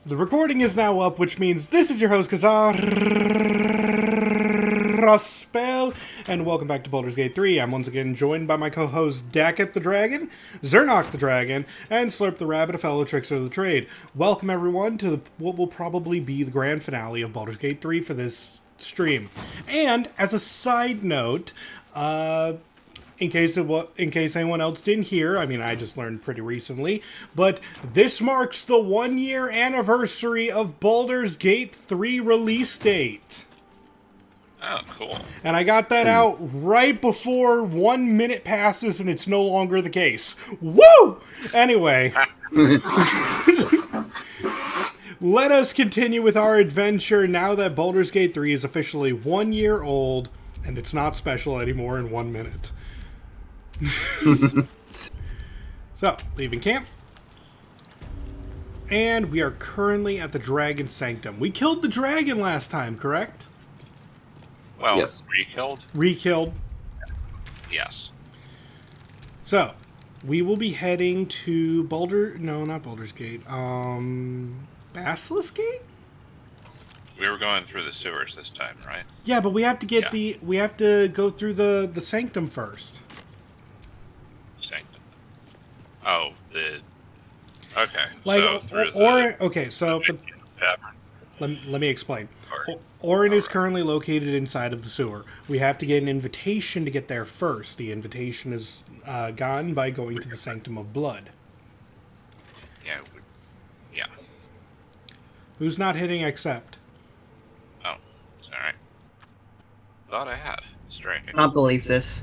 The recording is now up, which means this is your host, Qazaraspel, and welcome back to Baldur's Gate 3. I'm once again joined by my co-hosts Dakk'ath the Dragon, Xirnoch the Dragon, and Slurptherabbit, a fellow trickster of the trade. Welcome everyone to what will probably be the grand finale of Baldur's Gate 3 for this stream. And, as a side note, in case anyone else didn't hear, I mean, I just learned pretty recently, but this marks the 1-year anniversary of Baldur's Gate 3 release date. Oh, cool. And I got that out right before 1 minute passes and it's no longer the case. Woo! Anyway. Let us continue with our adventure now that Baldur's Gate 3 is officially 1 year old and it's not special anymore in 1 minute. So, leaving camp. And we are currently at the Dragon Sanctum. We killed the dragon last time, correct? Well, yes. Re-killed? Yes. So, we will be heading to not Baldur's Gate. Basilisk Gate? We were going through the sewers this time, right? Yeah, but we have to get we have to go through the sanctum first. Sanctum. Oh, okay. So let me explain. Orin is currently located inside of the sewer. We have to get an invitation to get there first. The invitation is gotten by going to the Sanctum of Blood. Yeah. Yeah. Who's not hitting accept? Oh, sorry. Thought I had. Strange. I don't believe this.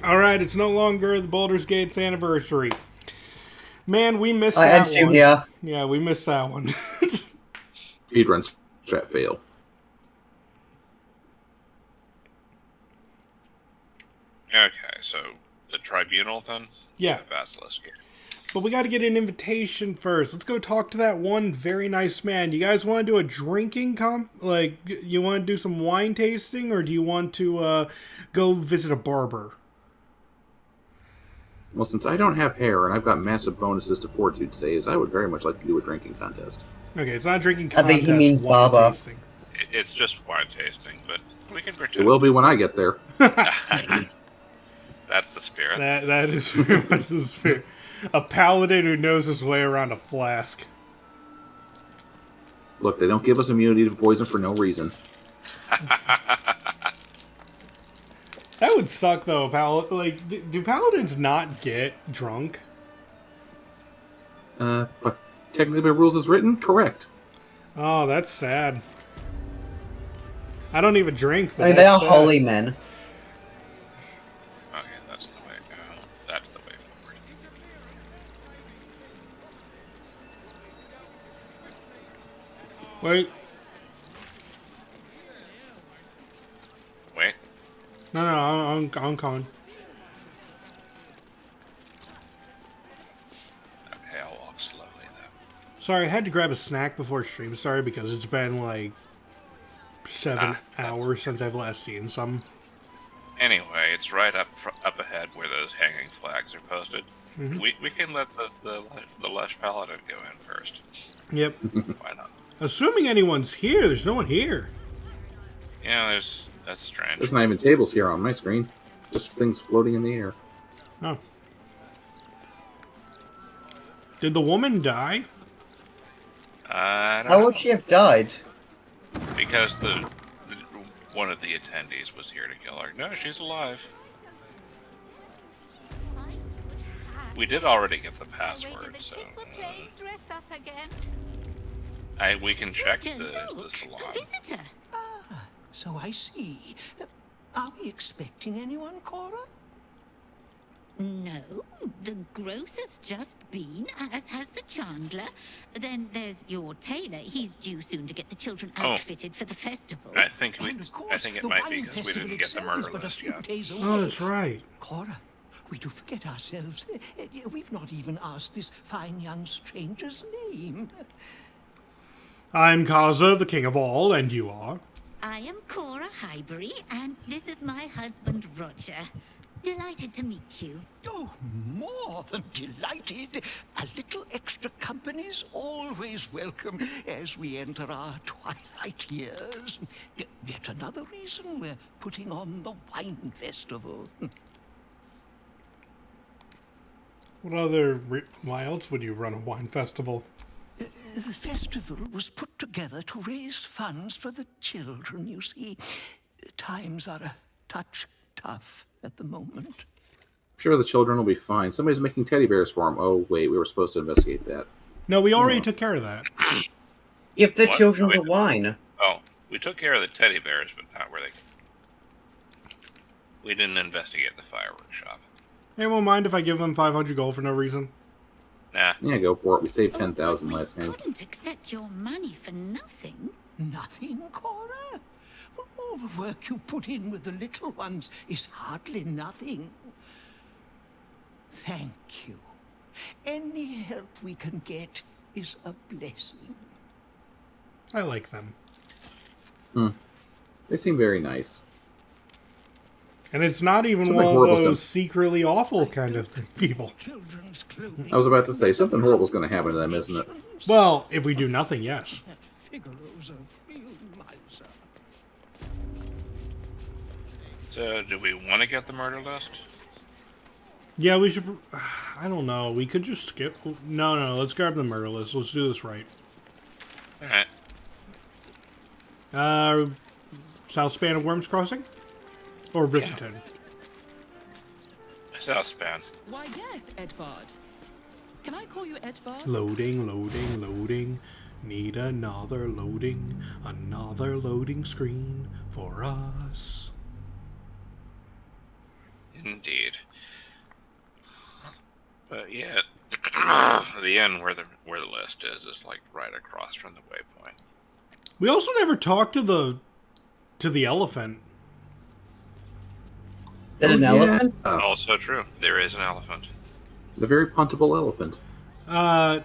Alright, it's no longer the Baldur's Gate's anniversary. Man, we missed that one. Yeah. Yeah, we missed that one. Speedrun strat fail. Okay, so the tribunal then? Yeah. The Basilisk. But we got to get an invitation first. Let's go talk to that one very nice man. You guys want to do a drinking you want to do some wine tasting, or do you want to go visit a barber? Well, since I don't have hair and I've got massive bonuses to fortitude saves, I would very much like to do a drinking contest. Okay, it's not a drinking contest. I think he means barber. Tasting. It's just wine tasting, but we can pretend. It will be when I get there. That's the spirit. That is very much the spirit. A paladin who knows his way around a flask. Look, they don't give us immunity to poison for no reason. That would suck, though. Do paladins not get drunk? But technically by rules as written, correct. Oh, that's sad. I don't even drink. But I mean, they are holy men. Okay, that's the way to go. That's the way forward. Wait. Wait. No, I'm coming. Okay, I'll walk slowly then. Sorry, I had to grab a snack before stream started because it's been like 7 hours since I've last seen some. Anyway, it's right up ahead where those hanging flags are posted. Mm-hmm. We can let the Lush Paladin go in first. Yep. Why not? Assuming anyone's here, there's no one here. Yeah, that's strange. There's not even tables here on my screen. Just things floating in the air. Oh. Did the woman die? I don't How know. would she have died? Because one of the attendees was here to kill her. No, she's alive. We did already get the password, so we can check the salon. A visitor. So I see. Are we expecting anyone, Cora? No, the grocer's just been, as has the chandler. Then there's your tailor. He's due soon to get the children outfitted for the festival. I think And of course, it the might be wine because we festival didn't get the itself is murder but a list few yet. days away. Oh, that's right. Cora, we do forget ourselves. We've not even asked this fine young stranger's name. I'm Kaza, the king of all, and you are? I am Cora Highbury, and this is my husband, Roger. Delighted to meet you. Oh, more than delighted. A little extra company's always welcome as we enter our twilight years. Yet another reason we're putting on the wine festival. Why else would you run a wine festival? The festival was put together to raise funds for the children, you see. Times are a touch tough at the moment. I'm sure the children will be fine. Somebody's making teddy bears for them. Oh, wait, we were supposed to investigate that. No, we already took care of that. Give the What? children Wait. the wine. Oh, we took care of the teddy bears, but not where they... We didn't investigate the fireworks shop. Anyone mind if I give them 500 gold for no reason? Nah. Yeah, go for it. We saved 10,000 last We game. couldn't accept your money for nothing. Nothing, Cora? Well, all the work you put in with the little ones is hardly nothing. Thank you. Any help we can get is a blessing. I like them. They seem very nice. And it's not even Something one of horrible's those gonna- secretly awful kind of people. Children's clothing. I was about to say, something horrible's going to happen to them, isn't it? Well, if we do nothing, yes. That Figaro's a real miser. So, do we want to get the murder list? Yeah, we should... I don't know. We could just skip... No, let's grab the murder list. Let's do this right. Alright. South span of Worms Crossing? Or Bridgerton? South span. Why, yes, Edvard. Can I call you Edvard? Loading. Need another loading screen for us. Indeed. But yeah, the end where the list is like right across from the waypoint. We also never talked to the elephant. There's an elephant? Also true. There is an elephant. The very puntable elephant. Oh,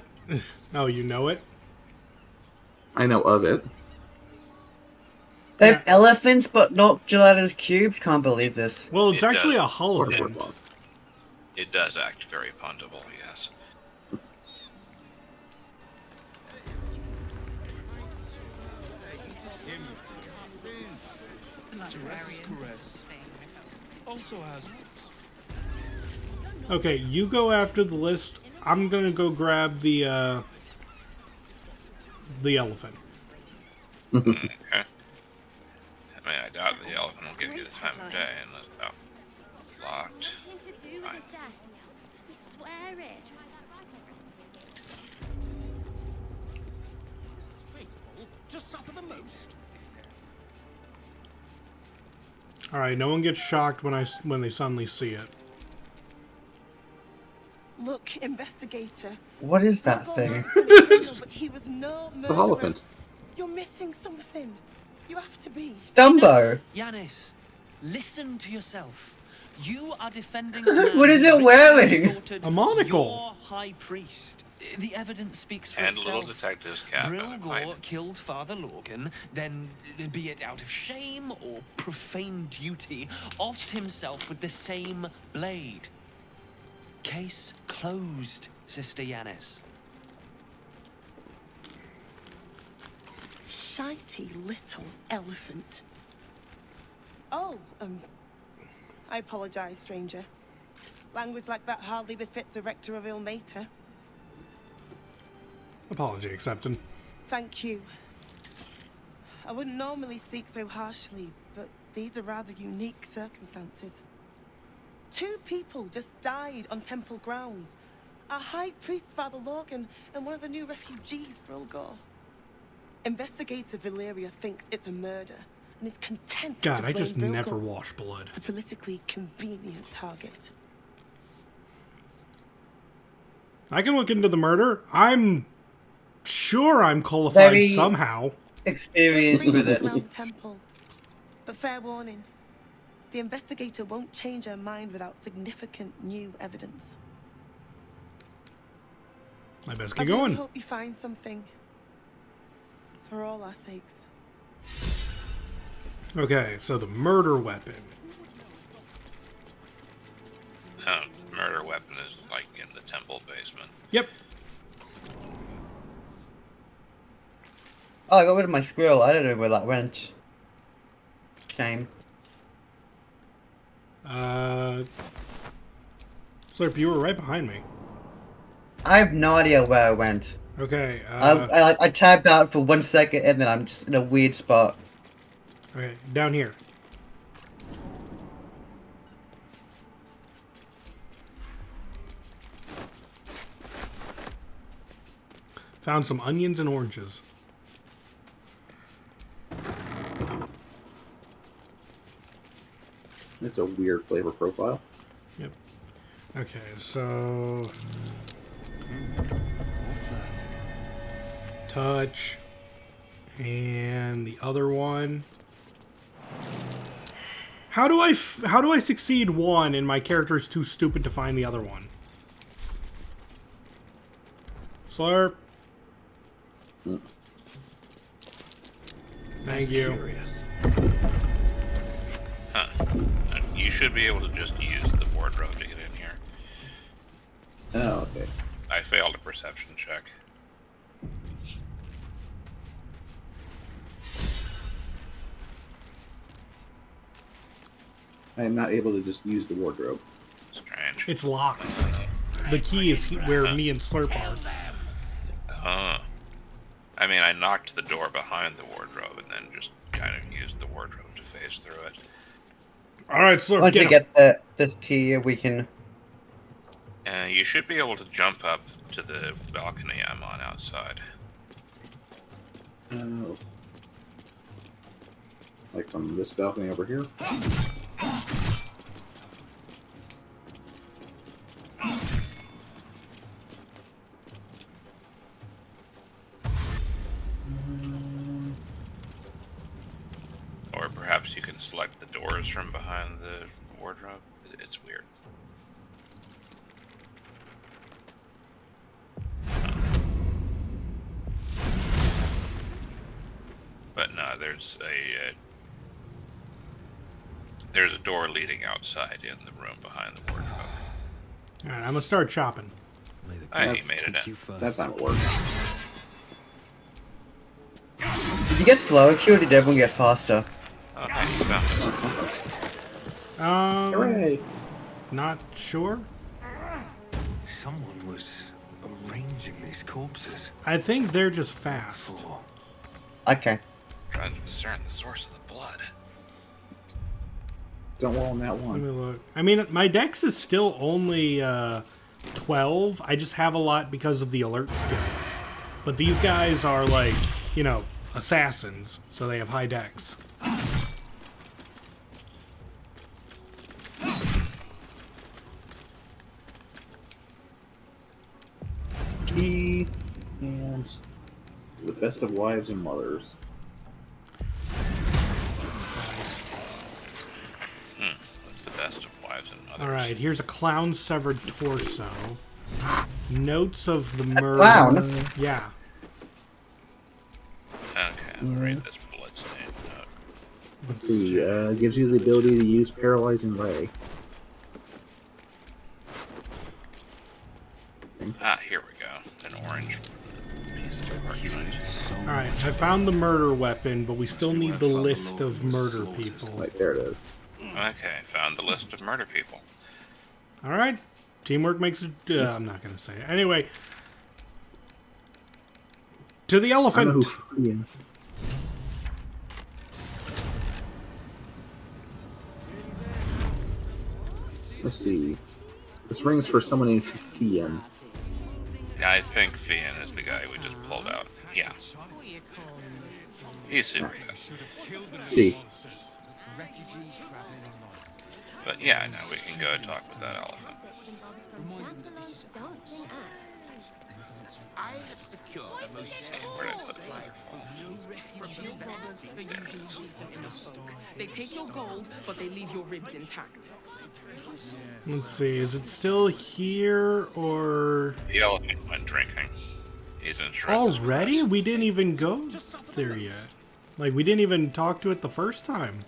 you know it? I know of it. They have elephants, but not gelatinous cubes? Can't believe this. Well, it's It actually does. a holophant. It does act very puntable, yes. Okay, you go after the list. I'm gonna go grab the elephant. Okay. I mean, I doubt the elephant will give you the time of day unless... Oh. Locked. Nothing to do with his death. We swear it. To suffer the most. All right, no one gets shocked when they suddenly see it. Look, investigator. What is that thing? But he was no It's a murderer. holophant. You're missing something. You have to be. Dumbo. Yanis, listen to yourself. You are defending What is it wearing? A monocle. Your high priest. The evidence speaks for And itself. little detective's cap on the Brilgor pipe. killed Father Lorgan, then, be it out of shame or profane duty, offed himself with the same blade. Case closed, Sister Yanis. Shitey little elephant. Oh, I apologize, stranger. Language like that hardly befits a rector of Ilmater. Apology accepted. Thank you. I wouldn't normally speak so harshly, but these are rather unique circumstances. 2 people just died on temple grounds. Our high priest, Father Lorgan, and one of the new refugees, Brilgor. Investigator Valeria thinks it's a murder and is content God, to I blame just Brilgor, never wash blood. the politically convenient target. I can look into the murder. I'm sure I'm qualified Very- somehow. Experienced Bring with them it. around the temple. But fair warning, the investigator won't change her mind without significant new evidence. I best I get really going. hope you find something. For all our sakes. Okay, so the murder weapon. weapon is like in the temple basement. Yep. Oh, I got rid of my squirrel. I don't know where that went. Shame. Slurp, you were right behind me. I have no idea where I went. Okay. I tabbed out for 1 second and then I'm just in a weird spot. Okay, down here. Found some onions and oranges. It's a weird flavor profile. Yep. Okay, so... What's that? Touch. And the other one. How do I succeed one and my character's too stupid to find the other one? Slurp. Thank you. Huh. You should be able to just use the wardrobe to get in here. Oh, okay. I failed a perception check. I am not able to just use the wardrobe. Strange. It's locked. The key is where me and Slurp are. I mean, I knocked the door behind the wardrobe and then just kind of used the wardrobe to phase through it. Alright, Slurp, Once we get this key, we can... You should be able to jump up to the balcony I'm on outside. Oh. Like from this balcony over here? Or perhaps you can select the doors from behind the wardrobe. It's weird. But no, there's a door leading outside in the room behind the wardrobe. Alright, I'm gonna start chopping. He made it in. That's not work. If you get slower, Q did everyone get faster. Okay, you found it. Hooray! Not sure. Someone was arranging these corpses. I think they're just fast. Okay. Trying to discern the source of the blood. Don't roll on that Let one. me look. I mean, my dex is still only 12. I just have a lot because of the alert skill. But these guys are like, you know, assassins, so they have high dex. Key and the best of wives and mothers. That's the best of wives and mothers. Alright, here's a clown's severed torso. Notes of the murder. Clown? Yeah. Okay, I'll read this bloodstained note. Let's see. Gives you the ability to use paralyzing ray. Ah, here we go. An orange piece of parchment. Alright, I found the murder weapon, but we still need the list of murder people. Right, there it is. Okay, found the list of murder people. Alright. Teamwork makes it... I'm not going to say it. Anyway. To the I know elephant! who, yeah. Let's see. This ring's for someone named Fian. Yeah, I think Fian is the guy we just pulled out. Yeah. He's super good. Gee. But yeah, now we can go talk with that elephant. Where did I put Firefall? They take your gold, but they leave your ribs intact. Let's see, is it still here, or... The elephant went drinking. He's in shreds. Already? We didn't even go there yet. Like, we didn't even talk to it the first time.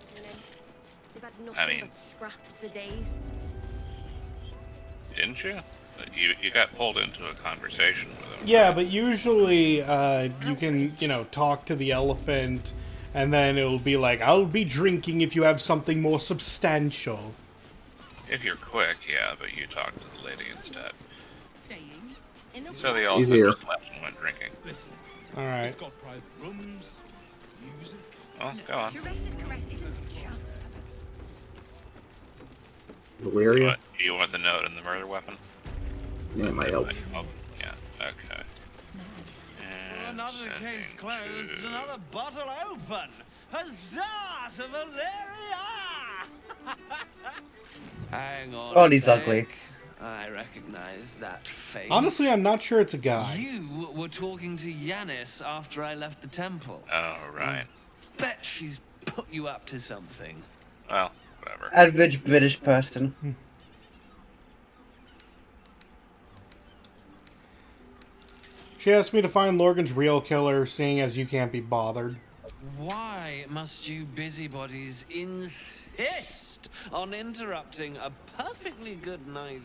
They've had I nothing mean- but scraps for days. Didn't you? You got pulled into a conversation with him. Yeah, but usually you can, talk to the elephant, and then it'll be like, I'll be drinking if you have something more substantial. If you're quick, yeah, but you talk to the lady instead. Staying. So the elephant Easier. just left and went drinking. All right. It's got private rooms, music. Well, go on. Valeria? You want the note and the murder weapon? Yeah, my help. Oh, yeah, okay. And Another sending case closed, to- another bottle open. Huzzah to Valeria! Hang on. Oh, a he's sec. ugly. I recognize that face. Honestly, I'm not sure it's a guy. You were talking to Yanis after I left the temple. Oh, right. Bet she's put you up to something. Well, whatever. Average British person. She asked me to find Lorgan's real killer, seeing as you can't be bothered. Why must you busybodies insist on interrupting a perfectly good night?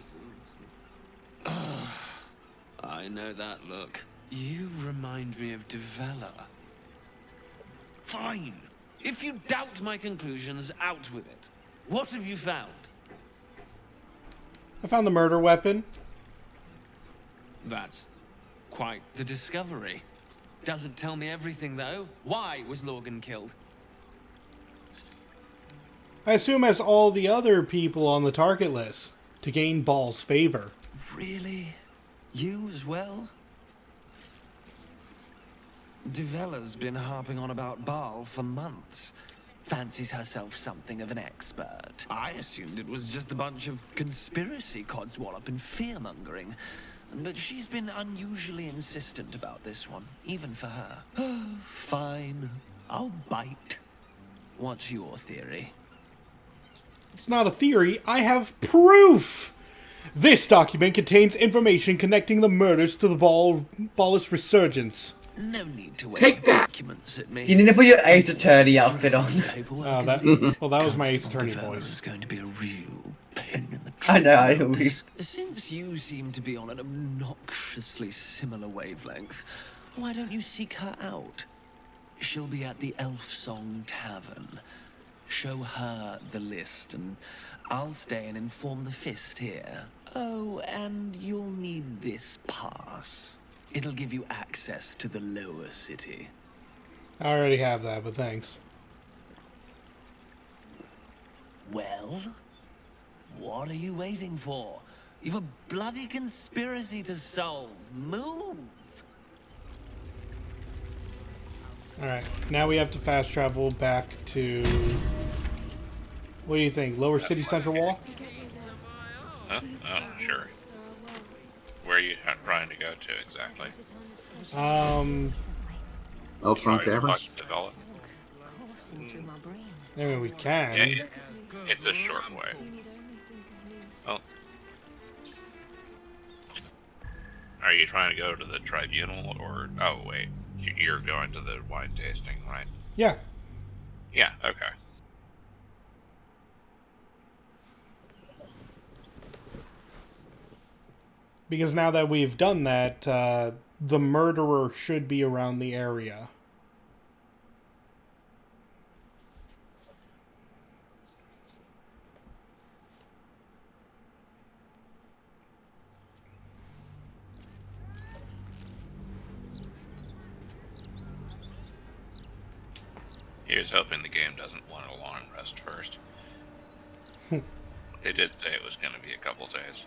I know that look. You remind me of Devella. Fine. If you doubt my conclusions, out with it. What have you found? I found the murder weapon. That's quite the discovery. Doesn't tell me everything, though. Why was Lorgan killed? I assume as all the other people on the target list, to gain Baal's favor. Really? You as well? Devella's been harping on about Baal for months. Fancies herself something of an expert. I assumed it was just a bunch of conspiracy codswallop and fear-mongering. But she's been unusually insistent about this one, even for her. Fine. I'll bite. What's your theory? It's not a theory, I have proof! This document contains information connecting the murders to the Baalist resurgence. No need to wave Take that! documents at me. You need to put your Ace Attorney outfit on. Oh, that was my Ace Attorney voice. It's going to be a real pain in the I know, I trunk. know. Since you seem to be on an obnoxiously similar wavelength, why don't you seek her out? She'll be at the Elf Song Tavern. Show her the list, and I'll stay and inform the Fist here. Oh, and you'll need this pass. It'll give you access to the lower city. I already have that, but thanks. Well, what are you waiting for? You've a bloody conspiracy to solve. Move! Alright, now we have to fast travel back to... What do you think? Lower City Central Wall? Huh? Oh, sure. Where are you trying to go to exactly? Elf Song Tavern? Develop. I mean, we can. Yeah, it's a short way. Oh. Are you trying to go to the tribunal, or... Oh, wait. You're going to the wine tasting, right? Yeah. Yeah, okay. Because now that we've done that, the murderer should be around the area. Here's hoping the game doesn't want a long rest first. They did say it was going to be a couple days.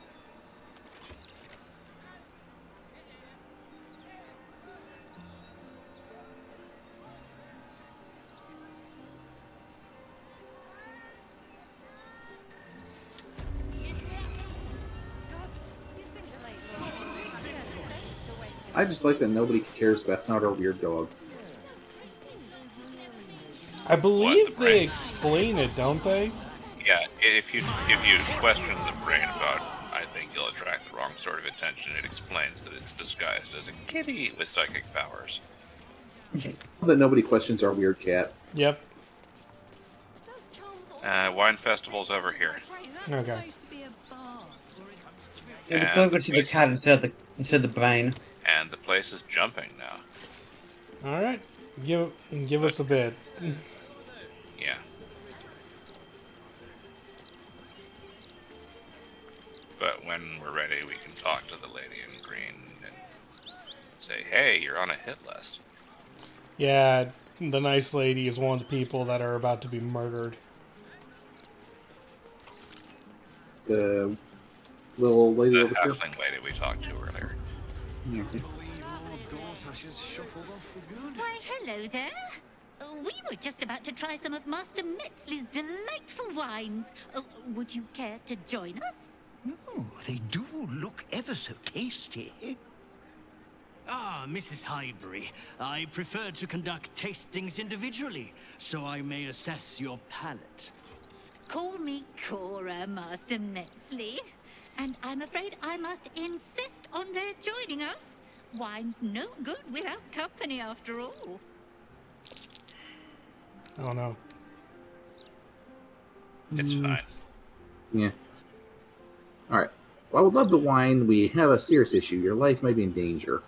I just like that nobody cares about our weird dog. I believe the they brain? explain it, don't they? Yeah, if you question the brain about, I think you'll attract the wrong sort of attention. It explains that it's disguised as a kitty with psychic powers. That nobody questions our weird cat. Yep. Wine festival's over here. Okay. Yeah, the closer to the cat instead of the brain. And the place is jumping now. All right, give us a bit. Yeah. But when we're ready, we can talk to the lady in green and say, "Hey, you're on a hit list." Yeah, the nice lady is one of the people that are about to be murdered. The little lady The over here. halfling lady we talked to earlier. Why, hello there. We were just about to try some of Master Metzley's delightful wines. Would you care to join us? Oh, they do look ever so tasty. Ah, Mrs. Highbury, I prefer to conduct tastings individually, so I may assess your palate. Call me Cora, Master Metzley. And I'm afraid I must insist on their joining us. Wine's no good without company, after all. Oh no. It's fine. Yeah. Alright. Well, I would love the wine. We have a serious issue. Your life may be in danger.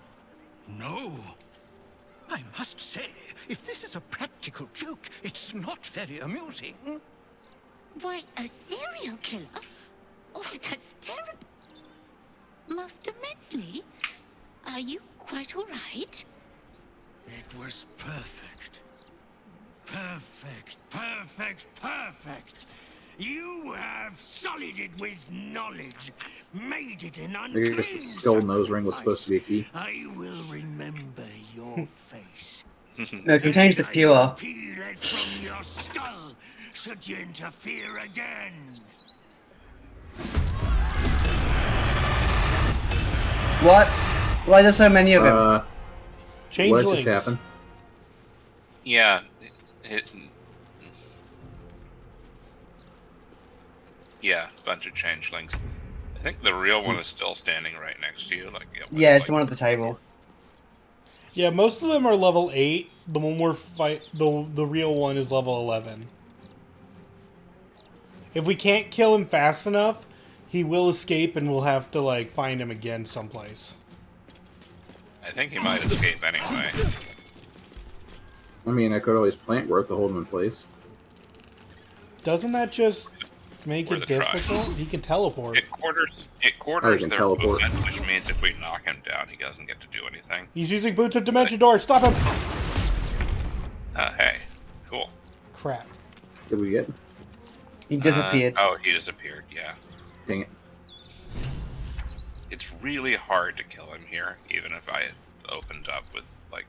No. I must say, if this is a practical joke, it's not very amusing. Why, a serial killer? Oh, that's terrible. Master Metzley, are you quite all right? It was perfect. Perfect, perfect, perfect. You have sullied it with knowledge, made it an I unclean guess the skull nose ring was supposed to be a key. I will remember your face. No, it contains the skewer. Peel it from your skull, should you interfere again. What? Why are there so many of them? What Changelings. just happened? Yeah. Yeah, bunch of changelings. I think the real one is still standing right next to you. Yeah, it's the one at the table. Yeah, most of them are level 8. The one the real one is level 11. If we can't kill him fast enough, he will escape and we'll have to, like, find him again someplace. I think he might escape anyway. I mean, I could always plant growth to hold him in place. Doesn't that just make it difficult? He can teleport. It quarters can their teleport. movement, which means if we knock him down, he doesn't get to do anything. He's using Boots of Dimension Door. Stop him! Hey, cool. Crap. Did we get? He disappeared. He disappeared, yeah. Dang it. It's really hard to kill him here, even if I had opened up with, like,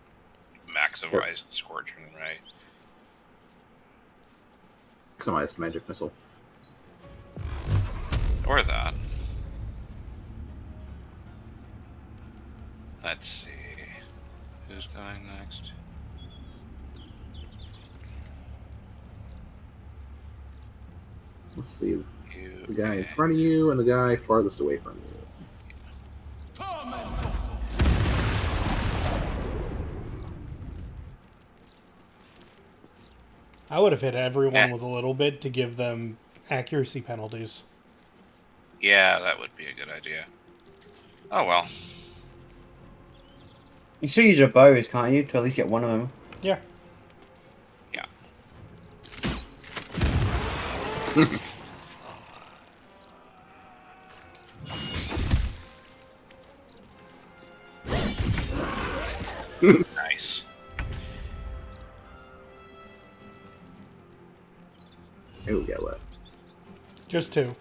maximized Scorching Ray. Maximized magic missile. Or that. Let's see. Who's going next? Let's see. The guy in front of you and the guy farthest away from you. I would have hit everyone with a little bit to give them accuracy penalties. Yeah, that would be a good idea. Oh well. You can still use your bows, can't you? To at least get one of them. Yeah. Yeah. Nice. Who we got left? Just 2.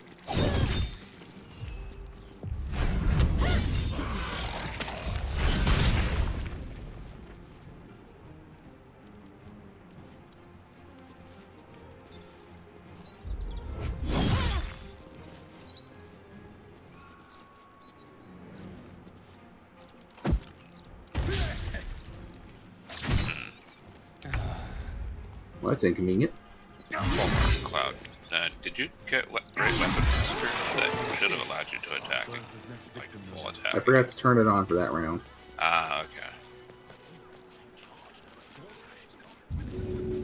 Well, that's inconvenient. Cloud, did you get Great Weapon Master? That should have allowed you to attack, like full attack. I forgot to turn it on for that round. Ah, okay.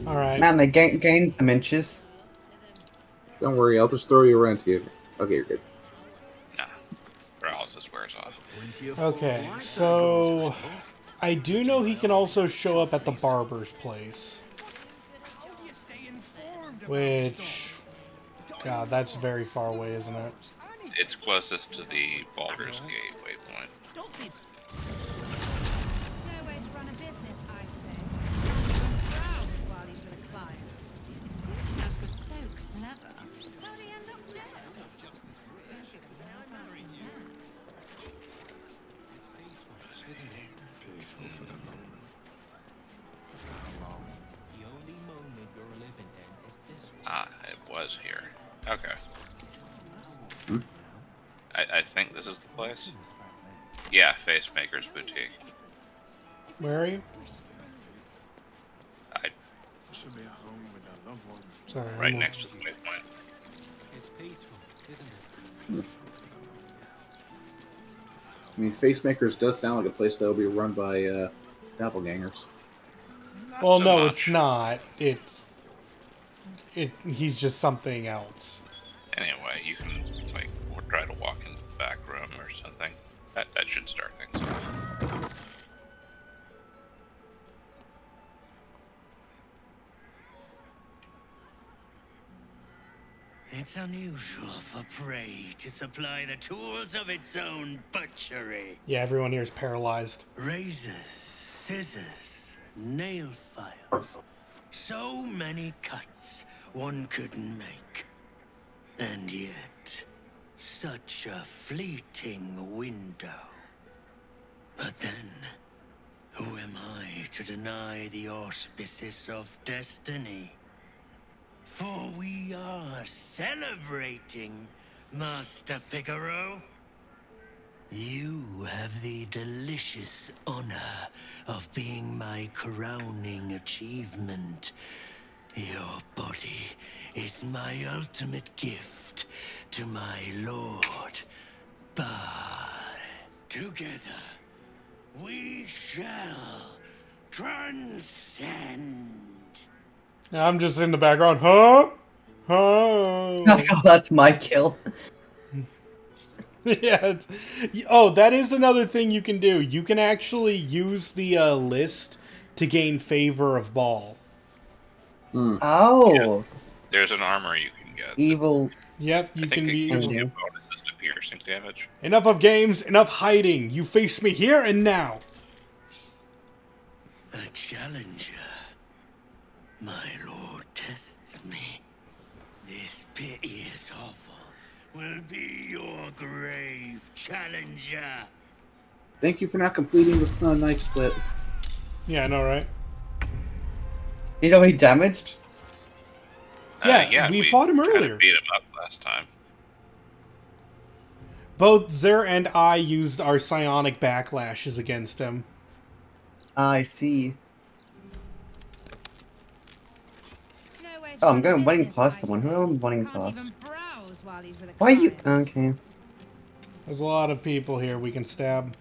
Alright. Man, they gained some inches. Don't worry, I'll just throw you around to you. Okay, you're good. Nah. Or I'll paralysis wears off. Okay, so I do know he can also show up at the barber's place. Which, God, that's very far away, isn't it? It's closest to the Baldur's Gate waypoint. No way to run a business, I say. While he's with a client. That was so clever. How'd he end up dead? Peaceful for the moment. How long? The only moment you're living in is this one. Ah, it was here. Okay. Hmm? I think this is the place. Yeah, Facemaker's Boutique. Where are you? Should be at home with our loved ones. Sorry. Right next to the waypoint. It's peaceful, isn't it? Peaceful for the moment. I mean, Facemakers does sound like a place that will be run by doppelgangers. Well, so no, much. it's not. He's just something else. Anyway, you can like try to walk into the back room or something. That should start things off. It's unusual for prey to supply the tools of its own butchery. Yeah, everyone here is paralyzed. Razors, scissors, nail files. So many cuts one couldn't make. And yet, such a fleeting window. But then, who am I to deny the auspices of destiny? For we are celebrating, Master Figaro. You have the delicious honor of being my crowning achievement. Your body is my ultimate gift to my lord, Bard. Together, we shall transcend. I'm just in the background. Huh? Huh? Oh, that's my kill. Yeah. Oh, that is another thing you can do. You can actually use the list to gain favor of Ball. Oh. Yeah. There's an armor you can get. Evil. Yep, you I think can it be. gives you bonuses to piercing damage. Enough of games, enough hiding. You face me here and now. A challenger. My lord tests me. This piteous hovel will be your grave, challenger. Thank you for not completing this knife slit. Yeah, I know, right? He's already damaged? Yeah, we fought him earlier. Beat him up last time. Both Xir and I used our psionic backlashes against him. I see. Oh, I'm going running past someone. Who am I running past? Why are you... Okay. There's a lot of people here we can stab.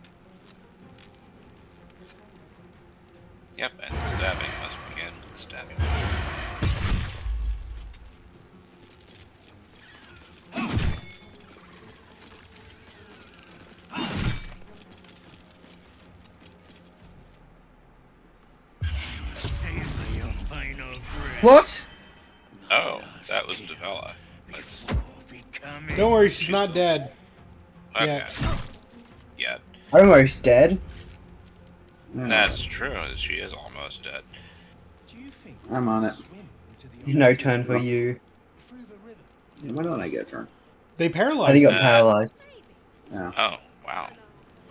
Yep, and the stabbing must begin with the stabbing. What? Oh, that was Devella. Let's... Don't worry, she's not dead. Okay. Yeah. Almost dead. That's true. She is almost dead. I'm on it. No turn for you. Yeah, why don't I get a turn? They paralyzed I think he got him. paralyzed. Yeah. Oh, wow.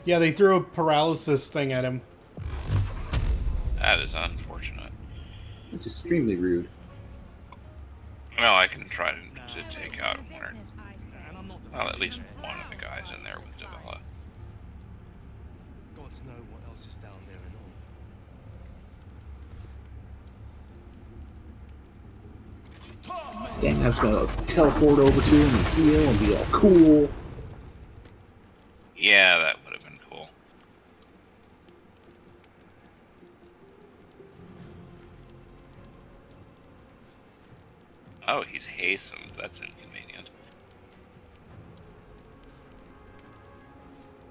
Yeah, they threw a paralysis thing at him. That is unfortunate. It's extremely rude. Well, I can try to take out one or... Well, at least one of the guys in there with Devella. Gods know what else is down there and all. Dang, I was gonna teleport over to him and heal and be all cool. Yeah, that would have been cool. Oh, he's hastened. That's inconvenient.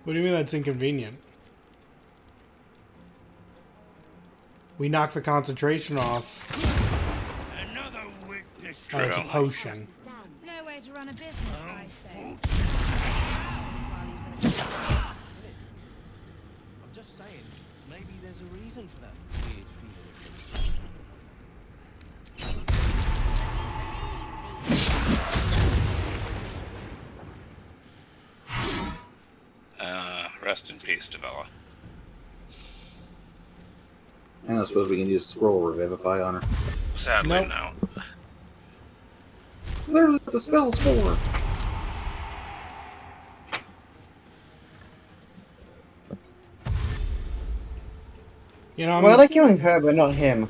What do you mean that's inconvenient? We knock the concentration off. Another witness. Oh, it's a potion. No way to run a business, I say. I'm just saying, maybe there's a reason for that weird feeling. Rest in peace, Devella. I don't suppose we can use scroll revivify on her. Sadly, Nope. no. There's what the spell's for. You know, Why are they killing her but not him?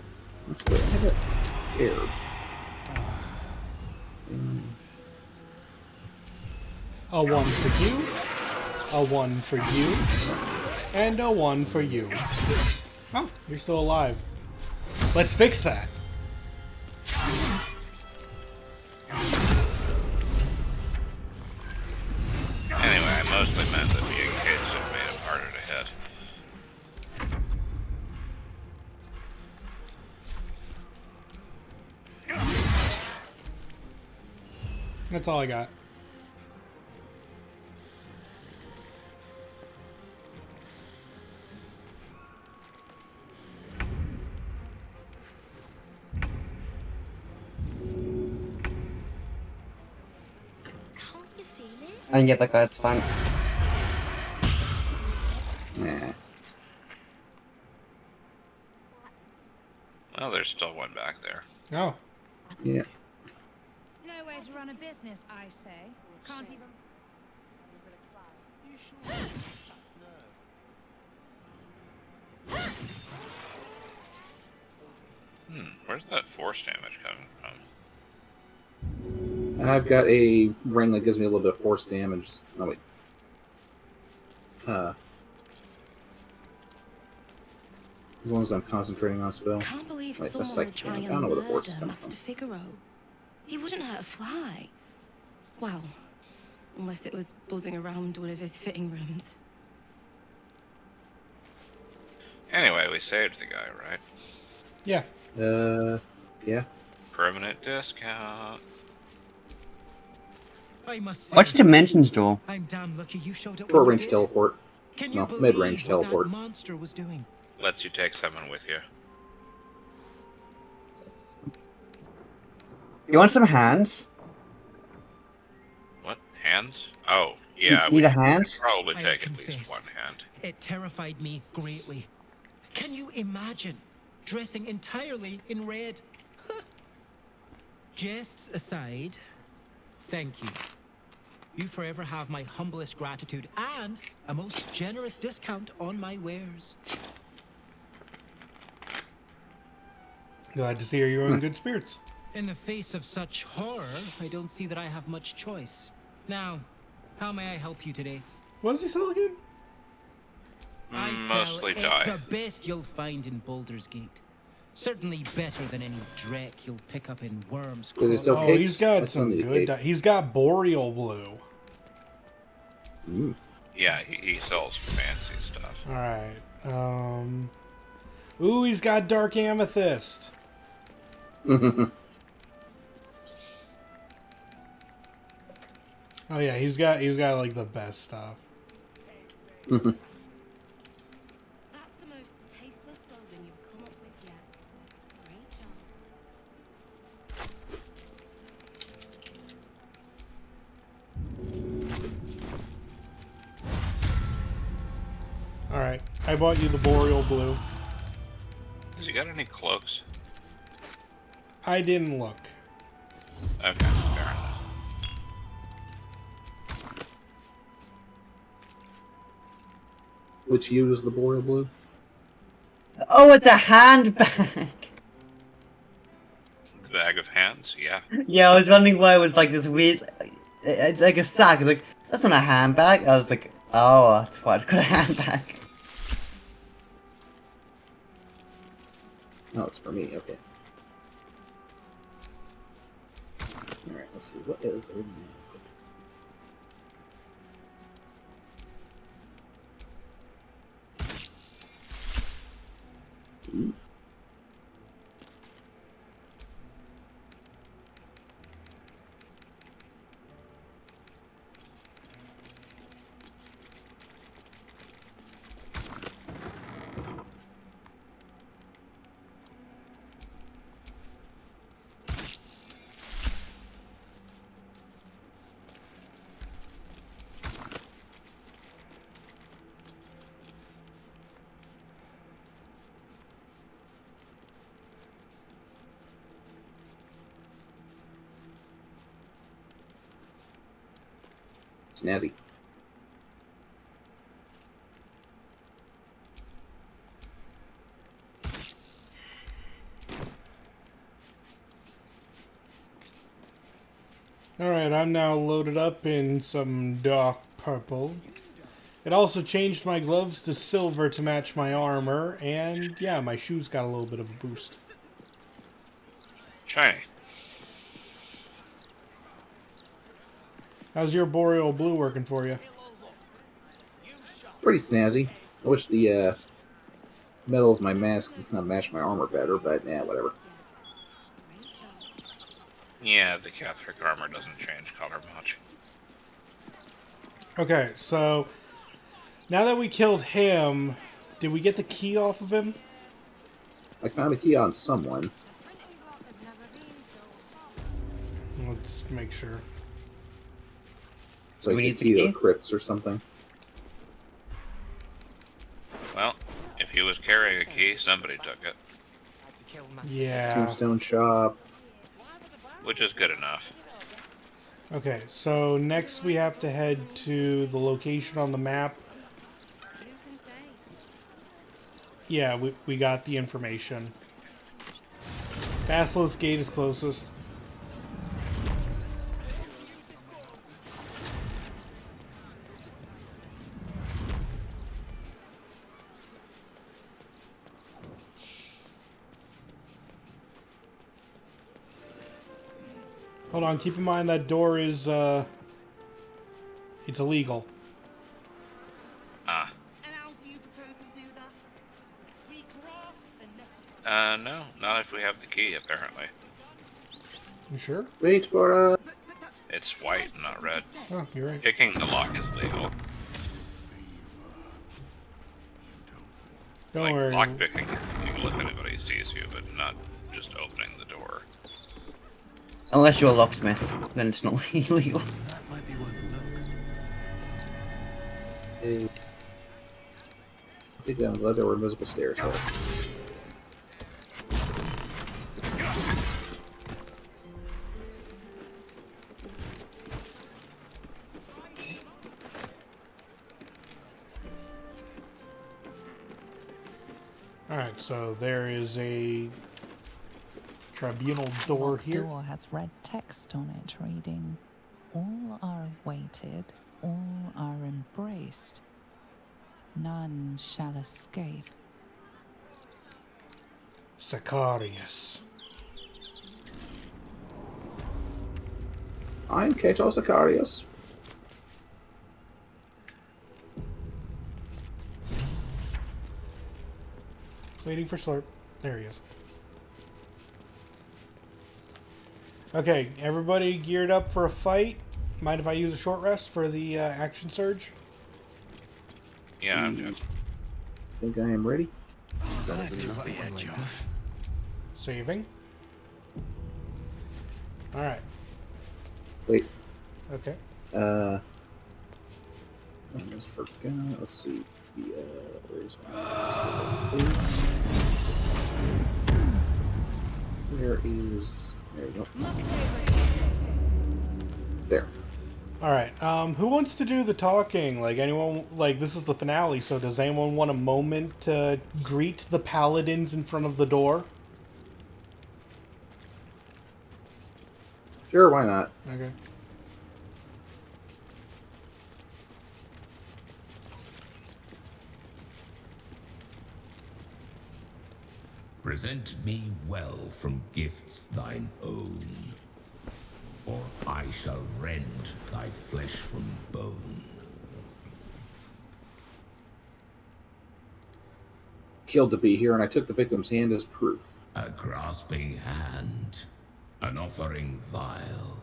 Here. a 1 for you, a 1 for you, and a 1 for you. Oh, you're still alive. Let's fix that. Anyway, I mostly meant that being kids had made him harder to hit. That's all I got. I didn't get that guy, it's fine. Nah. Well, there's still one back there. Oh. Yeah. No way to run a business, I say. Can't even... Where's that force damage coming from? I've got a ring that gives me a little bit of force damage. Oh, wait. As long as I'm concentrating on a spell. Can't believe Wait, someone psychic would try damage. and I don't know where the force murder comes Master from. Figaro. He wouldn't hurt a fly. Well, unless it was buzzing around one of his fitting rooms. Anyway, we saved the guy, right? Yeah. Yeah. Permanent discount. I must say, What's the dimensions door? I'm damn lucky you showed up. Short when you range did. teleport. Can you No, believe mid-range what teleport. that monster was doing? Lets you take someone with you. You want some hands? What? Hands? Oh, yeah. Need a hand? could probably I take at least confess. one hand. It terrified me greatly. Can you imagine dressing entirely in red? Jests aside, thank you. You forever have my humblest gratitude and a most generous discount on my wares. Glad to see you're in good spirits. In the face of such horror, I don't see that I have much choice. Now, how may I help you today? What does he sell again? I Mostly sell die. the best you'll find in Baldur's Gate. Certainly better than any dreck you'll pick up in Worm's Do they Cross. sell Oh, cakes? he's got That's some only a good. cake. He's got boreal blue. Yeah, he sells fancy stuff. All right. Ooh, he's got dark amethyst. Oh yeah, he's got like the best stuff. That's the most tasteless slogan you've come up with yet. Great job. All right, I bought you the boreal blue. Has he got any cloaks? I didn't look. Okay, fair enough. Which use the boreal blue? Oh, it's a handbag! The bag of hands? Yeah. Yeah, I was wondering why it was like this weird... It's like a sack. It's like, that's not a handbag. I was like, oh, that's why it's called a handbag. Oh, it's for me. Okay. Alright, let's see. What is over Ooh. Snazzy. Alright, I'm now loaded up in some dark purple. It also changed my gloves to silver to match my armor, and yeah, my shoes got a little bit of a boost. Shiny. How's your boreal blue working for you? Pretty snazzy. I wish the metal of my mask would kind of match my armor better, but yeah, whatever. Yeah, the Catholic armor doesn't change color much. Okay, so now that we killed him, did we get the key off of him? I found a key on someone. Let's make sure. It's like a key to the crypts or something. Well, if he was carrying a key, somebody took it. Yeah. Tombstone shop. Which is good enough. Okay, so next we have to head to the location on the map. Yeah, we got the information. Basilisk Gate is closest. Hold on, keep in mind that door is, it's illegal. Ah. And how do you propose we do that? No, not if we have the key, apparently. You sure? Wait for, It's white, not red. Oh, you're right. Picking the lock is legal. Don't like, worry. Lock picking is legal if anybody sees you, but not just opening the door. Unless you're a locksmith, then it's not illegal. That might be worth a look. I think I'm glad there were invisible stairs. Right? Alright, so there is a tribunal door here. The door has red text on it reading, "All are weighted, all are embraced. None shall escape." Sicarius. I'm Kato Sicarius. Waiting for Slurp. There he is. Okay, everybody geared up for a fight? Mind if I use a short rest for the action surge? Yeah, I'm good. I think I am ready. Saving. Alright. Wait. Okay. I almost forgot. Let's see. Where's my... Where is... There we go. There. Alright, who wants to do the talking? Like, anyone, like, this is the finale, so does anyone want a moment to greet the paladins in front of the door? Sure, why not? Okay. Present me well from gifts thine own, or I shall rend thy flesh from bone. killed to be here, and I took the victim's hand as proof. A grasping hand, an offering vile.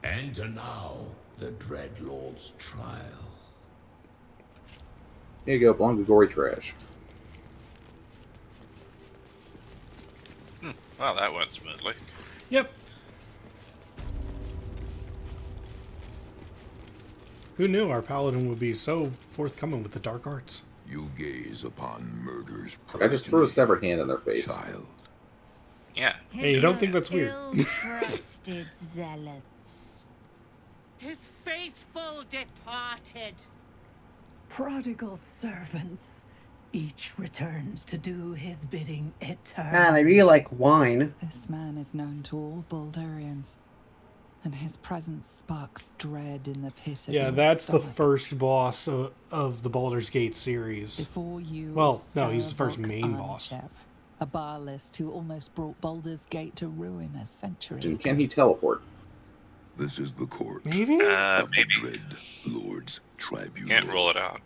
Enter now the Dreadlord's trial. Here you go, belong to gory trash. Well, that went smoothly. Yep. Who knew our paladin would be so forthcoming with the dark arts? You gaze upon murder's I just threw a severed hand in their face. Child. Yeah. Hey, you don't think that's weird? Trusted zealots. His faithful departed. Prodigal servants. Each returns to do his bidding eternally. Man, I really like wine. This man is known to all Baldurians, and his presence sparks dread in the pit of Yeah, your that's the stomach. first boss of the Baldur's Gate series. Before you, Well, no, he's the first Sarvok main boss. Arnechev, a Baalist who almost brought Baldur's Gate to ruin a century And can he teleport? This is the court. Maybe? Of Maybe. the Dread Lord's tribunal. Can't rule it out.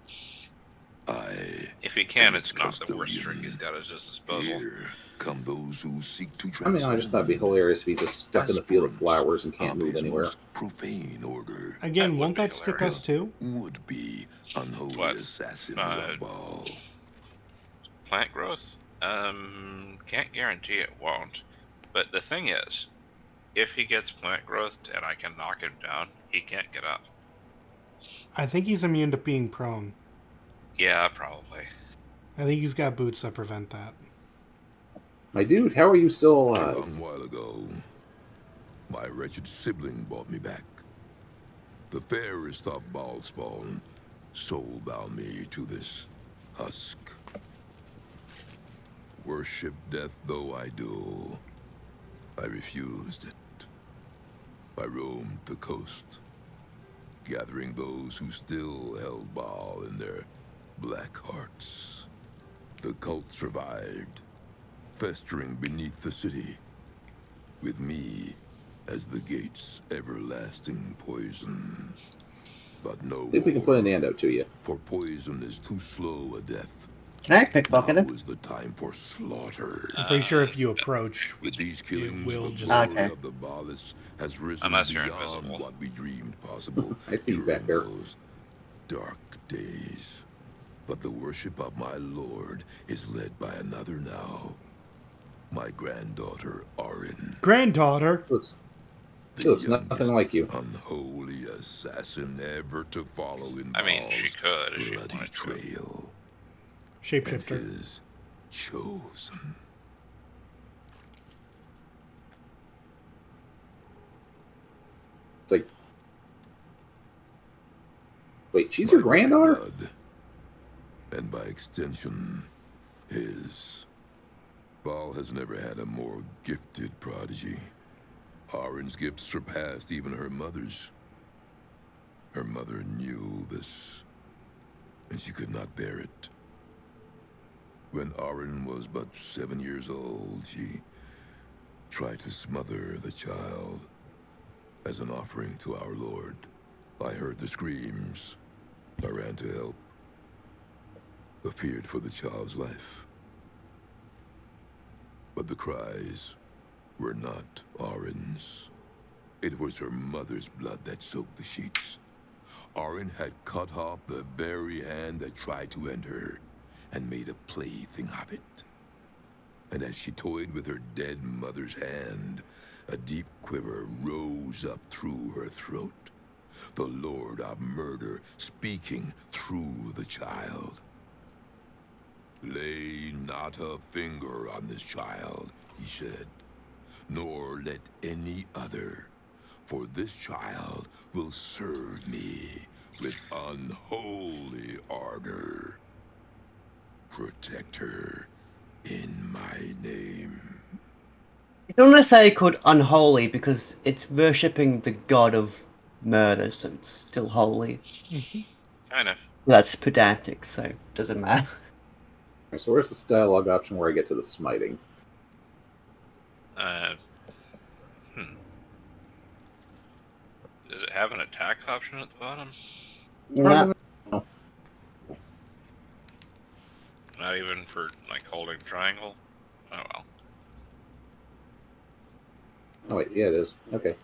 If he can, it's not the worst trick he's got at his disposal. Here come those who seek to I mean, I just thought it'd be hilarious if he just stuck in the field of flowers and can't move anywhere. profane order. Again, won't that stick us too? Would be unholy assassin of Baal. Plant growth? Can't guarantee it won't. But the thing is, if he gets plant growth and I can knock him down, he can't get up. I think he's immune to being prone. Yeah, probably. I think he's got boots that prevent that. My dude, how are you still A alive? long while ago, my wretched sibling brought me back. The fairest of Baal spawn soul-bound me to this husk. Worship death though I do, I refused it. I roamed the coast, gathering those who still held Baal in their black hearts. The cult survived, festering beneath the city, with me as the gate's everlasting poison. But no See if we can put an antidote to you. for poison is too slow a death. Can I pickpocket him? Now is the time for slaughter. I'm pretty sure if you approach, With these killings, will the just- glory Okay. of the Baalis has risen Unless you're beyond invisible. what we dreamed possible. I see you back during there. those dark days. But the worship of my lord is led by another now. My granddaughter, Arin. granddaughter. She looks nothing like you. Unholy assassin ever to follow in I mean, she Baal's could if she bloody wanted to. trail. Shapeshifter. And is chosen. It's like, wait, she's your granddaughter? Blood, and by extension, his. Baal has never had a more gifted prodigy. Arin's gift surpassed even her mother's. Her mother knew this, and she could not bear it. When Arin was but 7 years old, she tried to smother the child as an offering to our Lord. I heard the screams. I ran to help. I feared for the child's life. But the cries were not Arin's. It was her mother's blood that soaked the sheets. Arin had cut off the very hand that tried to end her, and made a plaything of it. And as she toyed with her dead mother's hand, a deep quiver rose up through her throat. The Lord of Murder speaking through the child. Lay not a finger on this child, he said, nor let any other, for this child will serve me with unholy ardor. Protect her in my name. I don't want to say called unholy because it's worshipping the god of murder, so it's still holy. Kind of. That's pedantic, so it doesn't matter. Alright, so where's the dialogue option where I get to the smiting? Does it have an attack option at the bottom? Yeah. Oh, Not even for, like, holding triangle? Oh, well. Oh, wait. Yeah, it is. Okay.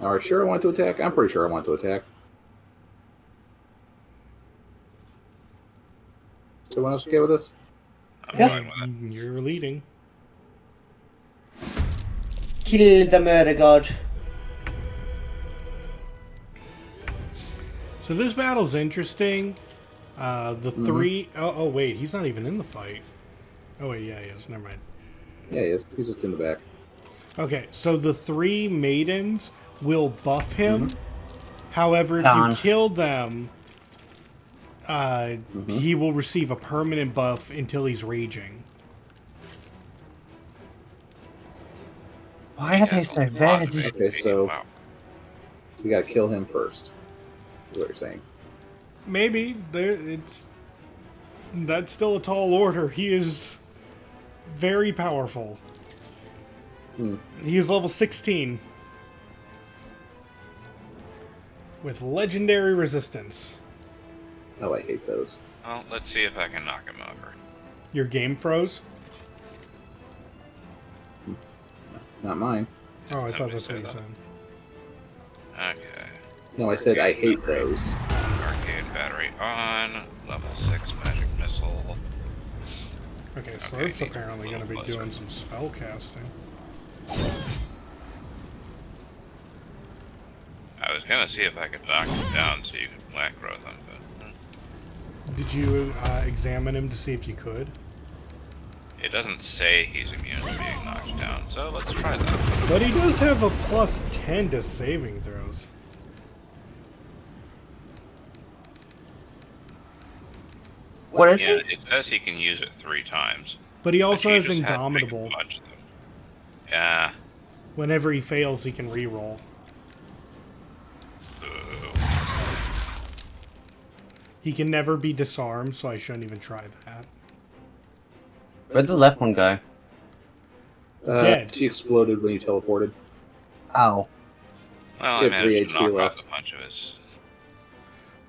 Alright, sure I want to attack? I'm pretty sure I want to attack. Is everyone else okay with this? I'm fine with it. You're leading. Kill the murder god. So this battle's interesting. The three... Oh, wait. He's not even in the fight. Oh, wait. Yeah, he is. Never mind. Yeah, he is. He's just in the back. Okay, so the three maidens will buff him. However, if you kill them, he will receive a permanent buff until he's raging. Why are they so red? Okay, so we gotta kill him first. Is what you're saying? Maybe. That's still a tall order. He is very powerful. He is level 16. With legendary resistance. Oh, I hate those. Well, let's see if I can knock him over. Your game froze? Not mine. Oh, I thought that's what you said. Okay. No, I said I hate those. Arcade battery on. Level 6 magic missile. Okay, Slurp's apparently going to be doing some spell casting. I was gonna see if I could knock him down so you could plant growth him, but Did you examine him to see if you could? it doesn't say he's immune to being knocked down, so let's try that. But he does have a plus 10 to saving throws. What is it? It says he can use it 3 times. But he also has just had to make a Indomitable. bunch of them. Yeah. Whenever he fails, he can reroll. He can never be disarmed, so I shouldn't even try that. Where'd the left one go? Dead. She exploded when you teleported. Ow. Well, She I had 3 managed to HP knock left. off a bunch of his.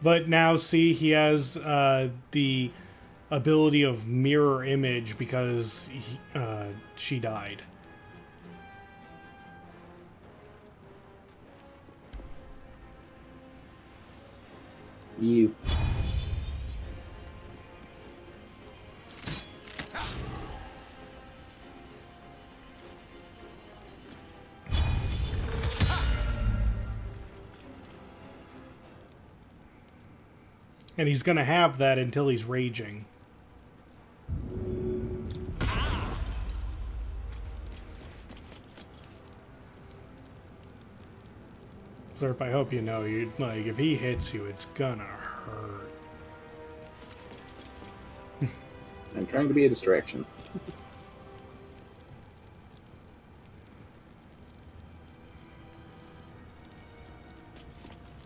But now, see, he has the ability of mirror image because she died. You. And he's going to have that until he's raging. Slurp, I hope you know, like, if he hits you, it's gonna hurt. I'm trying to be a distraction.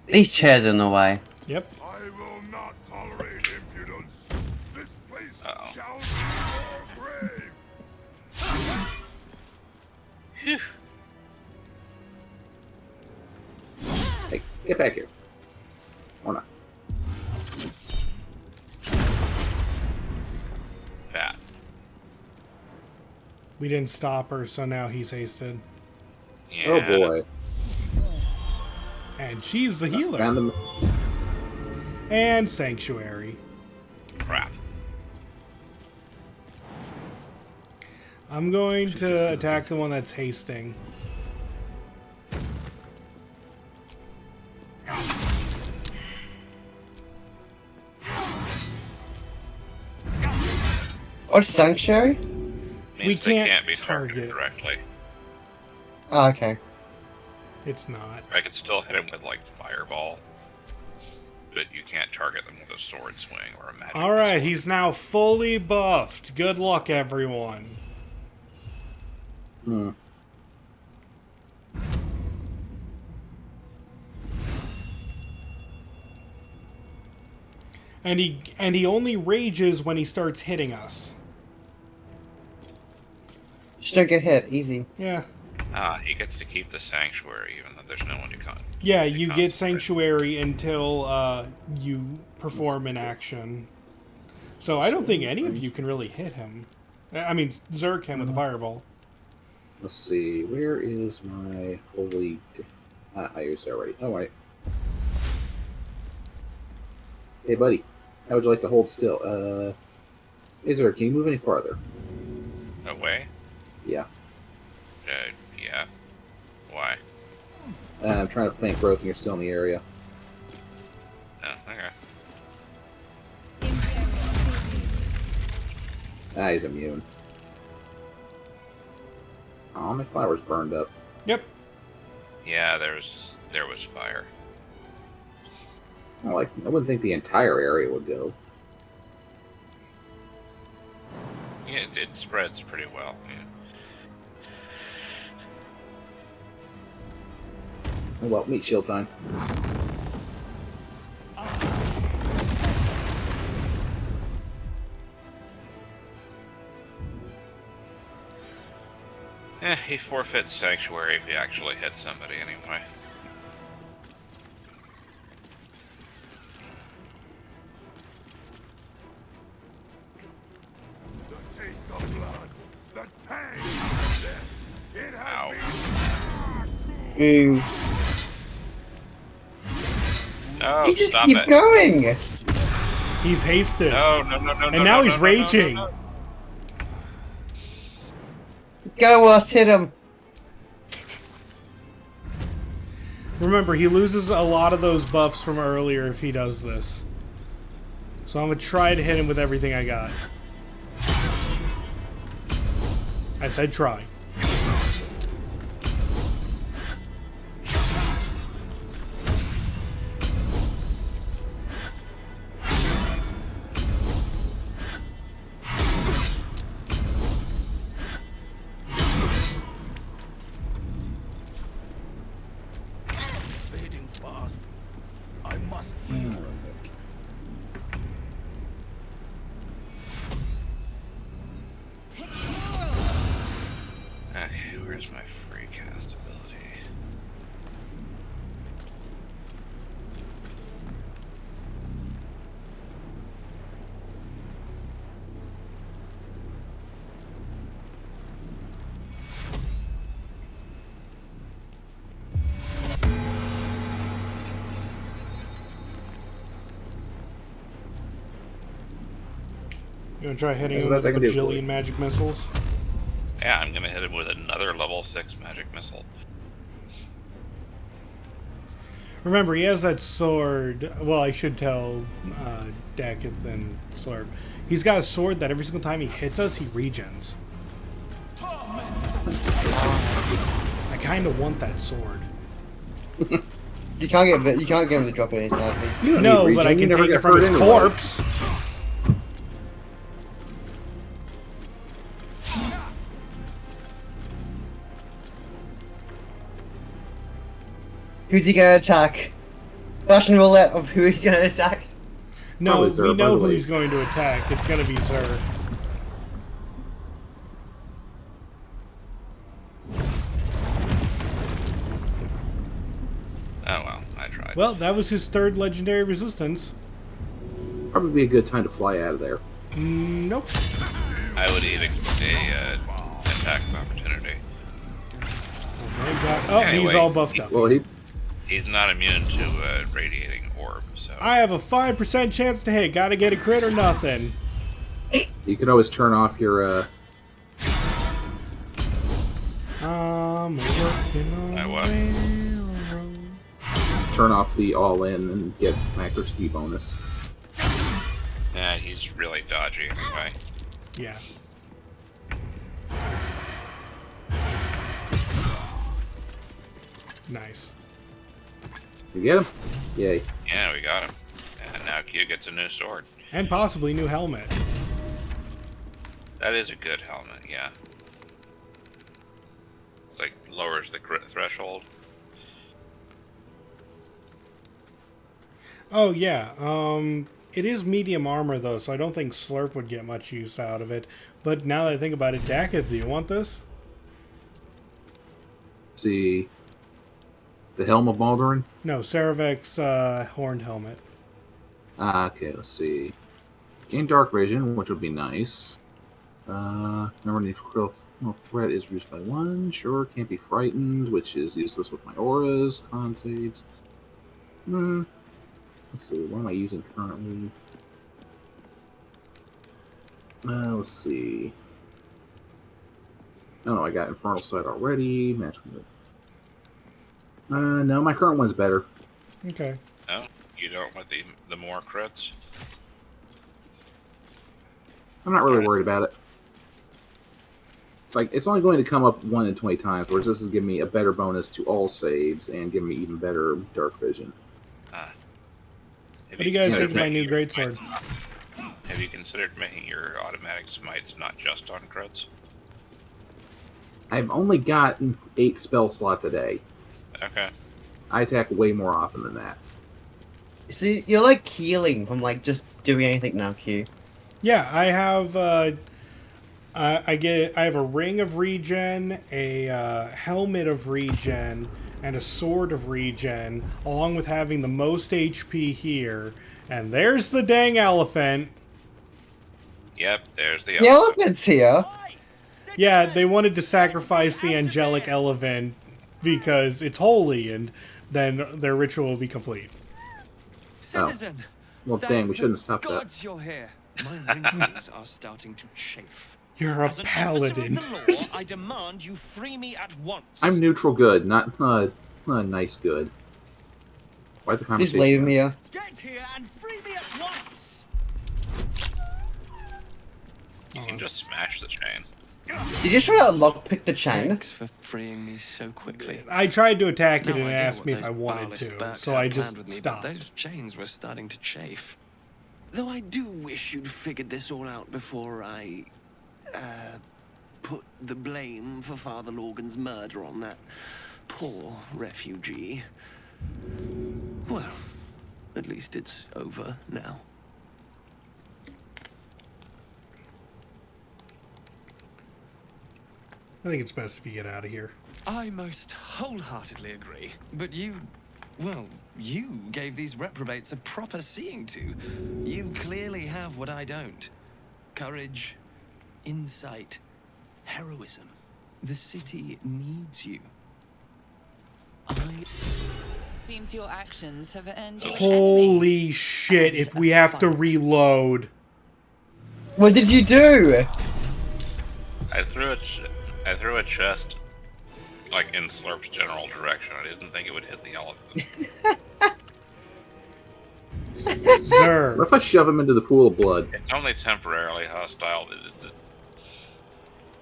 These chairs are in the way. Yep. I will not tolerate impudence. This place shall be your grave. Hey, get back here. Or not. Bad. We didn't stop her, so now he's hasted. Yeah. Oh boy. And she's the healer. Found him. And Sanctuary. Crap. I'm going to attack the one that's hasting. What's Sanctuary? Means We they can't can't be target. targeted directly. Oh, okay. It's not. I could still hit him with, like, fireball. But you can't target them with a sword swing or a magic Alright, missile. he's now fully buffed. Good luck, everyone. And he only rages when he starts hitting us. Just don't get hit. Easy. Yeah. He gets to keep the sanctuary even though there's no one to con. Yeah, you get sanctuary until you perform an action. So I don't think any of you can really hit him. I mean, Xur can with a fireball. Let's see, where is my holy... I used it already. Oh, wait. Hey, buddy. How would you like to hold still? Xur, can you move any farther? Away? Yeah. Yeah. Why? I'm trying to plant growth and you're still in the area. Oh, okay. Ah, he's immune. Oh, my flower's burned up. Yep. Yeah, there was fire. Well, I wouldn't think the entire area would go. Yeah, it spreads pretty well. Yeah. Oh, well, meet shield time. He forfeits sanctuary if he actually hits somebody anyway. The taste of blood, the tang. It has Ew. No, He just stop keep it. going. He's hasted. No. And now he's raging. No. Go us, hit him. Remember, he loses a lot of those buffs from earlier if he does this. So I'm going to try to hit him with everything I got. I said try. fading fast. I must heal. Okay, where's my free cast ability? You want to try hitting That's him what with a I can do for bajillion you. magic missiles? Yeah, I'm gonna hit him with another level 6 magic missile. Remember, he has that sword. Well, I should tell Dakk'ath and Slurp. He's got a sword that every single time he hits us, he regens. I kind of want that sword. You can't get him to drop anything. I think. No, but I can take it from his corpse. Who's he gonna attack? Russian roulette of who he's gonna attack. No, Probably Xur, we know who probably. he's going to attack. It's going to be Xur. Oh well, I tried. Well, that was his third legendary resistance. Probably be a good time to fly out of there. Nope. I would eat a attack of opportunity. Oh, Anyway, he's all buffed up. Well, He's not immune to radiating orb, so. I have a 5% chance to hit. Gotta get a crit or nothing. you could always turn off your. Working on what? Turn off the all-in and get accuracy bonus. Yeah, he's really dodgy anyway. Yeah. Nice. You get him? Yay. Yeah, we got him. And now Q gets a new sword. And possibly new helmet. That is a good helmet, yeah. Like, lowers the crit threshold. Oh, yeah. It is medium armor, though, so I don't think Slurp would get much use out of it. But now that I think about it, Dakk'ath, do you want this? see. The Helm of Baldur? No, Saravek's horned helmet. Okay, let's see. Gain dark vision, which would be nice. Never need critical threat is reduced by 1. Sure, can't be frightened, which is useless with my auras. Con saves. Let's see, what am I using currently? Let's see. Oh, I got Infernal Sight already. No, my current one's better. Okay. No, you don't want the more crits? I'm not really worried about it. It's like, it's only going to come up 1 in 20 times, whereas this is giving me a better bonus to all saves and giving me even better dark vision. What do you guys think of my new greatsword? Have you considered making your automatic smites not just on crits? I've only gotten 8 spell slots a day. Okay. I attack way more often than that. See, you're like healing from like just doing anything now, Q. Yeah, I have I have a ring of regen, a helmet of regen, and a sword of regen, along with having the most HP here. And there's the dang elephant. Yep, there's the The elephant's here. Yeah, they wanted to sacrifice the angelic elephant because it's holy, and then their ritual will be complete. Citizen, Well, dang, we shouldn't have stopped that. gods you're here. My wrinkles are starting to chafe. You're a As an paladin. officer of the law, I demand you free me at once. I'm neutral good, not nice good. Why the Just conversation? leave him here. Get here and free me at once. You can just smash the chain. Did you try to lockpick the chain? Thanks for freeing me so quickly. I tried to attack it No and it idea asked what me if those I wanted barless to, Burks so had I planned just with me, but stopped. those chains were starting to chafe. Though I do wish you'd figured this all out before I, put the blame for Father Lorgan's murder on that poor refugee. Well, at least it's over now. I think it's best if you get out of here. I most wholeheartedly agree. But you gave these reprobates a proper seeing to. You clearly have what I don't. Courage, insight, heroism. The city needs you. Seems your actions have earned you an Holy shit, if we have to reload. What did you do? I threw a chest, like, in Slurp's general direction. I didn't think it would hit the elephant. What if I shove him into the pool of blood? It's only temporarily hostile.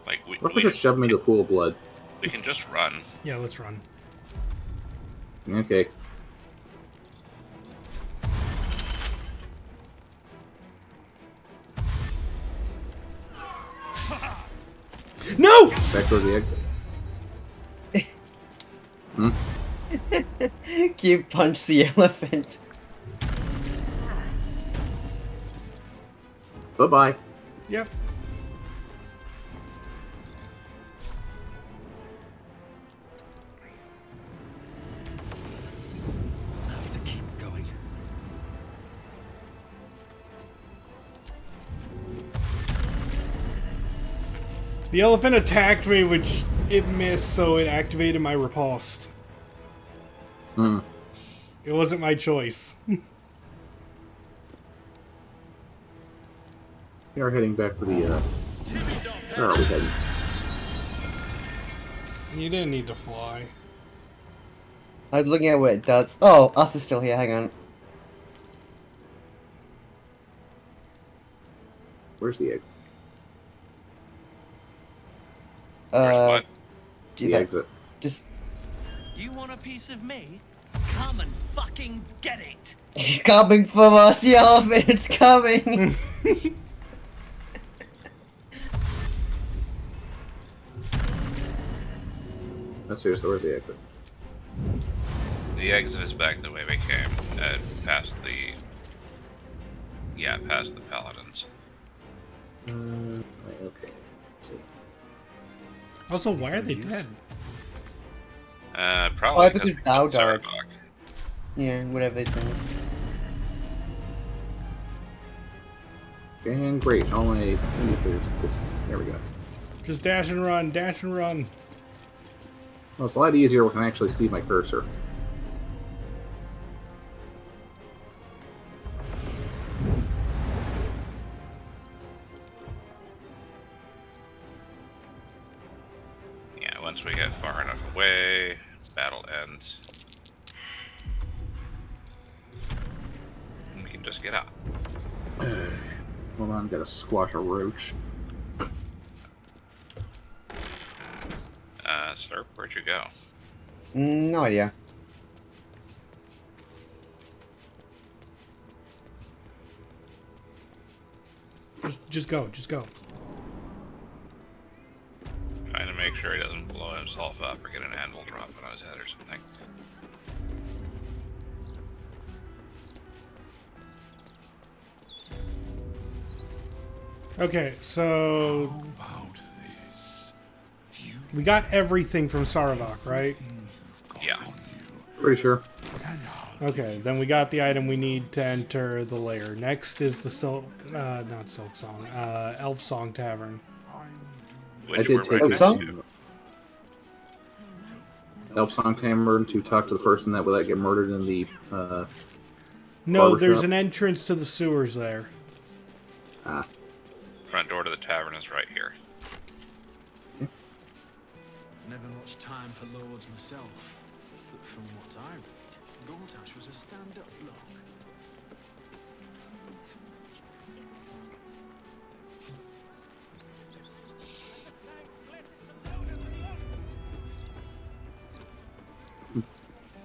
Like, What if I just shove him into the pool of blood? we can just run. Yeah, let's run. Okay. No! Back toward the exit. Q punched the elephant. Bye-bye. Yep. I have to keep going. The elephant attacked me, which it missed, so it activated my riposte. Hmm. It wasn't my choice. We are heading back for the, where are we heading? You didn't need to fly. I was looking at what it does. Oh, us is still here. Hang on. Where's the egg? What? The exit. Just. You want a piece of me? Come and fucking get it! He's coming from us, the elephant's coming! That's seriously, where's the exit? The exit is back the way we came, past the paladins. Okay. Also, why are they dead? Probably because because Baldur. Xirnoch. Yeah, whatever his name. And great, all my indicators. There we go. Just dash and run, dash and run. Well, it's a lot easier when I can actually see my cursor. Yeah, once we get far enough away, battle ends. And we can just get out. Hold on, gotta squash a roach. Slurp, where'd you go? No idea. Just go, just go. Trying to make sure he doesn't blow himself up or get an anvil drop on his head or something. Okay, so we got everything from Sarevok, right? Yeah. Pretty sure. Okay, then we got the item we need to enter the lair. Next is the not Silk Song, Elf Song Tavern. I did take Elf Song Tavern to talk to the person that would get murdered in the No, there's shop. an entrance to the sewers there. Ah. Front door to the tavern is right here. Never much time for lords myself, but from what I read, Gortash was a stand-up bloke.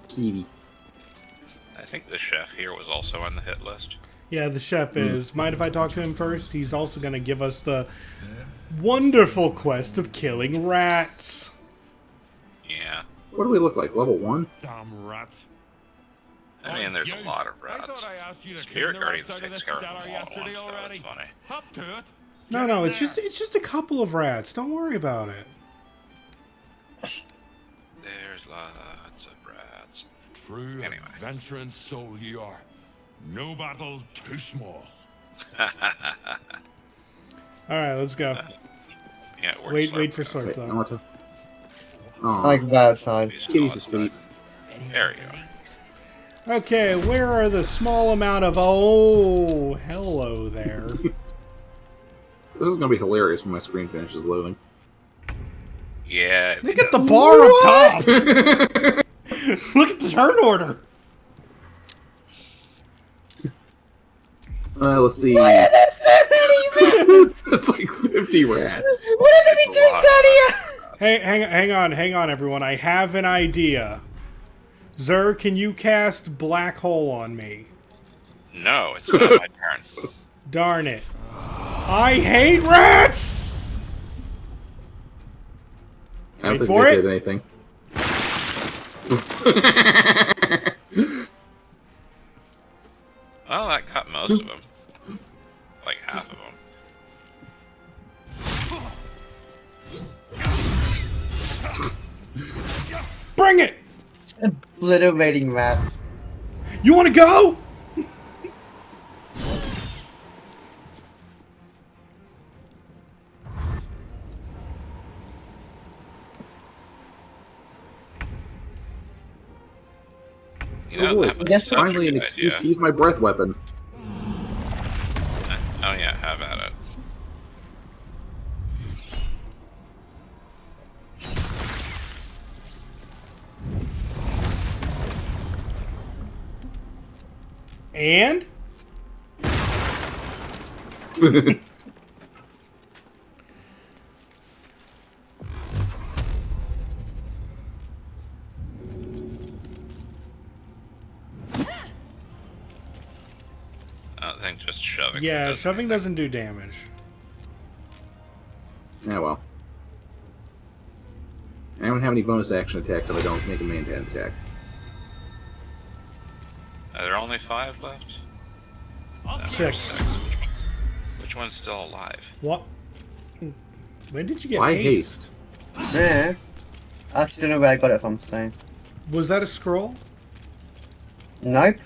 Kitty. I think the chef here was also on the hit list. Yeah, the chef is. Mind if I talk to him first? He's also going to give us the wonderful quest of killing rats. Yeah. What do we look like? Level 1? Damn rats. I mean, there's a lot of rats. Spirit Guardians takes care of them all at once, though. It's funny. Up to it. No, it's just a couple of rats. Don't worry about it. There's lots of rats. True adventuring soul you are. No battle too small. Alright, let's go. Yeah, wait for Slurp, though. I want to... I like that outside. Kitty's asleep. There you go. Okay, where are the small amount of... Oh, hello there. This is going to be hilarious when my screen finishes loading. Yeah. Look at the bar up top! Look at the turn order! Let's see. Why are there so many rats? It's like 50 rats. What are they doing down here? Hey, hang on, everyone. I have an idea. Zer, can you cast Black Hole on me? No, it's not my turn. Darn it. I hate rats! I don't Wait think for they it. did anything. Well, that cut most of them. Like half of them. Bring it! Obliterating rats. You want to go? You know, that was Yes, such a finally an good excuse idea. to use my breath weapon. Oh yeah, have at it. And? I don't think just shoving. Yeah, does shoving doesn't do damage. Yeah, well. I don't have any bonus action attacks if I don't make a main attack. Are there only 5 left? No, Six. there's 6. Which one's still alive? What? When did you get Why haste? Yeah. I actually don't know where I got it from, so. Was that a scroll? Nope.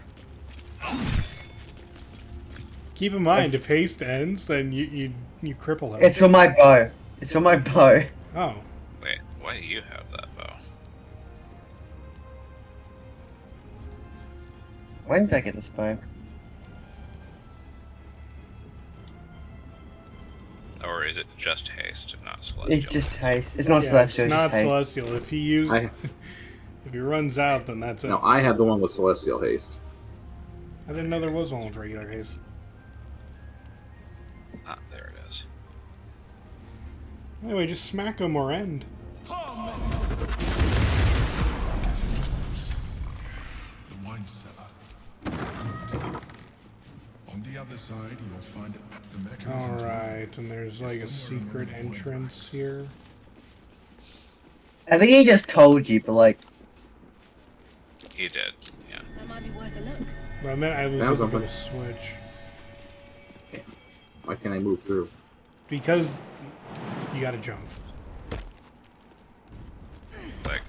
Keep in mind, if haste ends, then you cripple him. It's from my bow. It's from my bow. Oh. Wait, why do you have that bow? When did I get this bow? Or is it just haste and not celestial? It's just haste. It's not Yeah, celestial. It's It's not just haste. celestial. If if he runs out, then that's it. No, I have the one with celestial haste. I didn't know there was one with regular haste. Ah, there it is. Anyway, just smack him or end. The wine cellar. Good. On the other side, you'll find the mechanism. Alright, and there's like a secret entrance here. I think he just told you, but like. He did, yeah. That might be worth a look. But I meant I was looking for the switch. Why can't I move through? Because you gotta jump. Like.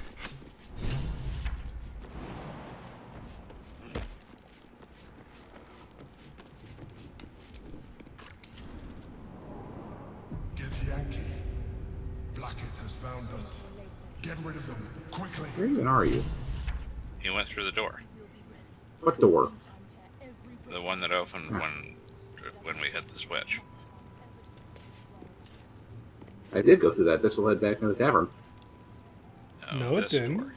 Dakk'ath has found us. Get rid of them, quickly. Where even are you? He went through the door. What door? The one that opened when we hit the switch. I did go through that. This led back to the tavern. No, it didn't. Door.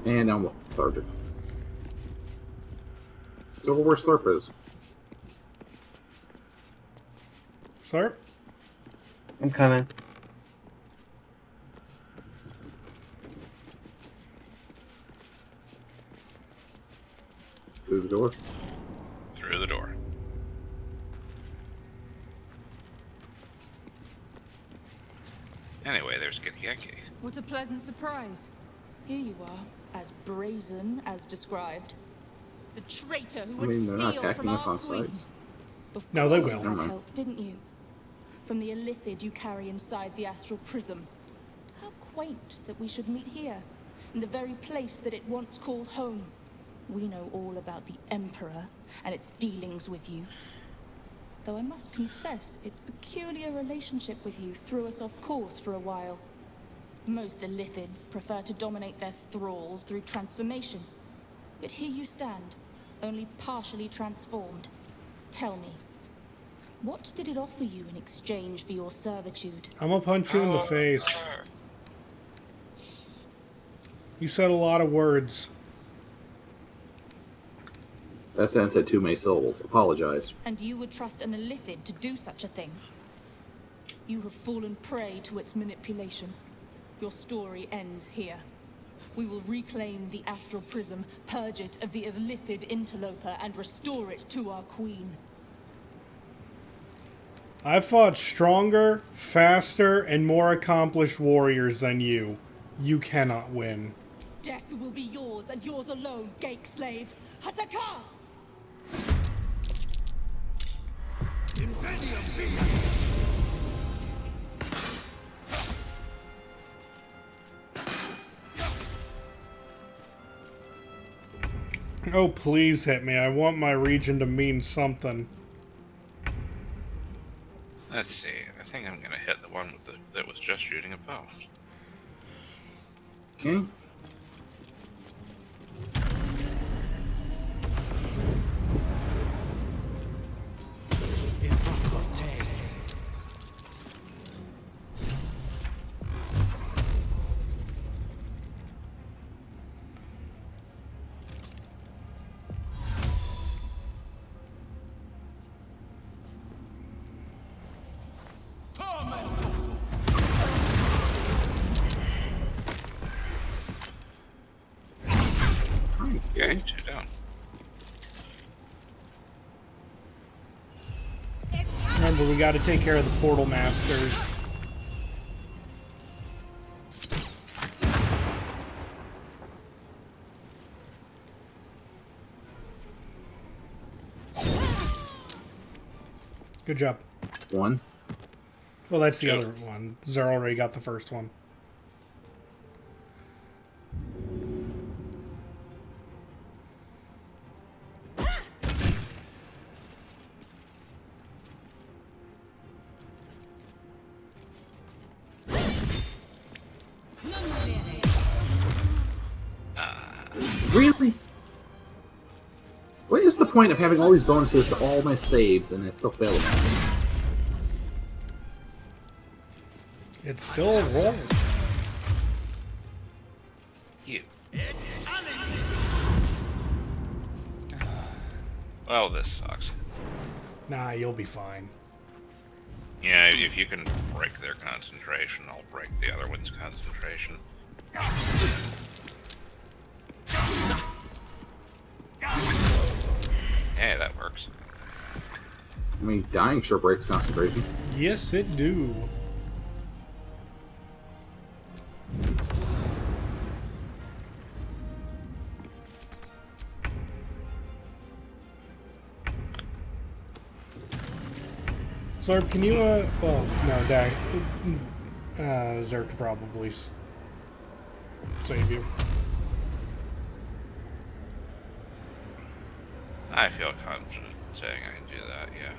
And now I'm lethargic. It's over where Slurp is. Slurp? I'm coming. Through the door? Through the door. Anyway, there's Githyanki. What a pleasant surprise. Here you are, as brazen as described. The traitor who would they're not steal attacking from us our on queen. sight. Of No, they course will. you Never had mind. help, didn't you? From the illithid you carry inside the astral prism. How quaint that we should meet here, in the very place that it once called home. We know all about the Emperor and its dealings with you. Though I must confess, its peculiar relationship with you threw us off course for a while. Most illithids prefer to dominate their thralls through transformation. Yet here you stand, only partially transformed. Tell me, what did it offer you in exchange for your servitude? I'm gonna punch you in the face. You said a lot of words. That sentence had too many syllables. Apologize. And you would trust an illithid to do such a thing? You have fallen prey to its manipulation. Your story ends here. We will reclaim the astral prism, purge it of the illithid interloper, and restore it to our queen. I fought stronger, faster, and more accomplished warriors than you. You cannot win. Death will be yours, and yours alone, Gake slave. Hataka! Oh, please hit me. I want my region to mean something. Let's see. I think I'm gonna hit the one with that was just shooting a bow. Okay. Okay, 2 down. Remember, we gotta take care of the portal masters. Good job. One. Well, that's the other one. Zer already got the first one. Really? What is the point of having all these bonuses to all my saves and it still failed? It's still a roll. You. Well, this sucks. Nah, you'll be fine. Yeah, if you can break their concentration, I'll break the other one's concentration. Hey, that works. I mean, dying sure breaks concentration. Yes, it do. Slurp, can you, well, no, Dag. Zer could probably save you. I feel confident saying I can do that, yeah.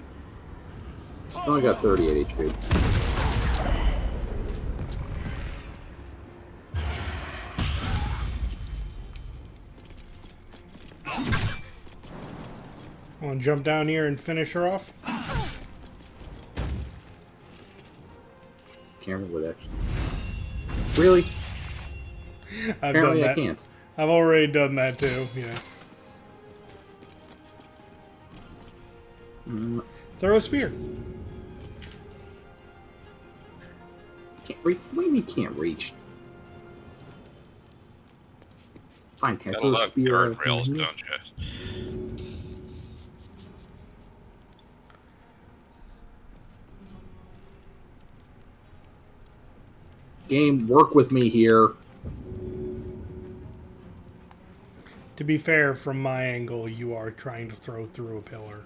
I only got 38 HP. Want to jump down here and finish her off? Can't remember what actually. Really? Apparently I can't. I've already done that too, yeah. Throw a spear. Can't reach. What do you mean can't reach? Fine, can I throw a spear? Guardrails, don't you? Game, work with me here. To be fair, from my angle, you are trying to throw through a pillar.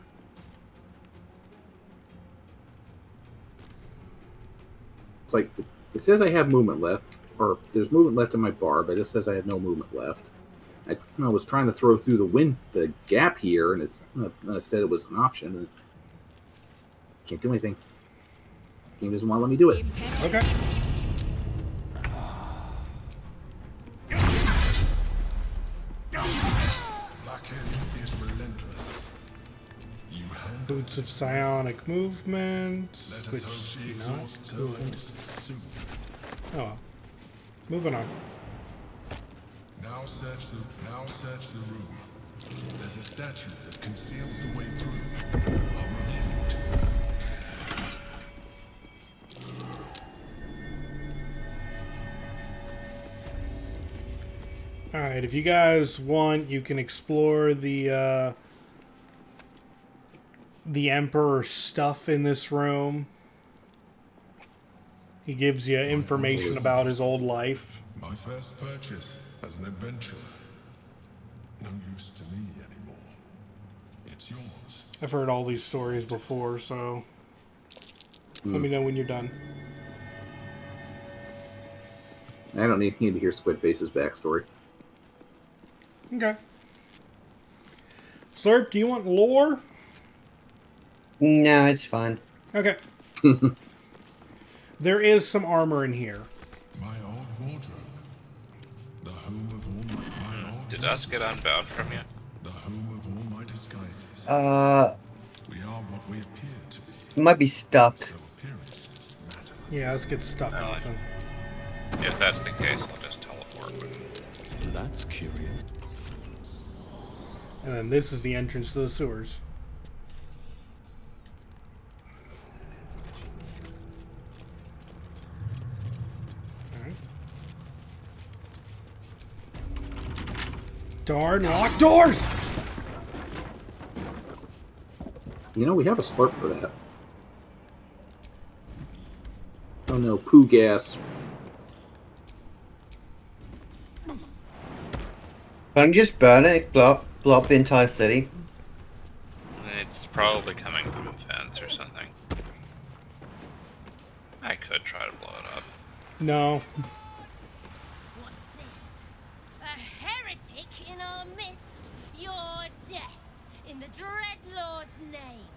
It's like, it says I have movement left, or there's movement left in my bar, but it says I have no movement left. I was trying to throw through the gap here, and it said it was an option. And can't do anything. Game doesn't want to let me do it. Okay. Boots of psionic movement, which not good. Oh well. Moving on. Now search the room. There's a statue that conceals the way through. I'll reveal it. Alright, if you guys want, you can explore the Emperor's stuff in this room. He gives you information about his old life. My first purchase as an adventurer. No use to me anymore. It's yours. I've heard all these stories before, so let me know when you're done. I don't need to hear Squidface's backstory. Okay. Slurp, do you want lore? No, it's fine. Okay. There is some armor in here. My old wardrobe. The home of all my old. Did us get unbound from you? The home of all my disguises. We are what we appear to be. It might be stuck. So appearances matter. Yeah, let's get stuck often. If that's the case, I'll just teleport. That's curious. And then this is the entrance to the sewers. Darn locked doors! You know, we have a slurp for that. Oh no, poo gas. Can't you just burn it, blow up the entire city? It's probably coming from a fence or something. I could try to blow it up. No. What's this? A heretic in our midst? Your death in the Dreadlord's name.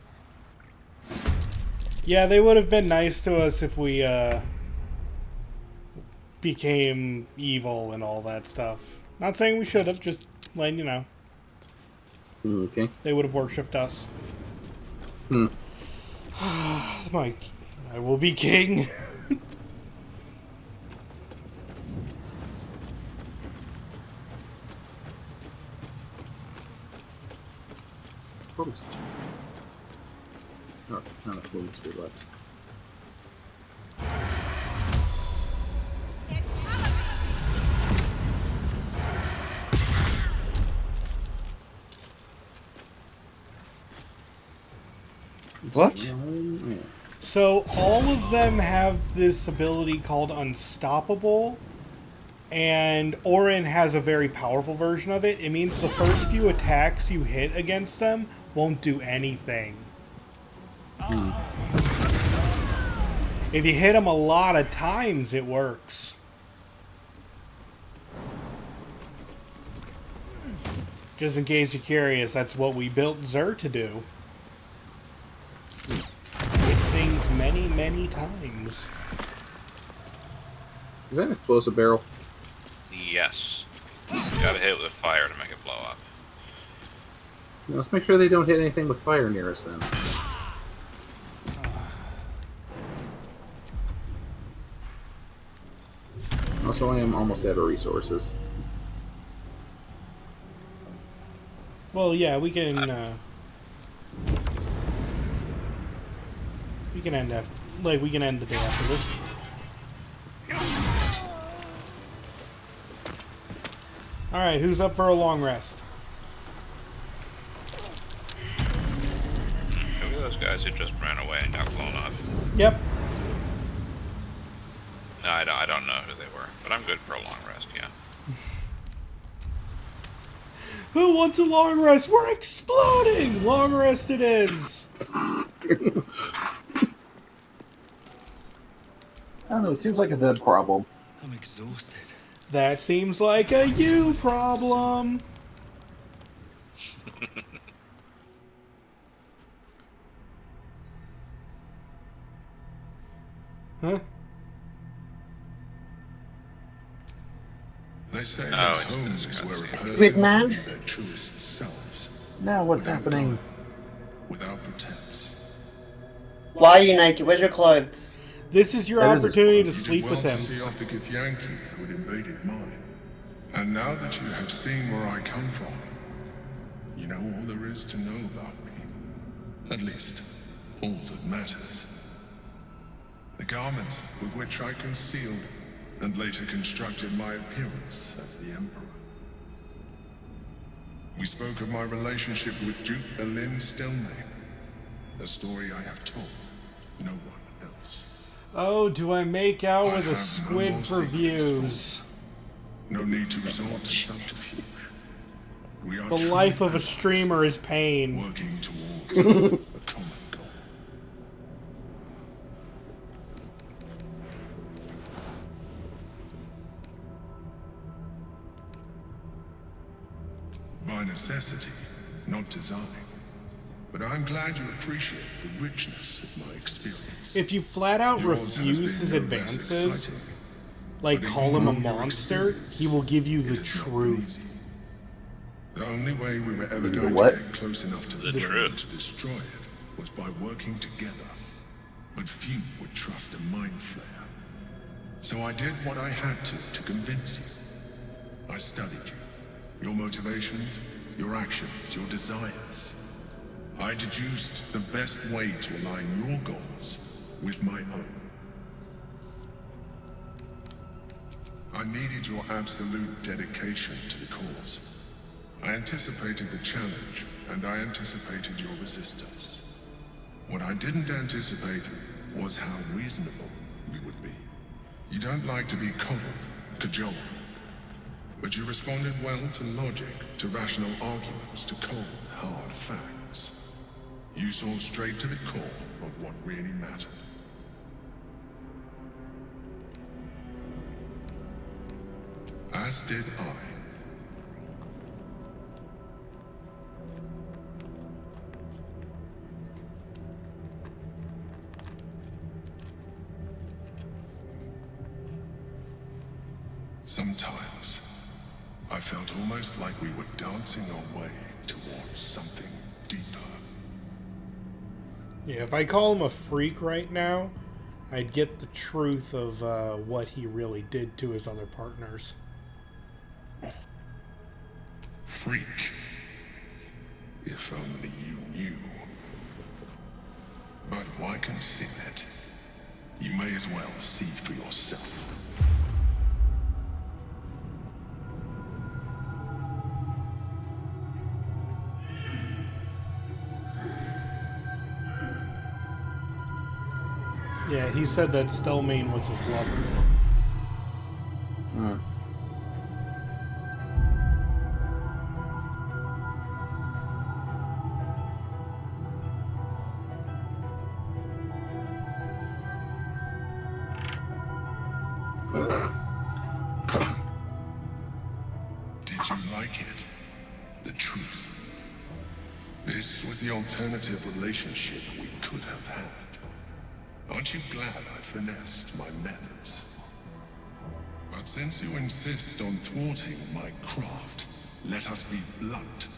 Yeah, they would have been nice to us if we became evil and all that stuff. Not saying we should have, just letting you know. Okay. They would have worshipped us. Mike, I will be king. Oh, not enough movement speed left. What? So all of them have this ability called Unstoppable, and Orin has a very powerful version of it. It means the first few attacks you hit against them won't do anything. If you hit them a lot of times, it works. Just in case you're curious, that's what we built Xir to do. Hit things many, many times. Is that an explosive barrel? Yes. You gotta hit it with fire to make it blow up. Let's make sure they don't hit anything with fire near us then. Also, I am almost out of resources. Well, yeah, we can end we can end the day after this. All right, who's up for a long rest? Who are those guys who just ran away and got blown up? Yep. No, I don't know who they were, but I'm good for a long rest, yeah. Who wants a long rest? We're exploding! Long rest it is! I don't know, it seems like a dead problem. I'm exhausted. That seems like a you problem. Huh? They say that home is where a person Wait, man. is their truest selves. Now what's happening? Without pretense. Why are you naked? Where's your clothes? This is your opportunity to sleep You did with well him. to see off the Githyanki who had invaded mine. And now that you have seen where I come from, you know all there is to know about me. At least, all that matters. The garments with which I concealed and later constructed my appearance as the Emperor. We spoke of my relationship with Duke Berlin Stelmane, a story I have told no one else. Oh, do I make out with a squid for views? No need to resort to subterfuge. We are The life of a streamer is pain. working towards a common goal. By necessity, not design. But I'm glad you appreciate the richness of my experience. If you flat out Yours refuse has his been no less advances, exciting. like But call even him a though your monster, experience, he will give you the it is not truth. The only way we were ever The going what? to get close enough to The the truth. to destroy it was by working together. But few would trust a mind flare. So I did what I had to convince you. I studied you. Your motivations, your actions, your desires. I deduced the best way to align your goals with my own. I needed your absolute dedication to the cause. I anticipated the challenge, and I anticipated your resistance. What I didn't anticipate was how reasonable you would be. You don't like to be coddled, cajoled, but you responded well to logic, to rational arguments, to cold, hard facts. You saw straight to the core of what really mattered. as did I. Sometimes, I felt almost like we were dancing our way towards something deeper. Yeah, if I call him a freak right now, I'd get the truth of what he really did to his other partners. Freak. If only you knew. But why conceal it? You may as well see for yourself. Yeah, he said that Stelmane was his lover. Did you like it? The truth. This was the alternative relationship we could have had. Aren't you glad I finessed my methods? But since you insist on thwarting my craft, let us be blunt.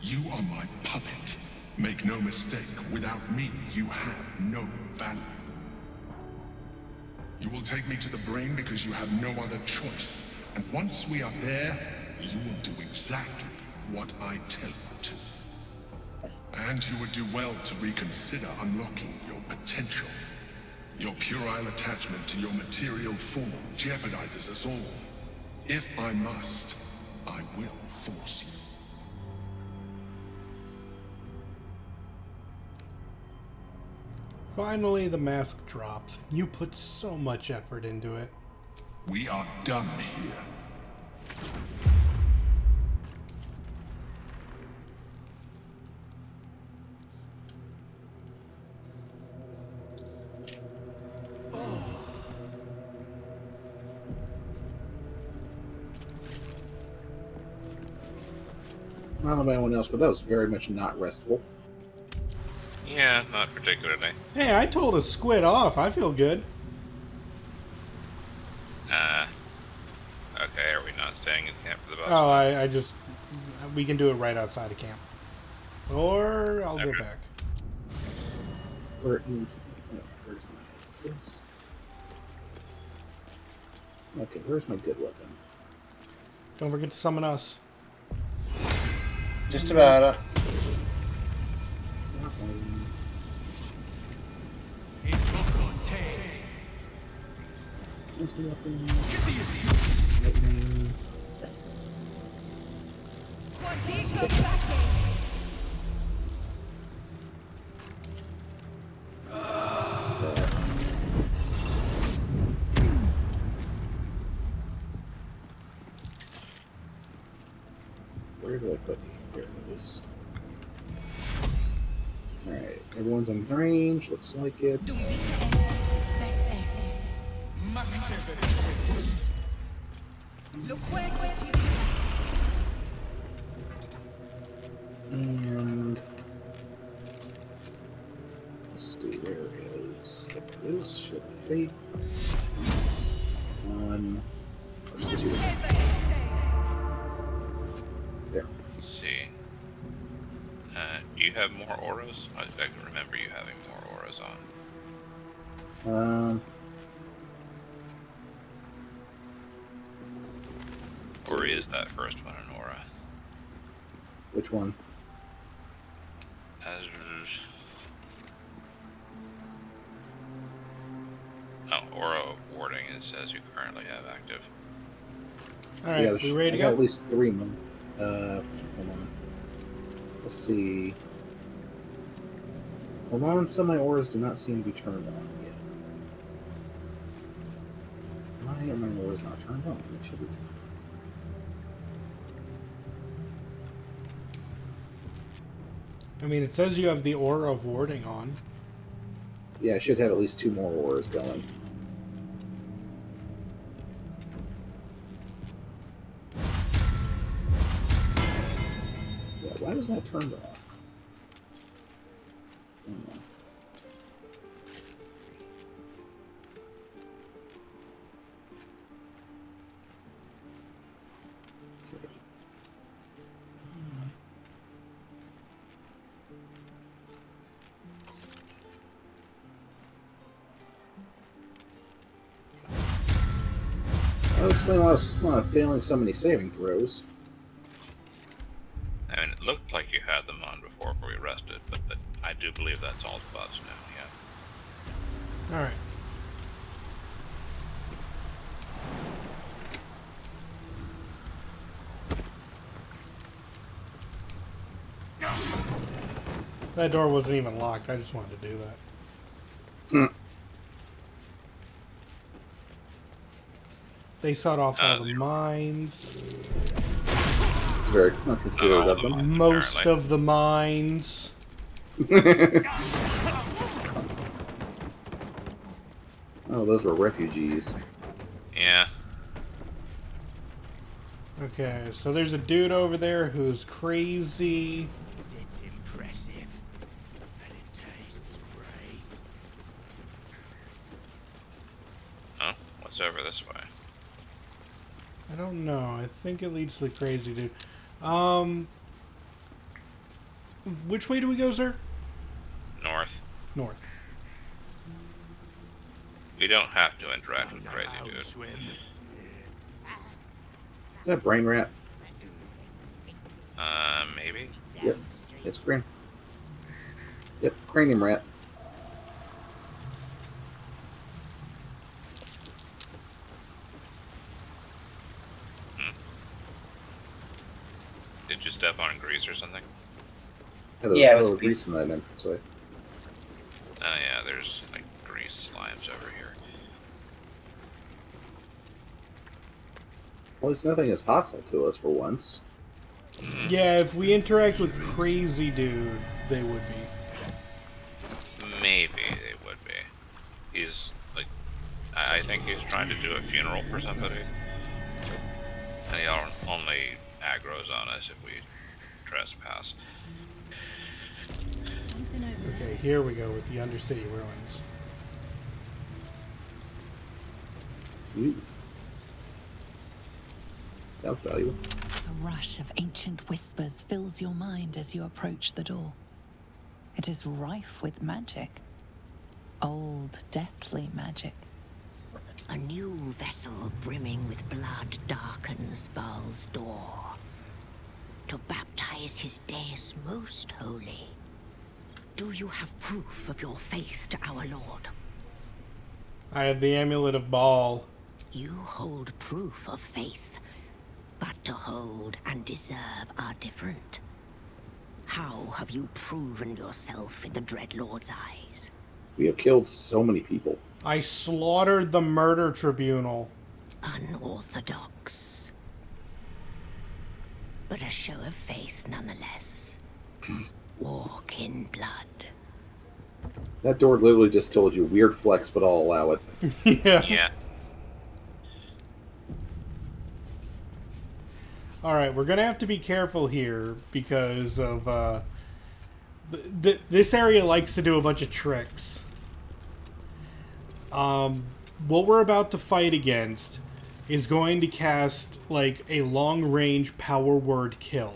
You are my puppet. Make no mistake, without me, you have no value. You will take me to the brain because you have no other choice. And once we are there, you will do exactly what I tell you to. And you would do well to reconsider unlocking your potential. Your puerile attachment to your material form jeopardizes us all. If I must, I will force you. Finally, the mask drops. You put so much effort into it. We are done here. I don't know about anyone else, but that was very much not restful. Yeah, not particularly. Hey, I told a squid off. I feel good. Okay, are we not staying in camp for the boss? Oh, I just... We can do it right outside of camp. Or I'll go back. Where's my... Okay, where's my good weapon? Don't forget to summon us. Just about it. Where do I put it? There it is. Alright, everyone's in range, looks like it. And let's see, where is this? Ship of Faith. Let's get you this. There. Let's see. Do you have more auras? I can remember you having more auras on. Or is that first one an aura? Which one? Aura of warding, it says you currently have active. Alright, yeah, we ready to I go? got at least 3 of them. Hold on. Let's see. Hold on, some of my auras do not seem to be turned on yet. Why are my auras not turned on? They should be. I mean, it says you have the aura of warding on. Yeah, I should have at least 2 more auras going. Why was that turned off? Oh. That'll explain why I was failing so many saving throws. I mean, it looked like you had them on before we rested, but I do believe that's all the buffs now, yeah. Alright. That door wasn't even locked. I just wanted to do that. They set off all the mines. Very considerate of them. Most of the mines. Oh, those were refugees. Yeah. Okay, so there's a dude over there who's crazy. It's impressive, and it tastes great. Huh? What's over this way? I don't know. I think it leads to the crazy dude. Which way do we go, sir? North. North. We don't have to interact with crazy dude. Is that brain rat? Maybe? Yep. It's crane. Yep, cranium rat. Did you step on grease or something? Yeah, it was grease in that entranceway. Oh yeah, there's like grease slimes over here. Well, at least nothing is hostile to us for once. Yeah, if we interact with crazy dude, they would be. Maybe they would be. He's like, I think he's trying to do a funeral for somebody, and he only aggroes on us if we trespass. Okay, here we go with the Undercity ruins. Ooh. That was valuable. A rush of ancient whispers fills your mind as you approach the door. It is rife with magic. Old, deathly magic. A new vessel brimming with blood darkens Baal's door. To baptize his days most holy. Do you have proof of your faith to our Lord? I have the Amulet of Baal. You hold proof of faith, but to hold and deserve are different. How have you proven yourself in the Dreadlord's eyes? We have killed so many people. I slaughtered the murder tribunal. Unorthodox. But a show of faith nonetheless. Walk in blood. That door literally just told you, weird flex, but I'll allow it. Yeah. Alright, we're going to have to be careful here because of... this area likes to do a bunch of tricks. What we're about to fight against is going to cast, like, a long-range power word kill.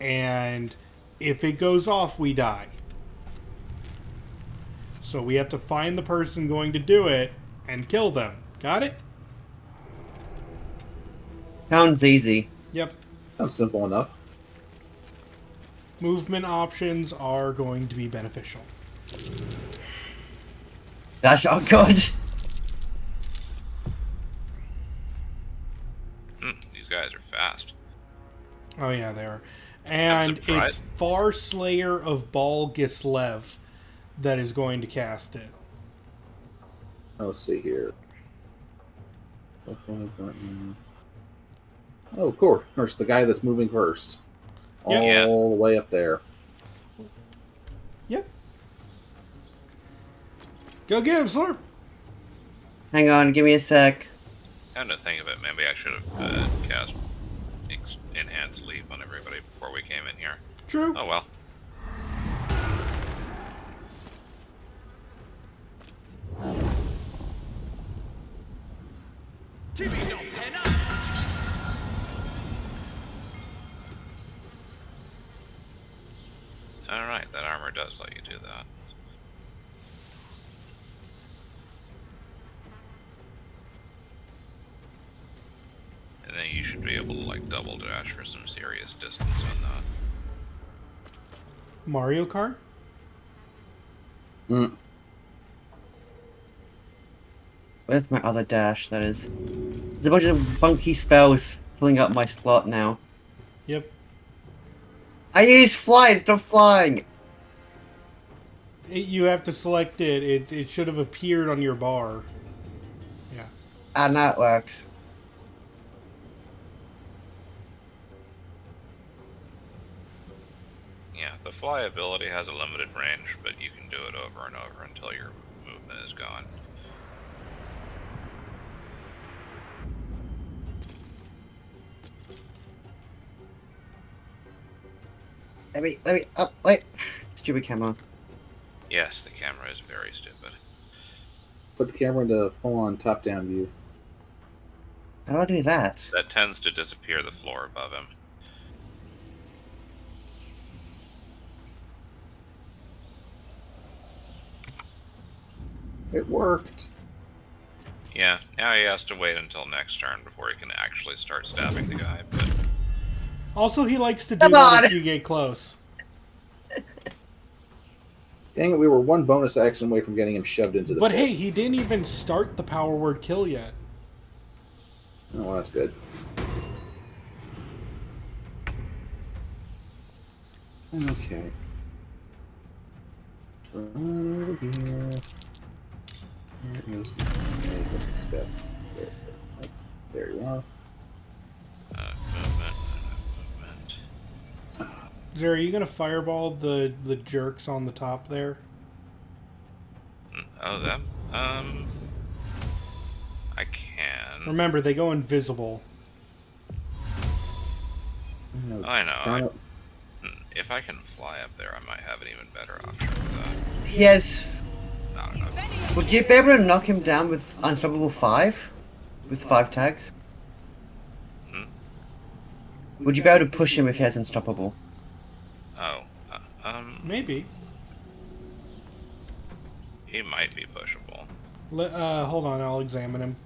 And if it goes off, we die. So we have to find the person going to do it and kill them. Got it? Sounds easy. Yep. Sounds simple enough. Movement options are going to be beneficial. That's not good. These guys are fast. Oh yeah, they are. And it's Farslayer of Baal Gislev that is going to cast it. Let's see here. Oh, cool. There's the guy that's moving first. All the way up there. Yep. Go get him, Slurp. Hang on, give me a sec. Come to think of it, maybe I should have cast enhanced leap on everybody before we came in here. True. Oh well. Alright, that armor does let you do that. And then you should be able to, like, double dash for some serious distance on that. Mario Kart? Where's my other dash, that is? There's a bunch of funky spells filling up my slot now. Yep. I used fly, it's not flying! You have to select it. It should have appeared on your bar. Yeah. Ah, now it works. Yeah, the fly ability has a limited range, but you can do it over and over until your movement is gone. Let me, wait. Stupid camera. Yes, the camera is very stupid. Put the camera into full-on top-down view. How do I do that? That tends to disappear the floor above him. It worked. Yeah, now he has to wait until next turn before he can actually start stabbing the guy, but... Also, he likes to do that if you get close. Dang it, we were one bonus action away from getting him shoved into the But pit. hey, he didn't even start the power word kill yet. Oh, well, that's good. Okay. Over here. There goes this step. There you are. Zara, are you gonna fireball the jerks on the top there? Oh, them? I can. Remember, they go invisible. I know. If I can fly up there, I might have an even better option for that. Yes. I don't know. Would you be able to knock him down with Unstoppable 5? With 5 tags? Would you be able to push him if he has Unstoppable? Oh, maybe. He might be pushable. Hold on, I'll examine him.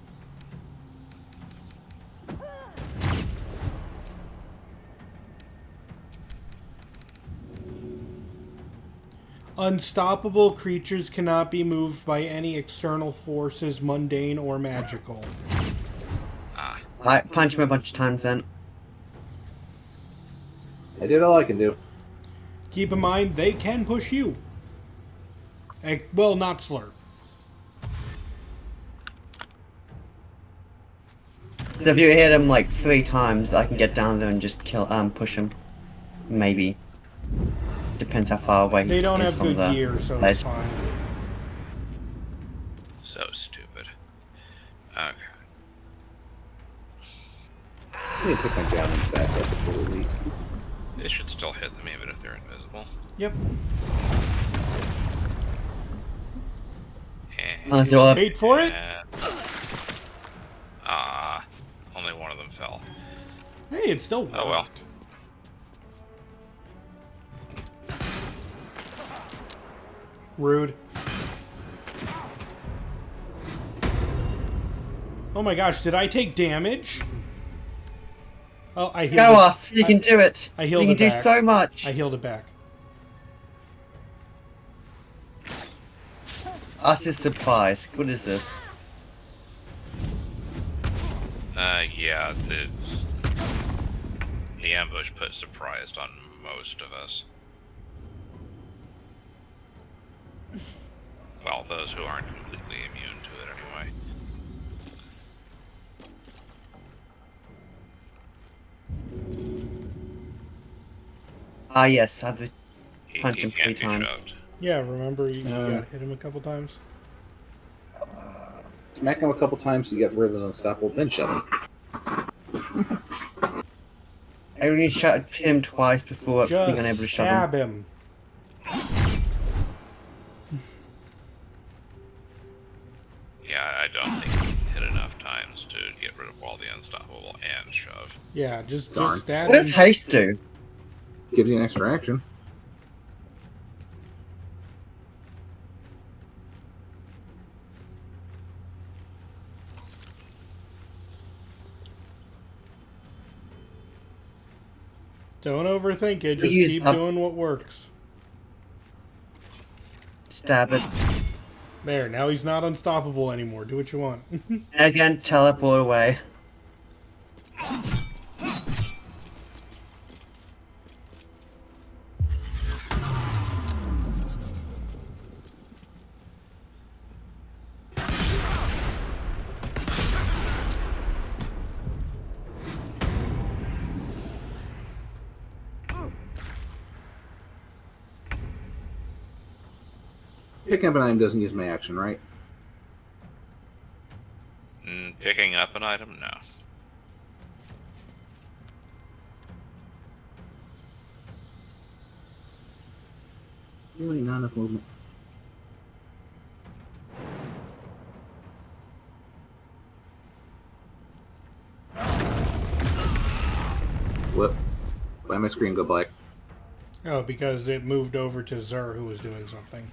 Unstoppable creatures cannot be moved by any external forces, mundane or magical. I punch him a bunch of times then. I did all I can do. Keep in mind, they can push you. Well, not Slurp. If you hit him like 3 times, I can get down there and just push him. Maybe. Depends how far away he is. They don't have from good the gear, so ledge. it's fine. So stupid. Okay. I'm gonna pick my javelins back up before we leave. It should still hit them even if they're invisible. Yep. Unless you'll have... Wait for it? Only one of them fell. Hey, it still worked. Oh well. Rude. Oh my gosh, did I take damage? Oh, I healed Go it. us, you can do it. I healed you it can do back. so much. I healed it back. Us is surprised. What is this? Yeah, the ambush put surprised on most of us. Well, those who aren't completely immune to it anyway. Yes, I have to punch He him 3 can't be times. shoved. Yeah, remember you gotta hit him a couple times. Smack him a couple times to get rid of his unstoppable, then shove him. I only shot him twice before being unable to Just shot stab him. him. Yeah, I don't think he hit enough times to get rid of all the unstoppable and shove. Yeah, just Darn. stab What does him. haste do? Gives you an extra action. Don't overthink it. Just Use keep up- doing what works. Stab it. There, now he's not unstoppable anymore. Do what you want. Again, teleport away. Picking up an item doesn't use my action, right? Picking up an item? No. Really not enough movement. Whoop. Why did my screen go black? Oh, because it moved over to Xur, who was doing something.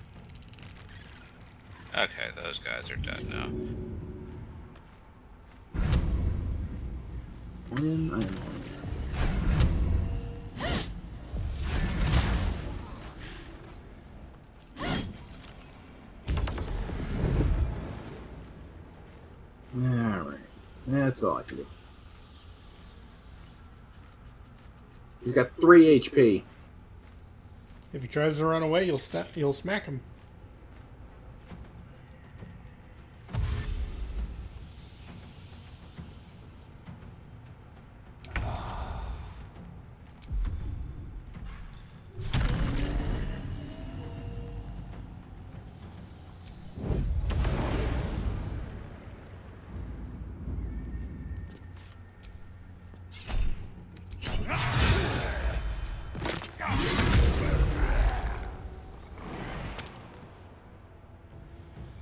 Okay, those guys are dead now. When I am Alright. That's all I can do. He's got 3 HP. If he tries to run away, you'll smack him.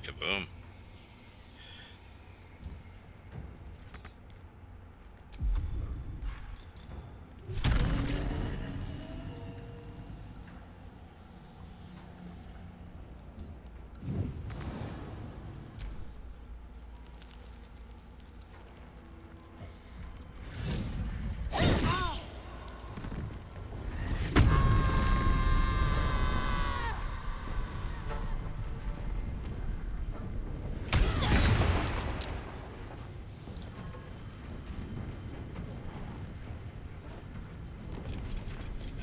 Kaboom.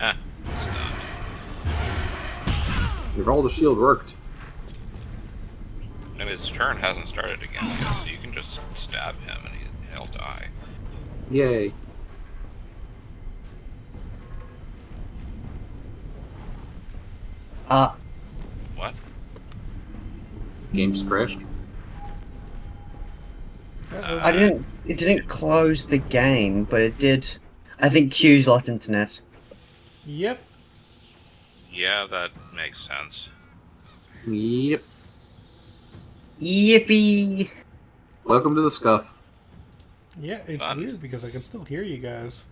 Ah, stunned. Your Baldur shield worked. And his turn hasn't started again yet, so you can just stab him and he'll die. Yay. What? Game just crashed. It didn't close the game, but it did. I think Q's lost internet. Yep. Yeah, that makes sense. Yep. Yippee! Welcome to the scuff. Yeah, it's Fun. weird because I can still hear you guys.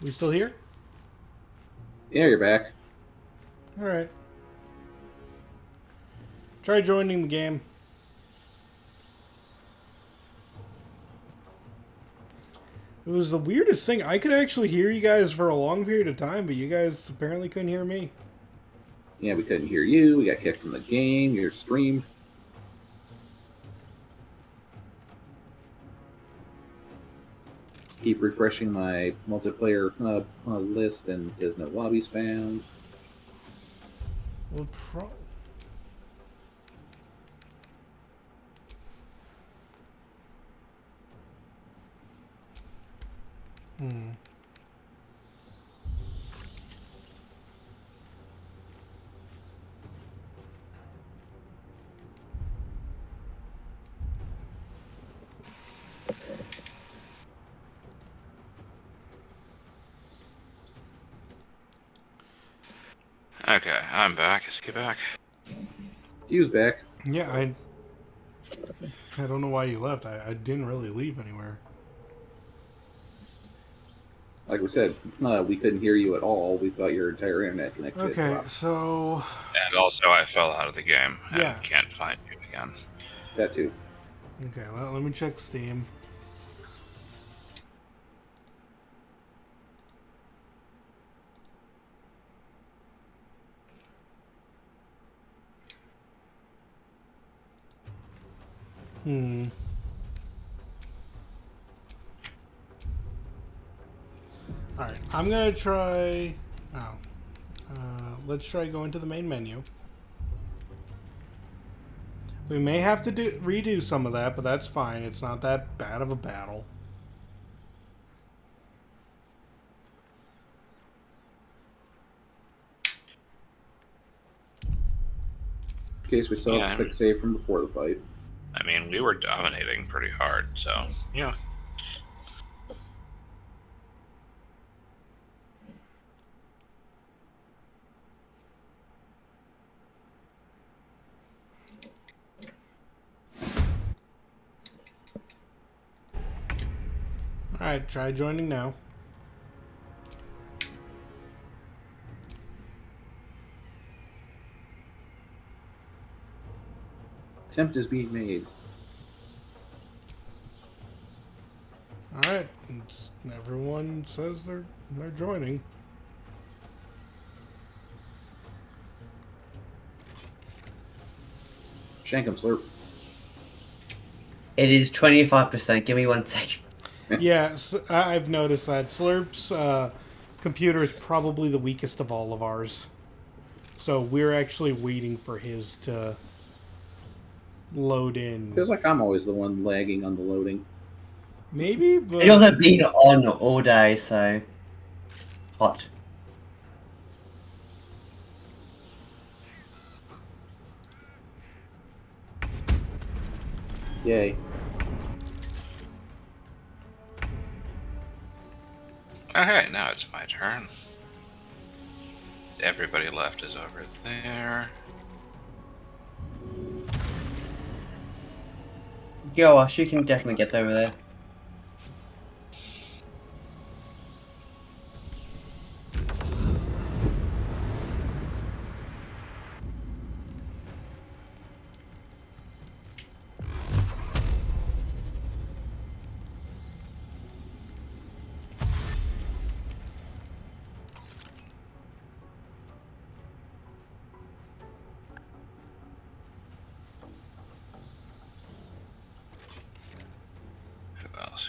We still here? Yeah, you're back. Alright. Try joining the game. It was the weirdest thing. I could actually hear you guys for a long period of time, but you guys apparently couldn't hear me. Yeah, we couldn't hear you. We got kicked from the game. Your stream Keep refreshing my multiplayer list, and it says no lobbies found. Well, Okay, I'm back. Is he back? He was back. Yeah, I don't know why you left. I didn't really leave anywhere. Like we said, we couldn't hear you at all. We thought your entire internet connection. Okay, so... And also, I fell out of the game and Yeah. can't find you again. That too. Okay, let me check Steam. Alright, I'm gonna try... let's try going to the main menu. We may have to redo some of that, but that's fine. It's not that bad of a battle. In case we still have a quick save from before the fight. I mean, we were dominating pretty hard, so, yeah. Alright, try joining now. Attempt is being made. Alright, everyone says they're joining. Shank him, Slurp. It is 25%. Give me 1 second. Yeah, I've noticed that. Slurp's computer is probably the weakest of all of ours. So we're actually waiting for his to load in. Feels like I'm always the one lagging on the loading. Maybe, but... It also been on all day, so... Hot. Yay. Okay, now it's my turn. Everybody left is over there. Gosh, you can definitely get over there.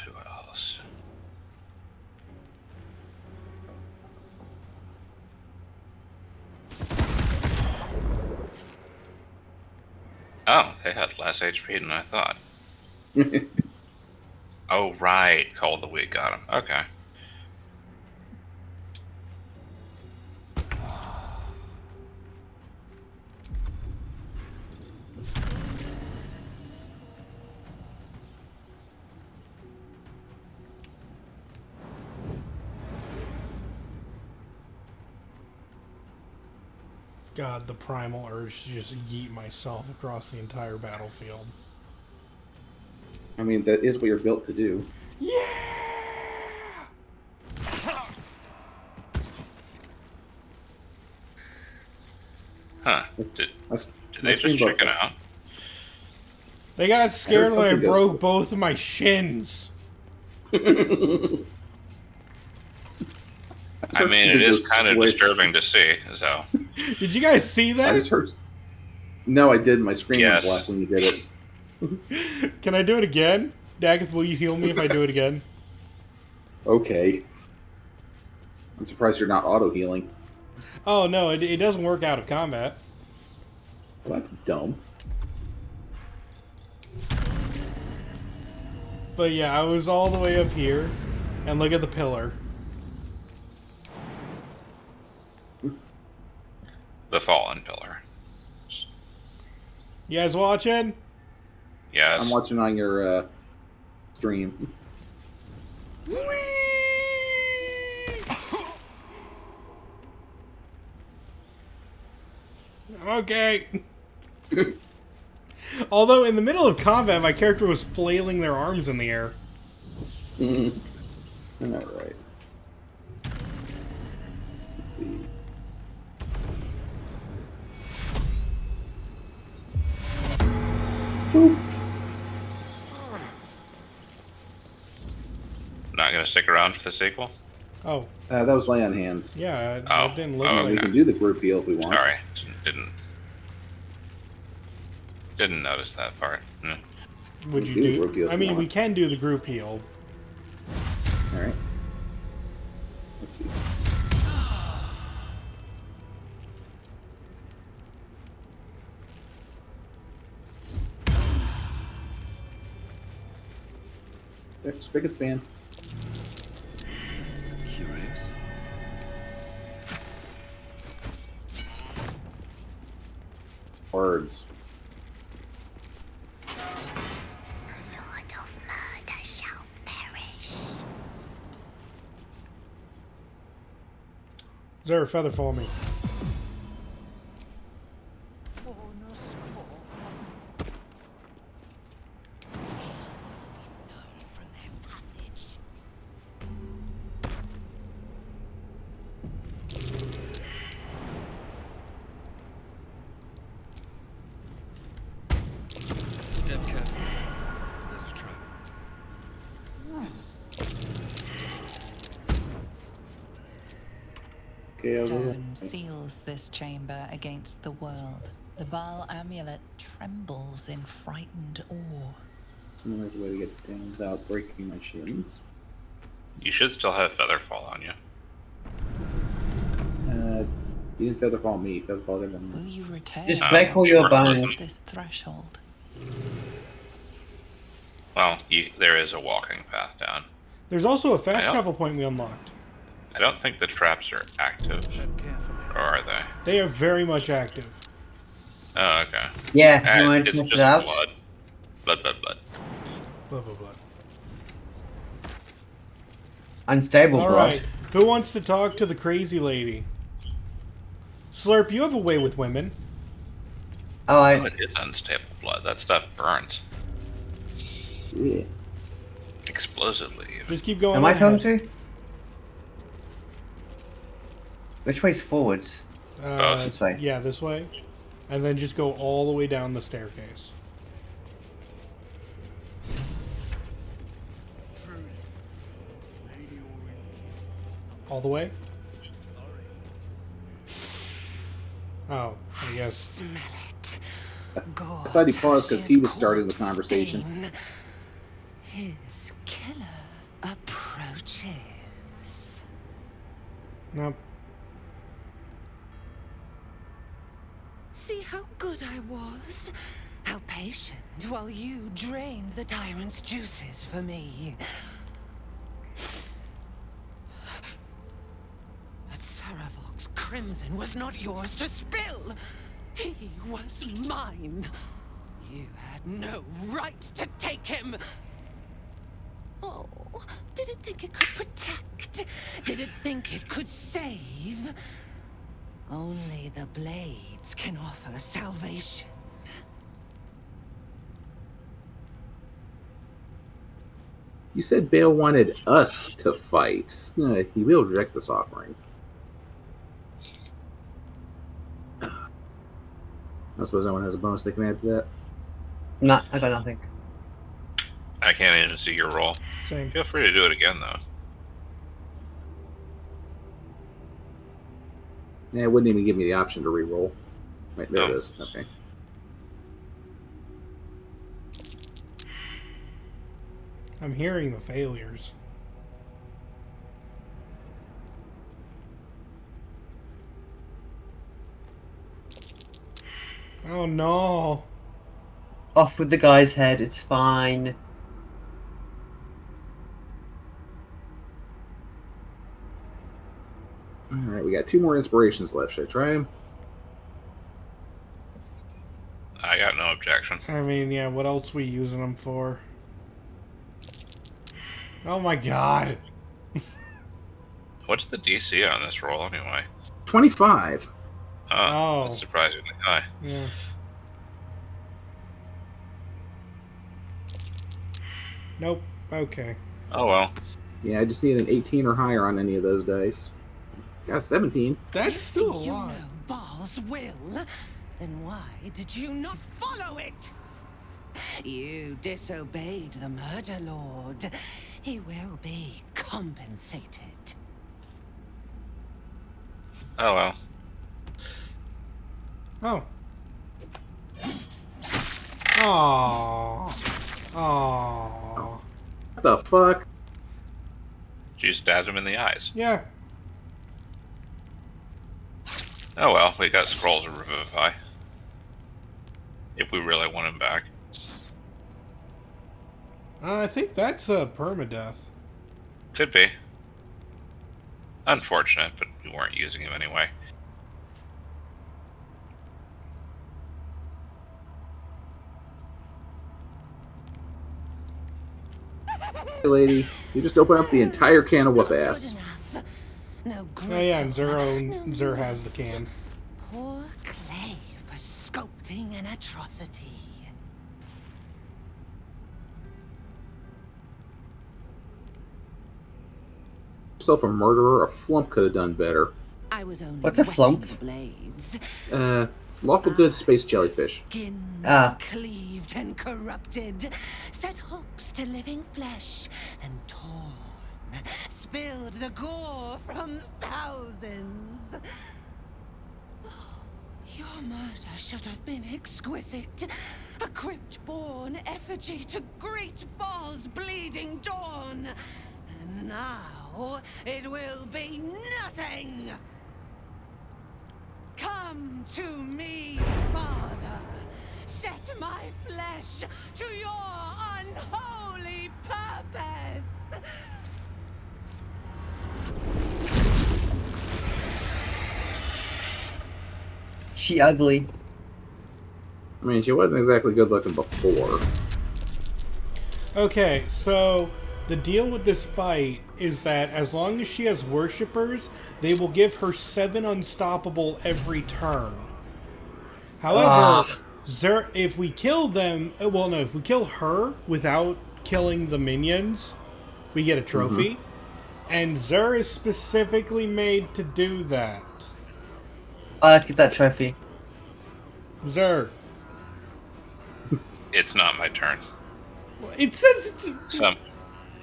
Who else? Oh, they had less HP than I thought. Oh, right. Call of the Week got him. Okay. God, the primal urge to just yeet myself across the entire battlefield. I mean, that is what you're built to do. Yeah! Huh. Did they just chicken out? They got scared when I broke both of my shins. I mean, it is kind of disturbing to see, so... Did you guys see that? I just heard... No, I did. My screen went black when you did it. Can I do it again? Dakk'ath, will you heal me if I do it again? Okay. I'm surprised you're not auto-healing. Oh, no, it doesn't work out of combat. Well, that's dumb. But yeah, I was all the way up here, and look at the pillar. The fallen pillar. You guys watching? Yes. I'm watching on your stream. Okay. Although in the middle of combat, my character was flailing their arms in the air. Alright. Let's see. Not gonna stick around for the sequel? Oh. That was lay on hands. Yeah, it Oh. didn't look Oh, like We can do the group heal if we want. Sorry, didn't notice that part. Would you do the group heal do? if I you mean, want. we can do the group heal. Alright. Let's see. There, Spigot's banned. That's curious. Words. Lord of murder shall perish. Zer, feather fall me. Step carefully. There's a trap. Okay, over here. Stone seals this chamber against the world. The Baal amulet trembles in frightened awe. There's a way to get down without breaking my shins. You should still have Featherfall on you. You didn't featherfall me. Featherfall everyone Will else. you retain Just break all your bones. this threshold? Well, there is a walking path down. There's also a fast Yeah. travel point we unlocked. I don't think the traps are active. Or are they? They are very much active. Oh, okay. Yeah, you want to it's test just it out? blood. Blood. Blah, blah, blah. Unstable All blood. right. Who wants to talk to the crazy lady? Slurp, you have a way with women. Oh, It is unstable blood. That stuff burns. Yeah. Explosively. Even. Just keep going. Am I ahead. talking to? Which way's forwards? This way. Yeah, this way. And then just go all the way down the staircase. All the way? Oh, I guess. Smell it. I thought he paused because he was starting the conversation. His killer approaches. No. See how good I was? How patient while you drained the tyrant's juices for me. But Saravok's crimson was not yours to spill. He was mine. You had no right to take him. Oh, did it think it could protect? Did it think it could save? Only the blades can offer salvation. You said Bale wanted us to fight. He will reject this offering. I suppose anyone has a bonus they can add to that. No, I got nothing. I can't even see your roll. Same. Feel free to do it again, though. Yeah, it wouldn't even give me the option to re-roll. Wait, there No. it is. Okay. I'm hearing the failures. Oh no. Off with the guy's head, it's fine. Alright, we got 2 more inspirations left. Should I try them? I got no objection. I mean, yeah, what else we using them for? Oh my god. What's the DC on this roll anyway? 25. Oh, that's surprisingly high. Yeah. Nope. Okay. Oh well. Yeah, I just need an 18 or higher on any of those dice. Got a 17. That's still a You lot. know Baal's will. Then why did you not follow it? You disobeyed the Murder Lord. He will be compensated. Oh well. Oh. Aww. Aww. What the fuck? She stabbed him in the eyes. Yeah. Oh well, we got scrolls of Revivify. If we really want him back. I think that's a permadeath. Could be. Unfortunate, but we weren't using him anyway. Hey, lady, you just open up the entire can of whoop ass. No Oh yeah, and Xur has the can. Poor clay for sculpting an atrocity. Yourself a murderer, a flump could have done better. I was only What's a flump? wetting the blades. Lawful good space jellyfish. Cleaved and corrupted, set hooks to living flesh, and torn, spilled the gore from thousands. Your murder should have been exquisite. A crypt-born effigy to greet Baal's bleeding dawn. And now it will be nothing. Come to me, Father. Set my flesh to your unholy purpose. She ugly. I mean, she wasn't exactly good looking before. Okay, so the deal with this fight is that as long as she has worshippers, they will give her 7 unstoppable every turn. However, if we kill them, well, no, if we kill her without killing the minions, we get a trophy. And Xur is specifically made to do that. Let's get that trophy. Xur. It's not my turn. It says it's...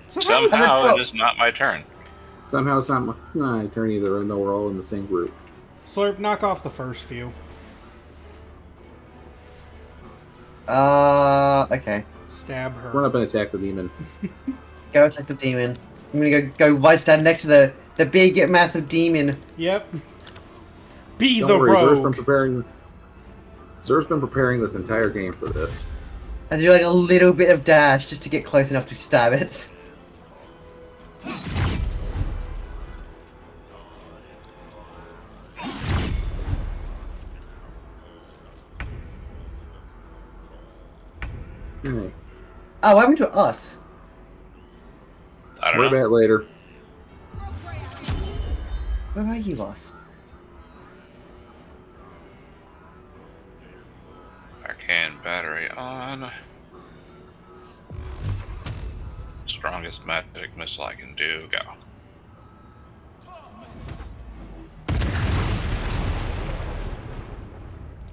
Somehow it is not my turn. Somehow it's not my turn either, and we're all in the same group. Slurp, knock off the first few. Okay. Stab her. Run up and attack the demon. Go attack the demon. I'm gonna go right stand next to the big, massive demon. Yep. Be Don't the worry, rogue. Xur's been preparing this entire game for this. I do like a little bit of dash just to get close enough to stab it. Okay. Oh, what happened to us? I don't Worry know. about it later. Where are you, us? Arcane battery on. Strongest magic missile I can do. Go.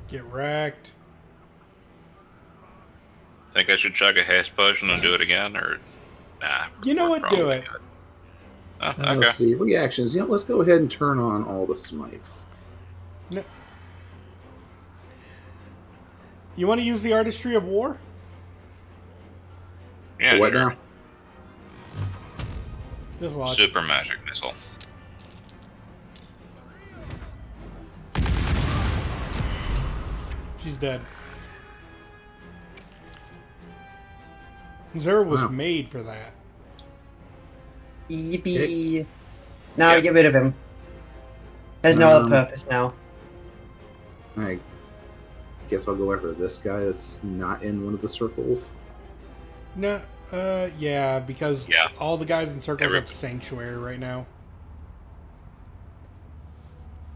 Get wrecked. Think I should chug a haste potion and do it again, or nah? You know what? Do it. Oh, Let's okay. see. Reactions. Let's go ahead and turn on all the smites. No. You want to use the artistry of war? Yeah, What sure. now? Just watch. Super magic missile. She's dead. Xur was Wow. made for that. Yippee. Now get rid of him. There's no other purpose now. I guess I'll go after this guy that's not in one of the circles. No, yeah, because Yeah. all the guys in circles have sanctuary right now.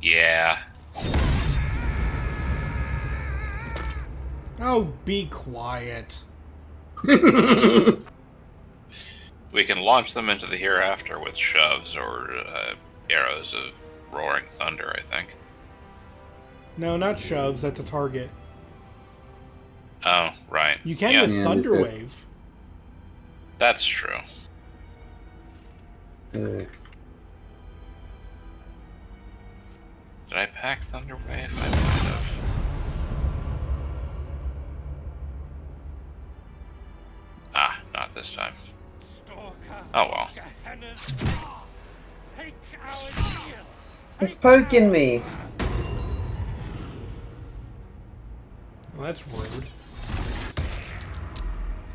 Yeah. Oh, be quiet. We can launch them into the hereafter with shoves or arrows of roaring thunder, I think. No, not shoves. That's a target. Oh, right. You can with Thunder Wave. That's true. Did I pack Thunder Wave? I might have. Ah, not this time. Oh well. It's poking me. Well, that's rude.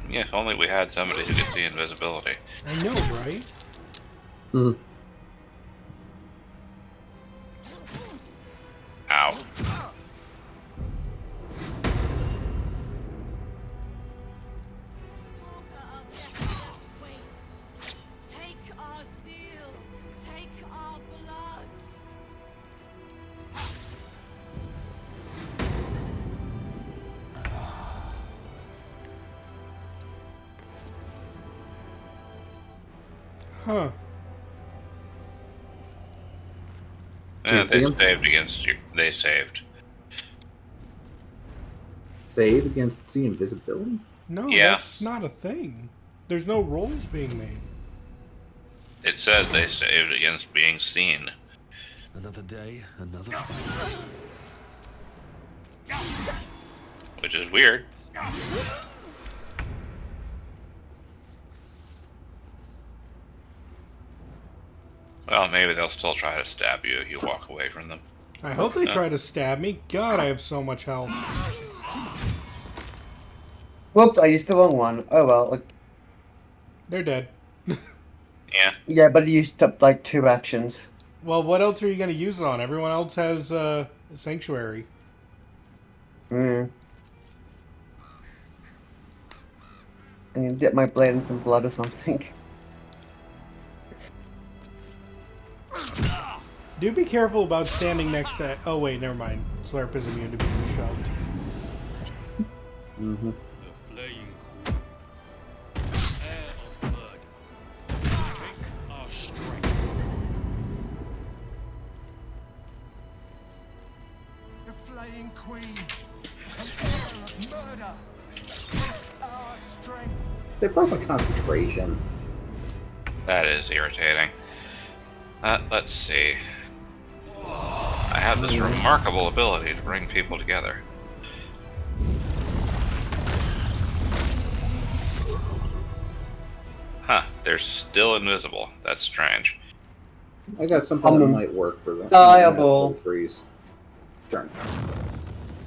Yeah, if only we had somebody who could see invisibility. I know, right? Ow. Take our zeal, take our blood. Huh. Yeah, they saved against you. They saved. Save against see invisibility? No, Yeah. that's not a thing. There's no rolls being made. It says they saved against being seen. Another day, another. Which is weird. Well, maybe they'll still try to stab you if you walk away from them. I hope they try to stab me. God, I have so much health. Whoops, I used the wrong one. Oh well. Like, they're dead. Yeah. Yeah, but you used up like 2 actions. Well, what else are you going to use it on? Everyone else has sanctuary. I need to dip my blade in some blood or something. Do be careful about standing next to... Oh, wait, never mind. Slurp is immune to being shoved. Mm-hmm. The flaying queen. Heir of blood. Take our strength. The flaying queen. An heir of murder. Our strength. They broke my concentration. That is irritating. Let's see. I have this remarkable ability to bring people together. Huh, they're still invisible. That's strange. I got something that might work for them. Diable. Level 3s. Turn.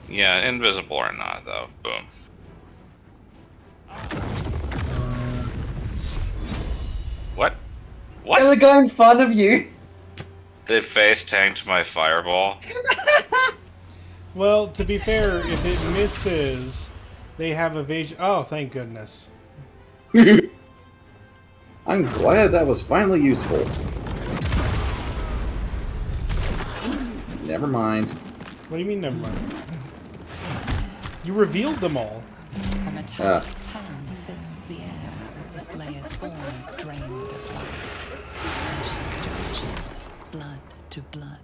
Yeah, invisible or not, though. Boom. What? What? There's a guy in front of you. They face tanked my fireball. Well, to be fair, if it misses, they have evasion... Oh, thank goodness. I'm glad that was finally useful. Never mind. What do you mean, never mind? You revealed them all. A metallic tang fills the air as the Slayer's form is drained of life. Ashes to ashes, blood to blood.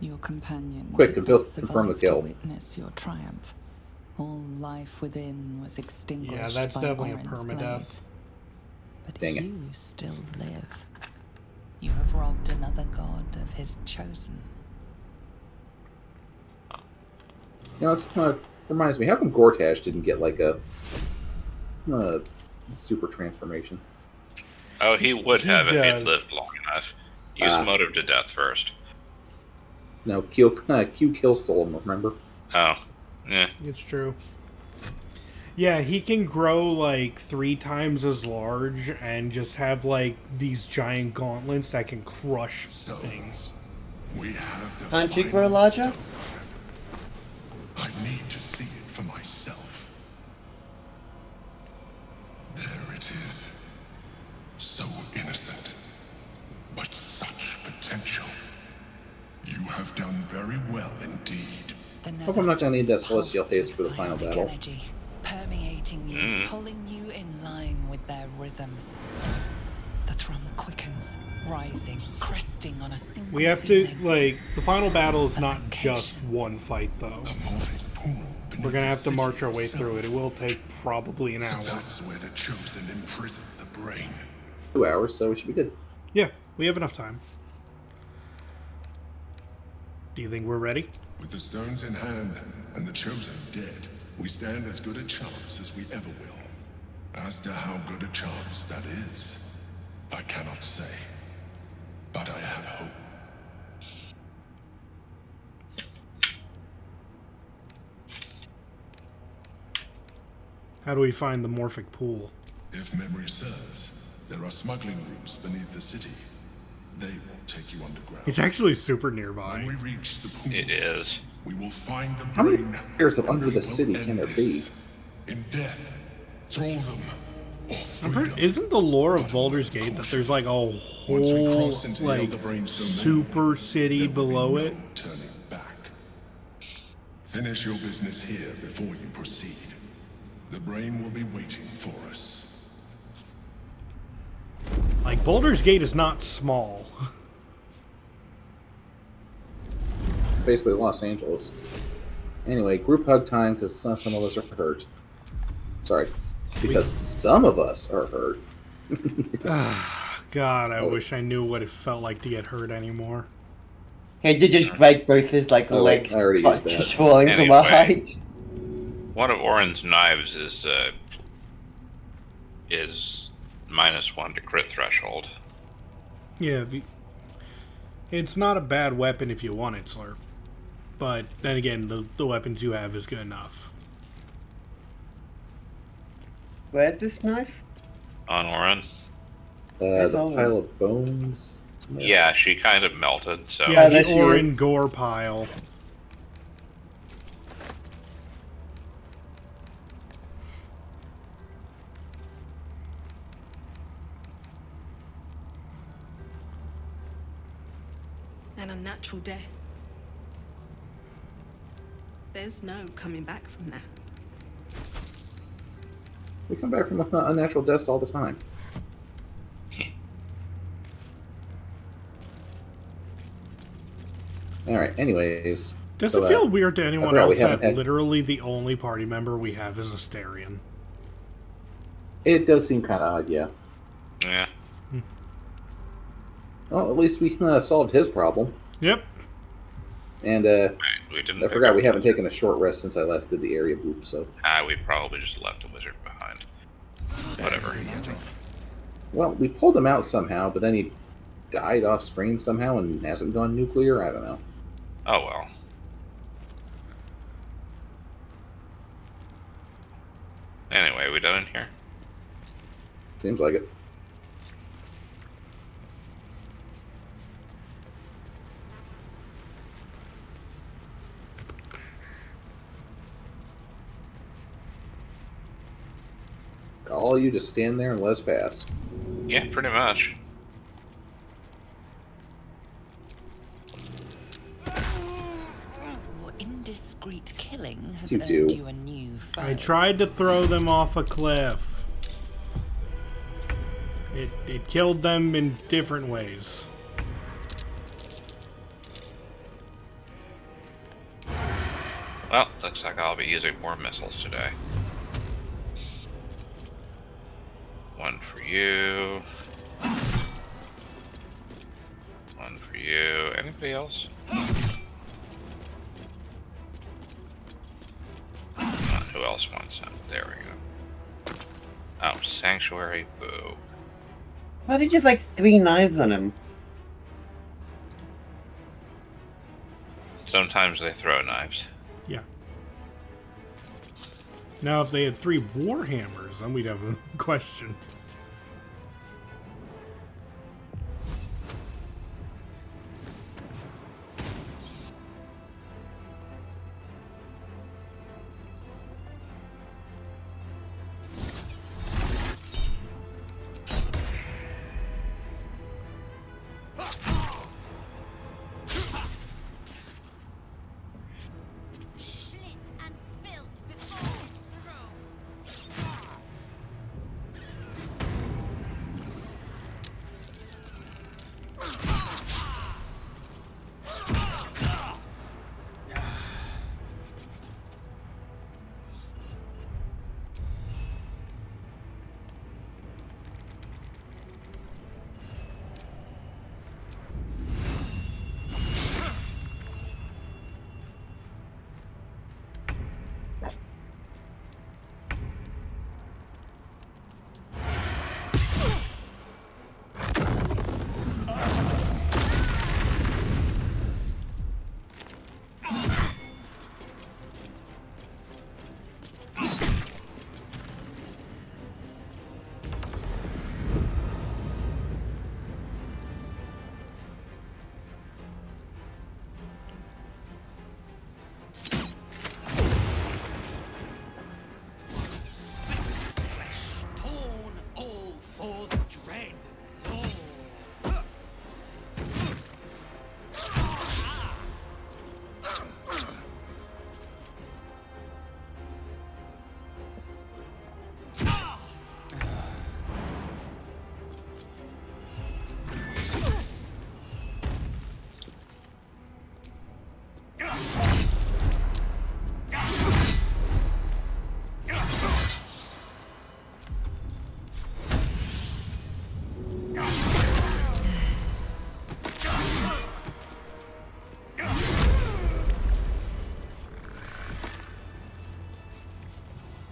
Your companion Quick, did confirm not the survive kill. to witness your triumph. All life within was extinguished. Yeah, that's by definitely a Orin's permadeath. blade. But Dang it. you still live. You have robbed another god of his chosen. You know, it's reminds me, how come Gortash didn't get like a super transformation? Oh, he would have if does. he'd lived long enough. Use motive to death first. No, Q kill stole him, remember? Oh, yeah. It's true. Yeah, he can grow like 3 times as large and just have like these giant gauntlets that can crush things. We have the Can't you grow larger? I need to see it for myself. There it is. So innocent, but such potential. You have done very well indeed. Hope I'm not gonna need that celestial haste for the final battle. Energy, permeating you, pulling you in line with their rhythm. The thrum quickens, rising, cresting on a single We have to, feeling. like, the final battle is not just one fight, though. We're gonna have to march our way through it. It will take probably an hour. That's where the chosen imprison the brain. 2 hours, so we should be good. Yeah, we have enough time. Do you think we're ready? With the stones in hand and the chosen dead, we stand as good a chance as we ever will. As to how good a chance that is, I cannot say. But I have hope. How do we find the morphic pool? If memory serves, there are smuggling routes beneath the city. They will take you underground. It's actually super nearby. When we reach the pool, It is. we will find the How many brain. players of Under the City can there be? In death, thraldom, Isn't the lore of Baldur's Gate that there's like a whole like super city below it? turning back. Finish your business here before you proceed. The brain will be waiting for us. Like, Baldur's Gate is not small. Basically Los Angeles. Anyway, group hug time because some of us are hurt. Sorry. Because some of us are hurt. God, I wish I knew what it felt like to get hurt anymore. He did just break both his like legs, I already used that. just falling from Anyway. a height. One of Orin's knives is -1 to crit threshold. Yeah, it's not a bad weapon if you want it, Slurp. But then again, the weapons you have is good enough. Where's this knife? On Orin. The pile of bones. Yeah, she kind of melted, so... Yeah, the Orin gore pile. An unnatural death. There's no coming back from that. We come back from unnatural deaths all the time. Alright, anyways. Does so, it feel weird to anyone forgot we else that haven't had- literally the only party member we have is Asterion? It does seem kind of odd, yeah. Yeah. Well, at least we solved his problem. Yep. And we didn't I forgot we haven't taken a short rest since I last did the area boop, so... We probably just left the wizard behind. Whatever. Well, we pulled him out somehow, but then he died off screen somehow and hasn't gone nuclear? I don't know. Oh well. Anyway, we done in here? Seems like it. All you just stand there and let us pass. Yeah, pretty much. Your indiscreet killing has You earned do. you a new foe. I tried to throw them off a cliff. It killed them in different ways. Well, looks like I'll be using more missiles today. One for you. One for you. Anybody else? Who else wants some? There we go. Oh, Sanctuary. Boo. Why did you have like 3 knives on him? Sometimes they throw knives. Yeah. Now, if they had 3 warhammers, then we'd have a question.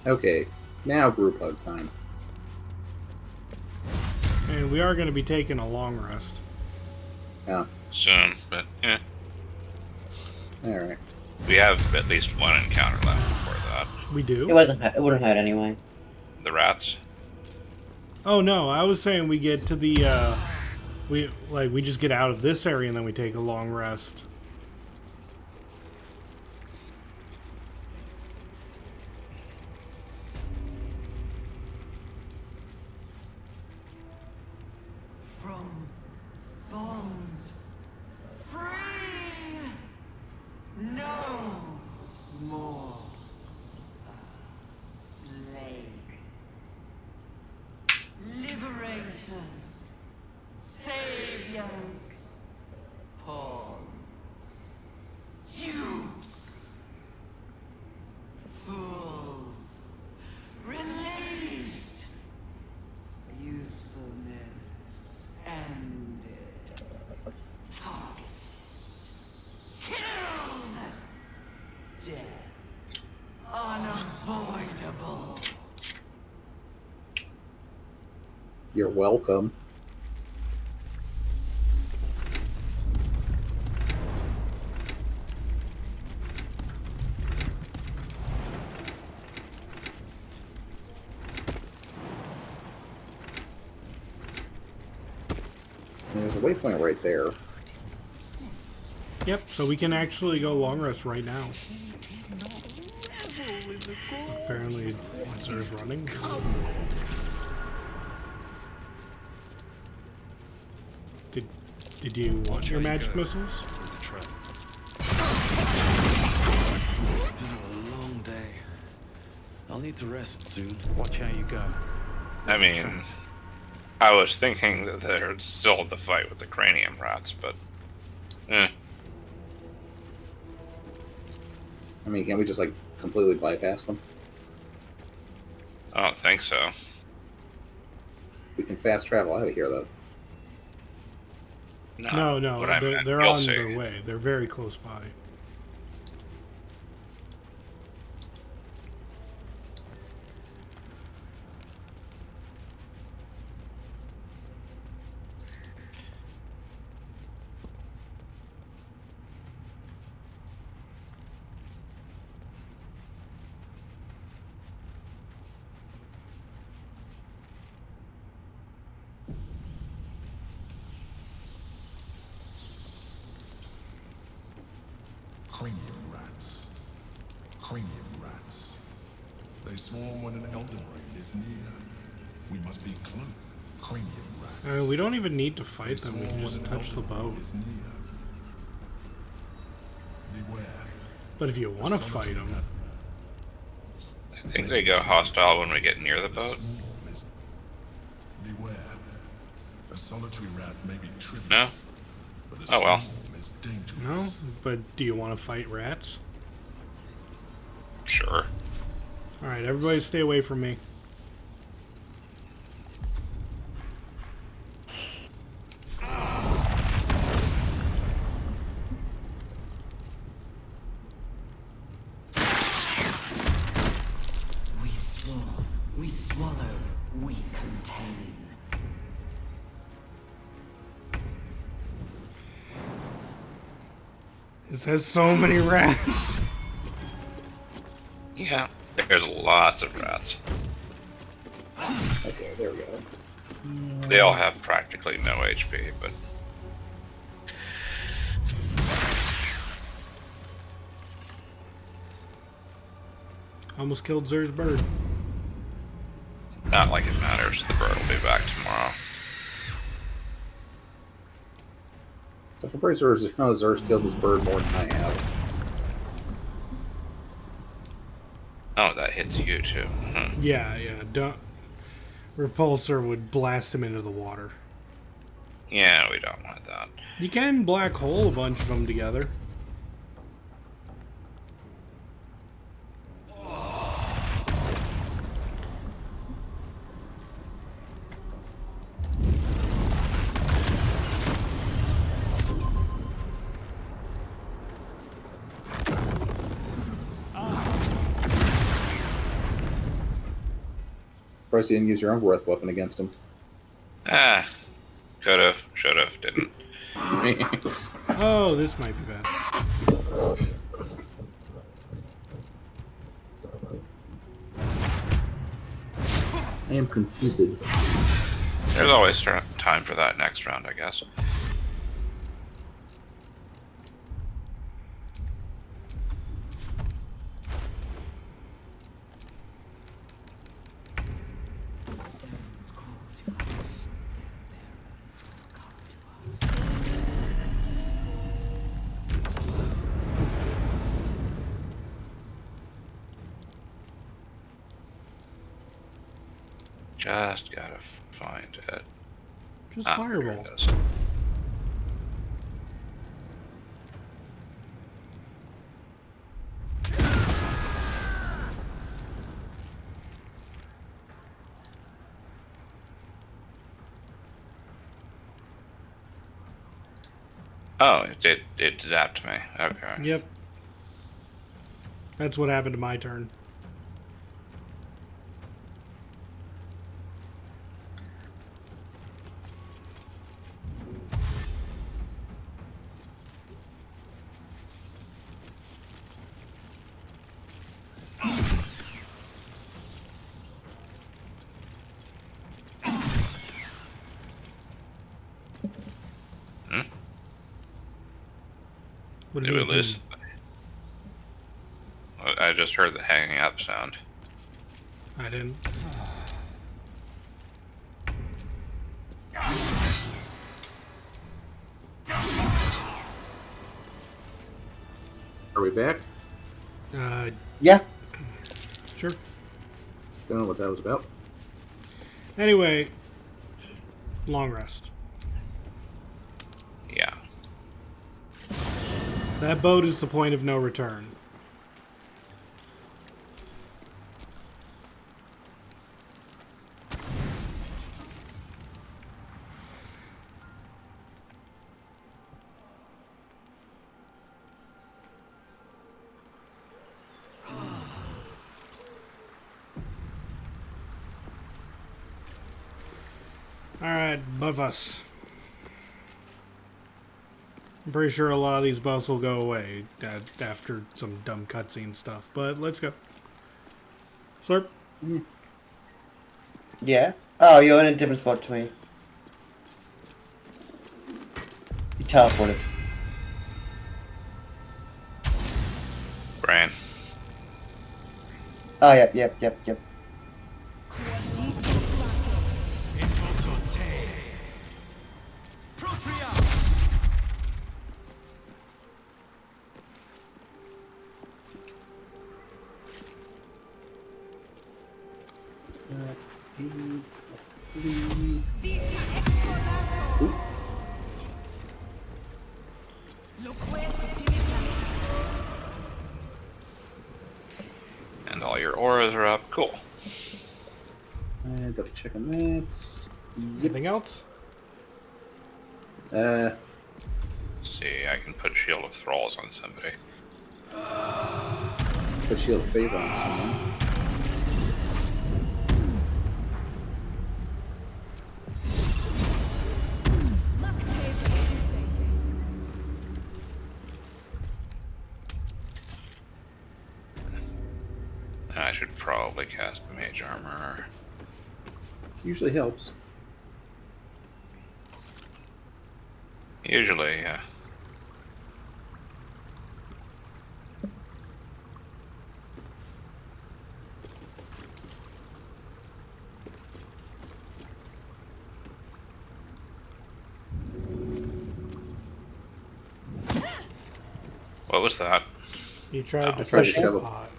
Okay, now group hug time. And we are going to be taking a long rest. Yeah. Soon, but yeah. Alright. We have at least one encounter left before that. We do? It wouldn't hurt anyway. The rats? Oh no, I was saying we get to the we just get out of this area and then we take a long rest. From bonds free, no more slave. Liberators, saviors, pawns, dupes, fools, released, usefulness ended, targeted, killed, death unavoidable. You're welcome. There's a waypoint right there. Yep, so we can actually go long rest right now. Apparently, Zer's running. Did you want your magic missiles? It's a trap. It's been a long day. I'll need to rest soon. Watch how you go. I mean, I was thinking that there's still the fight with the cranium rats, but I mean, can't we just, like, completely bypass them? I don't think so. We can fast travel out of here, though. No, they're on their way. They're very close by. Cranium rats. Cranium rats. They swarm when an Elden Rain is near. We must be close. Cranium rats. We don't even need to fight them, we can just touch the boat. Beware. But if you want to fight them... I think they go hostile when we get near the boat. Beware. A solitary rat may be trivial. No? But a Oh well. swarm is dangerous. No? But do you want to fight rats? Sure. Alright, everybody stay away from me. We swallow, we contain. This has so many rats. Yeah, there's lots of rats. Okay, there we go. They all have practically no HP, but... Almost killed Zer's bird. Not like it matters. The bird will be back tomorrow. So I'm pretty sure Zer's killed his bird more than I have. Oh, that hits you too. Hmm. Yeah. Don't... Repulsor would blast him into the water. Yeah, we don't want that. You can black hole a bunch of them together. Surprised you didn't use your own breath weapon against him. Ah, could've, should've, didn't. Oh, this might be bad. I am confused. There's always time for that next round, I guess. Just gotta find it. Just Here fireball. it is. Oh, it zapped me. Okay. Yep. That's what happened to my turn. What Did we lose? I just heard the hanging up sound. I didn't. Are we back? Yeah. Sure. Don't know what that was about. Anyway, long rest. Yeah. That boat is the point of no return. Alright, above us. I'm pretty sure a lot of these buffs will go away after some dumb cutscene stuff, but let's go. Slurp? Yeah? Oh, you're in a different spot to me. You teleported. Brain. Oh, yep. And all your auras are up. Cool. Double check on that. Anything else? Let's see, I can put Shield of Thralls on somebody. Put Shield of Favor on someone. I should probably cast Mage Armor. Usually helps. Usually, yeah. What was that? You tried to push push the the pot.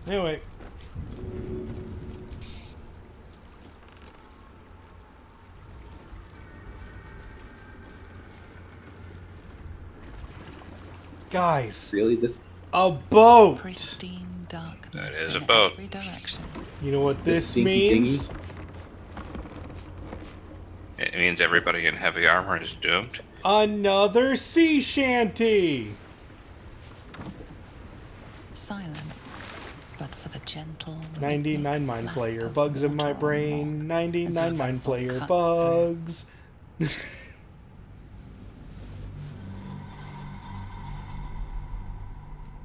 Anyway. Guys. Really? This? A boat! Pristine darkness. That is a in boat. every direction. You know what this stinky means? dinghy? It means everybody in heavy armor is doomed. Another sea shanty! Silence, but for the gentle 99 mind flayer bugs in my brain. 99 mind vessel flayer cuts bugs.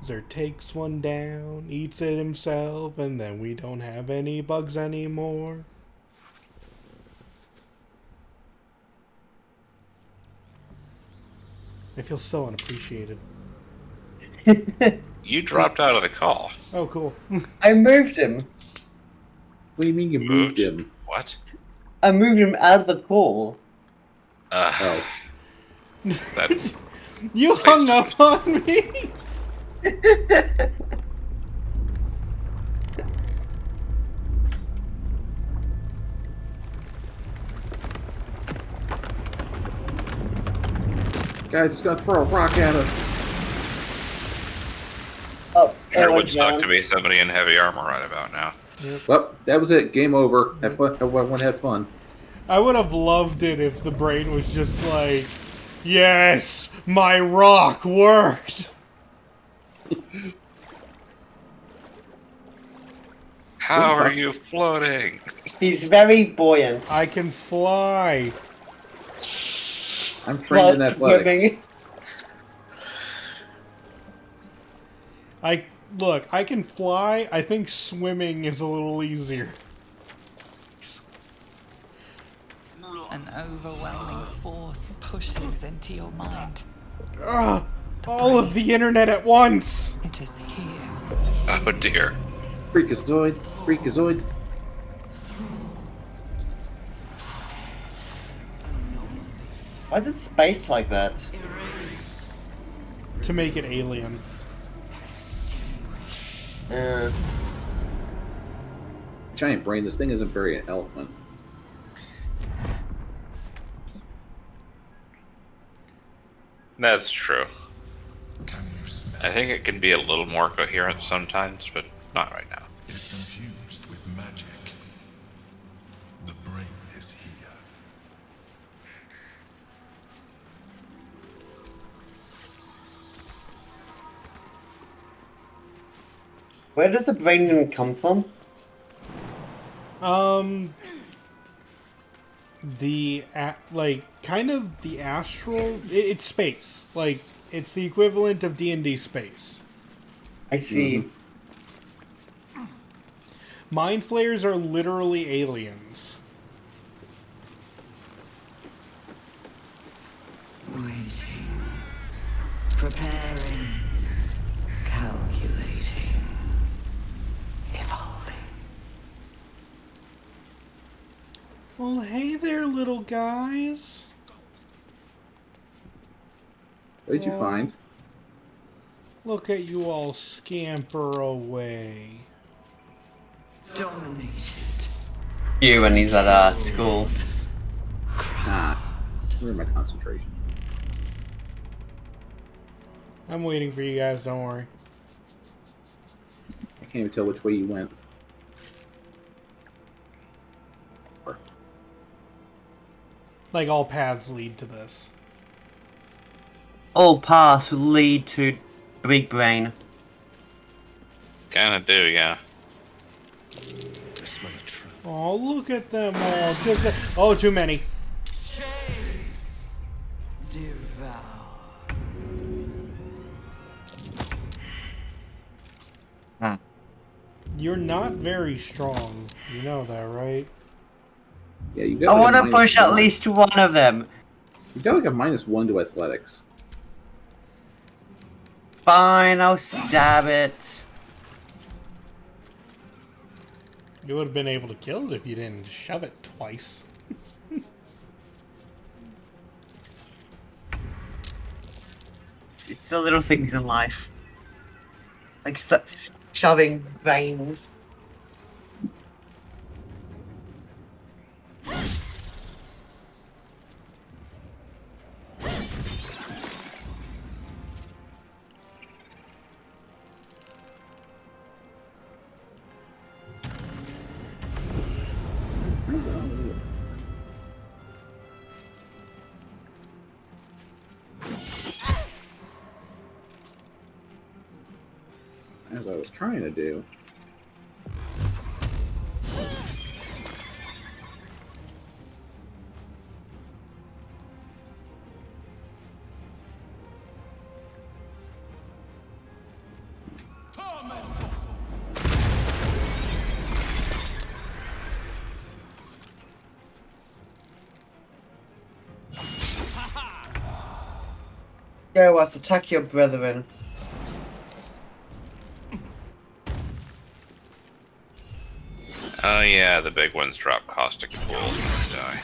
Zer takes one down, eats it himself, and then we don't have any bugs anymore. I feel so unappreciated. You dropped out of the call. Oh, cool. I moved him. What do you mean you moved him? What? I moved him out of the call. Oh. That You hung up on me! Guy's just gonna throw a rock at us. Oh, sure would suck to be somebody in heavy armor right about now. Yep. Well, that was it. Game over. Everyone had fun. I would have loved it if the brain was just like, yes, my rock worked! How are you floating? He's very buoyant. I can fly. I'm trained in athletics. Look, I can fly. I think swimming is a little easier. An overwhelming force pushes into your mind. Ugh, all of the internet at once! It is here. Oh dear. Freakazoid. Freakazoid. Why is it spaced like that? To make it alien. Giant brain. This thing isn't very eloquent. That's true. I think it can be a little more coherent sometimes, but not right now. It's infused with magic. The brain is here. Where does the brain even come from? Kind of the astral. It's space. Like, it's the equivalent of D&D space. I see. Mm-hmm. Mind flayers are literally aliens. Preparing. Calculating. Evolving. Well, hey there, little guys. What did you find? Look at you all scamper away. Dominated. You when he's at school. Where's my concentration? I'm waiting for you guys, don't worry. I can't even tell which way you went. Like, all paths lead to this. All paths lead to Big Brain. Kinda do, yeah. Oh, look at them all. Oh, too many. You're not very strong. You know that, right? Yeah, you got. I like want to push at least one of them. You got like a -1 to athletics. Fine, I'll stab it. You would have been able to kill it if you didn't shove it twice. It's the little things in life. Like such shoving veins. As I was trying to do. Go us, attack your brethren. Oh yeah, the big ones drop caustic pools when they die.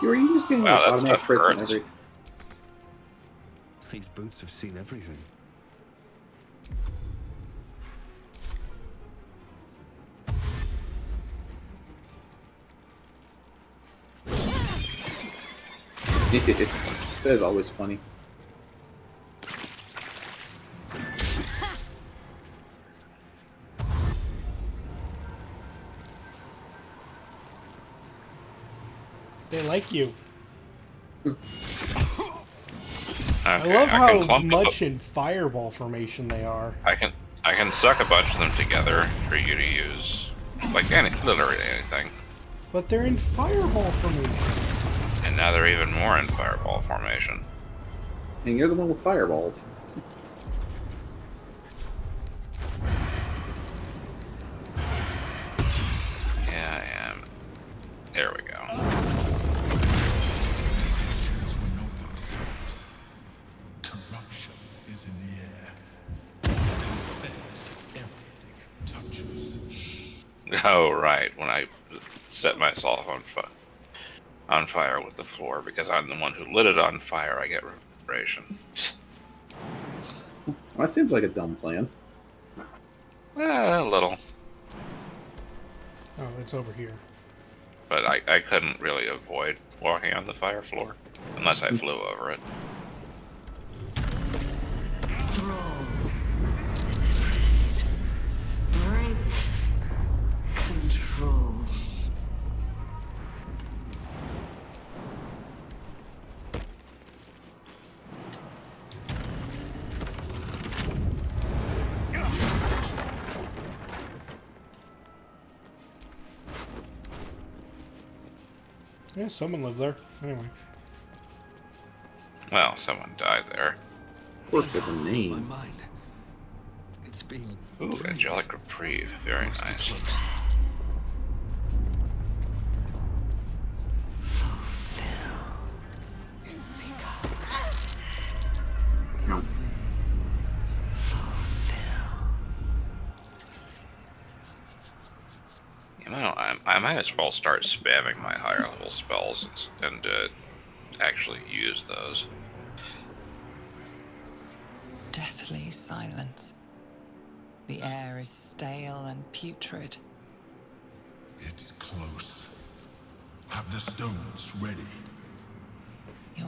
Are you just getting Wow, like, that automatic stuff crits on hurts. every... These boots have seen everything. That is always funny. They like you. Okay, I love can how clump much in fireball formation they are. I can suck a bunch of them together for you to use, like literally anything. But they're in fireball formation. And now they're even more in fireball formation. And you're the one with fireballs. Yeah, I am. There we go. Corruption is in the air. It infects everything it touches. Oh, right. When I set myself on fire with the floor, because I'm the one who lit it on fire, I get reverberation. Well, that seems like a dumb plan. A little. Oh, it's over here. But I couldn't really avoid walking on the fire floor, unless I flew over it. Break. Control. Yeah, someone lived there. Anyway. Well, someone died there. Corpse has a name. My mind. It's been Ooh, angelic reprieve. Very nice. might as well start spamming my higher level spells and actually use those. Deathly silence. The air is stale and putrid. It's close. Have the stones ready.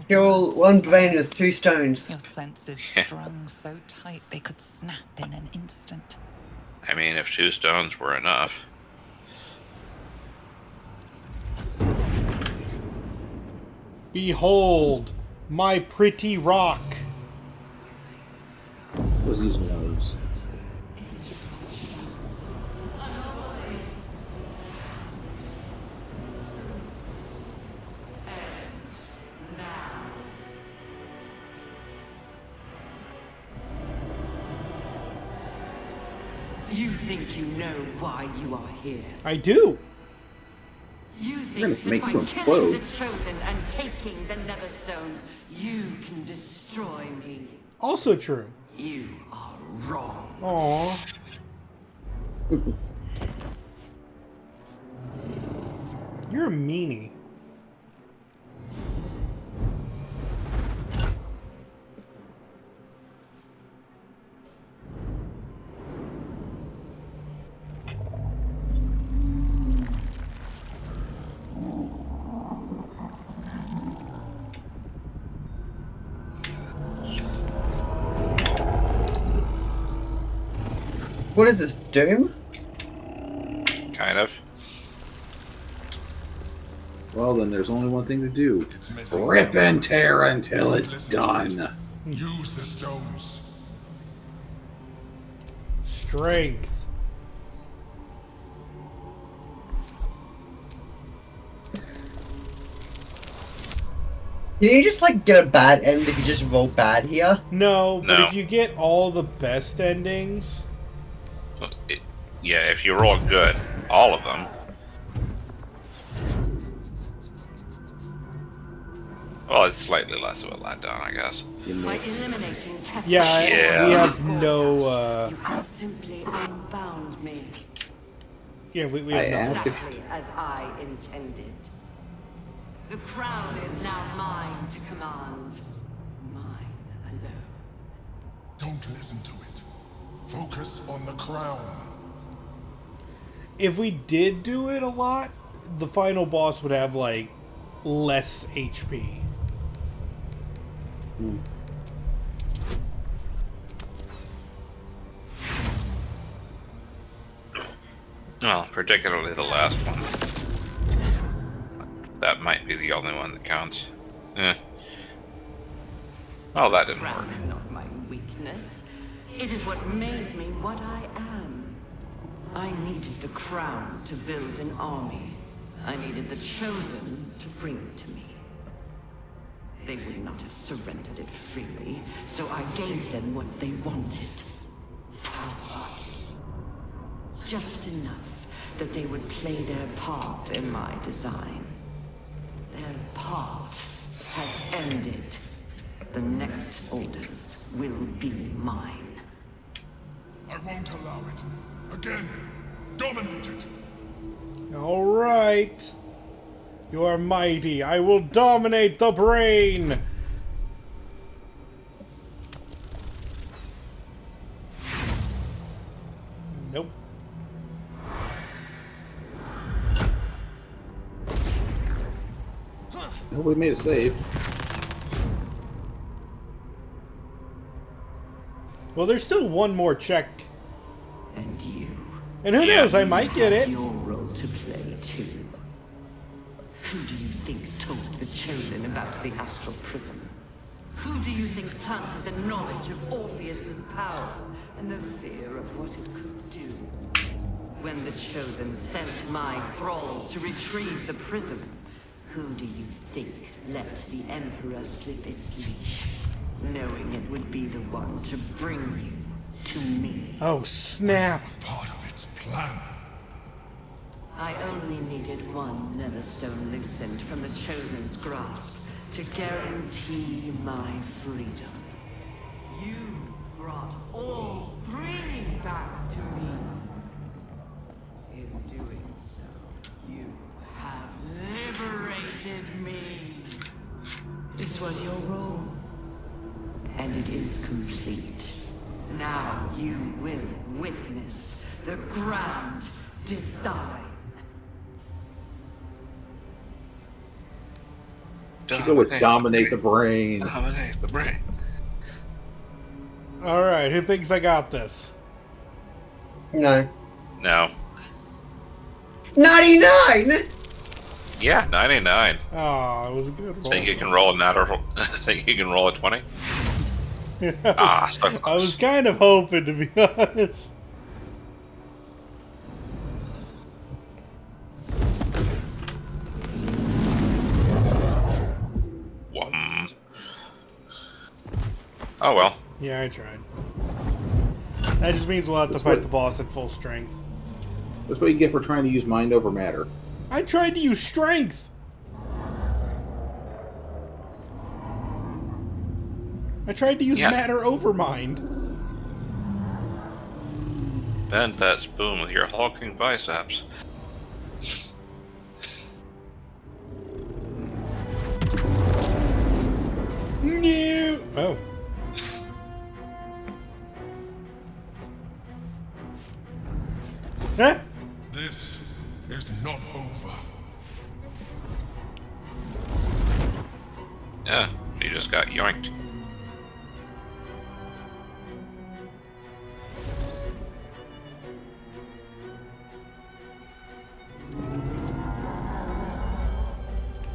Kill one brain with 2 stones. Your senses strung so tight they could snap in an instant. I mean, if 2 stones were enough. Behold, my pretty rock. I was using those. You think you know why you are here? I do. You gonna think that make by you killing the implode. Chosen and taking the Netherstones, you can destroy me. Also true. You are wrong. Aww. You're a meanie. What is this, Doom? Kind of. Well, then there's only one thing to do. Rip and tear until it's done. Use the stones. Strength. Can you just like get a bad end if you just roll bad here? No, but No. if you get all the best endings, Yeah, if you roll good, all of them. Well, it's slightly less of a letdown, I guess. By eliminating yeah, we have no. you have simply unbound me. Yeah, we have no. Exactly as I intended. The crown is now mine to command. Mine alone. Don't listen to it. Focus on the crown. If we did do it a lot, the final boss would have like less HP. Well, particularly the last one. That might be the only one that counts. Oh, that didn't work. Crown is not my weakness. It is what made me what I am. I needed the crown to build an army. I needed the Chosen to bring it to me. They would not have surrendered it freely, so I gave them what they wanted. Power. Just enough that they would play their part in my design. Their part has ended. The next orders will be mine. I won't allow it. Again, dominate it. All right. You are mighty. I will dominate the brain. Nope. Nobody made a save. Well, there's still one more check. And you. And who knows, I might get it. Your role to play too. Who do you think told the Chosen about the astral prism? Who do you think planted the knowledge of Orpheus's power and the fear of what it could do? When the Chosen sent my thralls to retrieve the prism, who do you think let the Emperor slip its leash, knowing it would be the one to bring you to me? Oh, snap. Part of its plan. I only needed one Netherstone loosened from the Chosen's grasp to guarantee my freedom. You brought all three back to me. In doing so, you This was your role, and it is complete. Now you will witness the grand design. Should go with dominate the brain. Dominate the brain. Alright, who thinks I got this? No. No. 99! Yeah, 99. Oh, it was a good roll. Think you can roll a natural? Think you can roll a 20? So close. I was kind of hoping, to be honest. Oh well. Yeah, I tried. That just means we'll have to fight the boss at full strength. That's what you get for trying to use mind over matter. I tried to use strength! I tried to use matter over mind. Bend that spoon with your hulking biceps. No! Oh. Huh? This is not over. Yeah, you just got yoinked.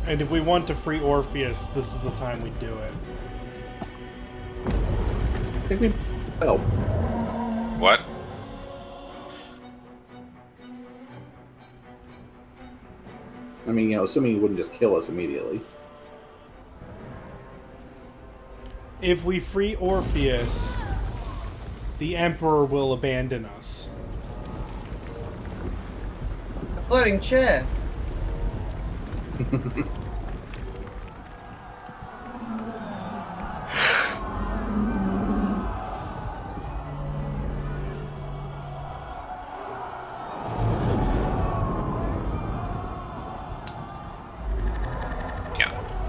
And if we want to free Orpheus, this is the time we do it. I think we help. What? I mean, assuming he wouldn't just kill us immediately. If we free Orpheus, the Emperor will abandon us. Floating chair.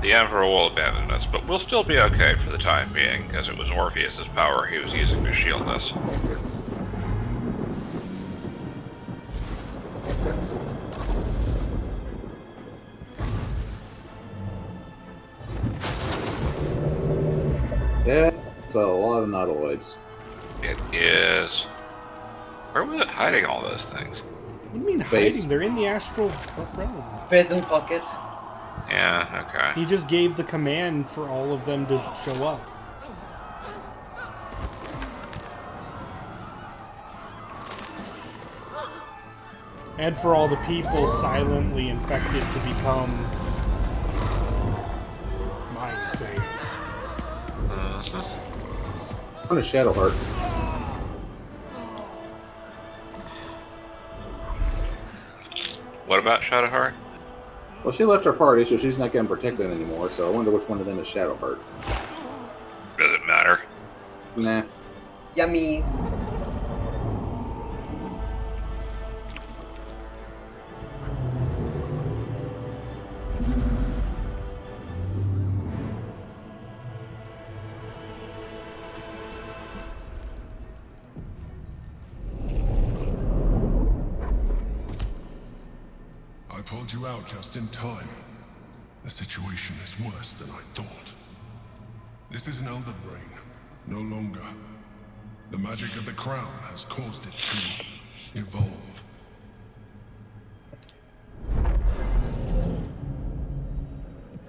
The Emperor will abandon us, but we'll still be okay for the time being, because it was Orpheus's power he was using to shield us. Yeah, it's a lot of nautiloids. It is. Where was it hiding all those things? What do you mean hiding? They're in the astral realm. Prison pockets. Yeah, okay. He just gave the command for all of them to show up. And for all the people silently infected to become mind flayers. On a Shadow Heart. What about Shadowheart? Well, she left her party, so she's not getting protected anymore, so I wonder which one of them is Shadowheart. Does it matter? Nah. Yummy. I pulled you out just in time. The situation is worse than I thought. This is an Elder Brain, no longer. The magic of the crown has caused it to evolve.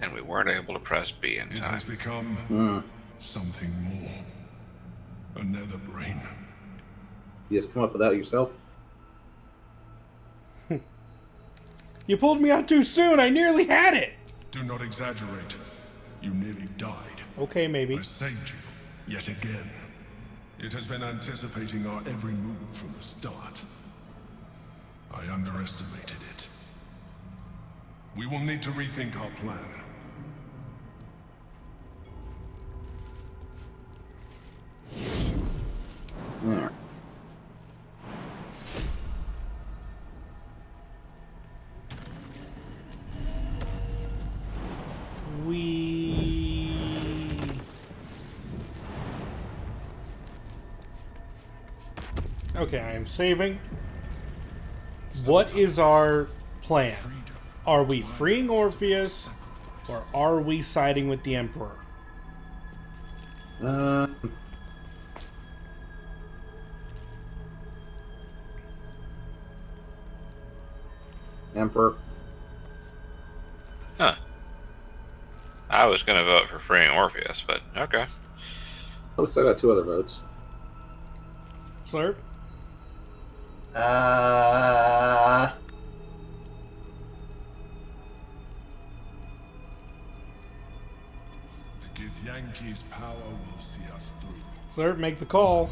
And we weren't able to press B in time. It has become something more. Another brain. You just come up with that yourself? You pulled me out too soon. I nearly had it. Do not exaggerate. You nearly died. Okay, maybe. I saved you, yet again. It has been anticipating our every move from the start. I underestimated it. We will need to rethink our plan. There. We Okay, I am saving. What is our plan? Are we freeing Orpheus, or are we siding with the Emperor? Emperor. Huh. I was going to vote for freeing Orpheus, but okay. Oh, so I got 2 other votes. Slurp? To get Yankees power will see us through. Slurp, make the call.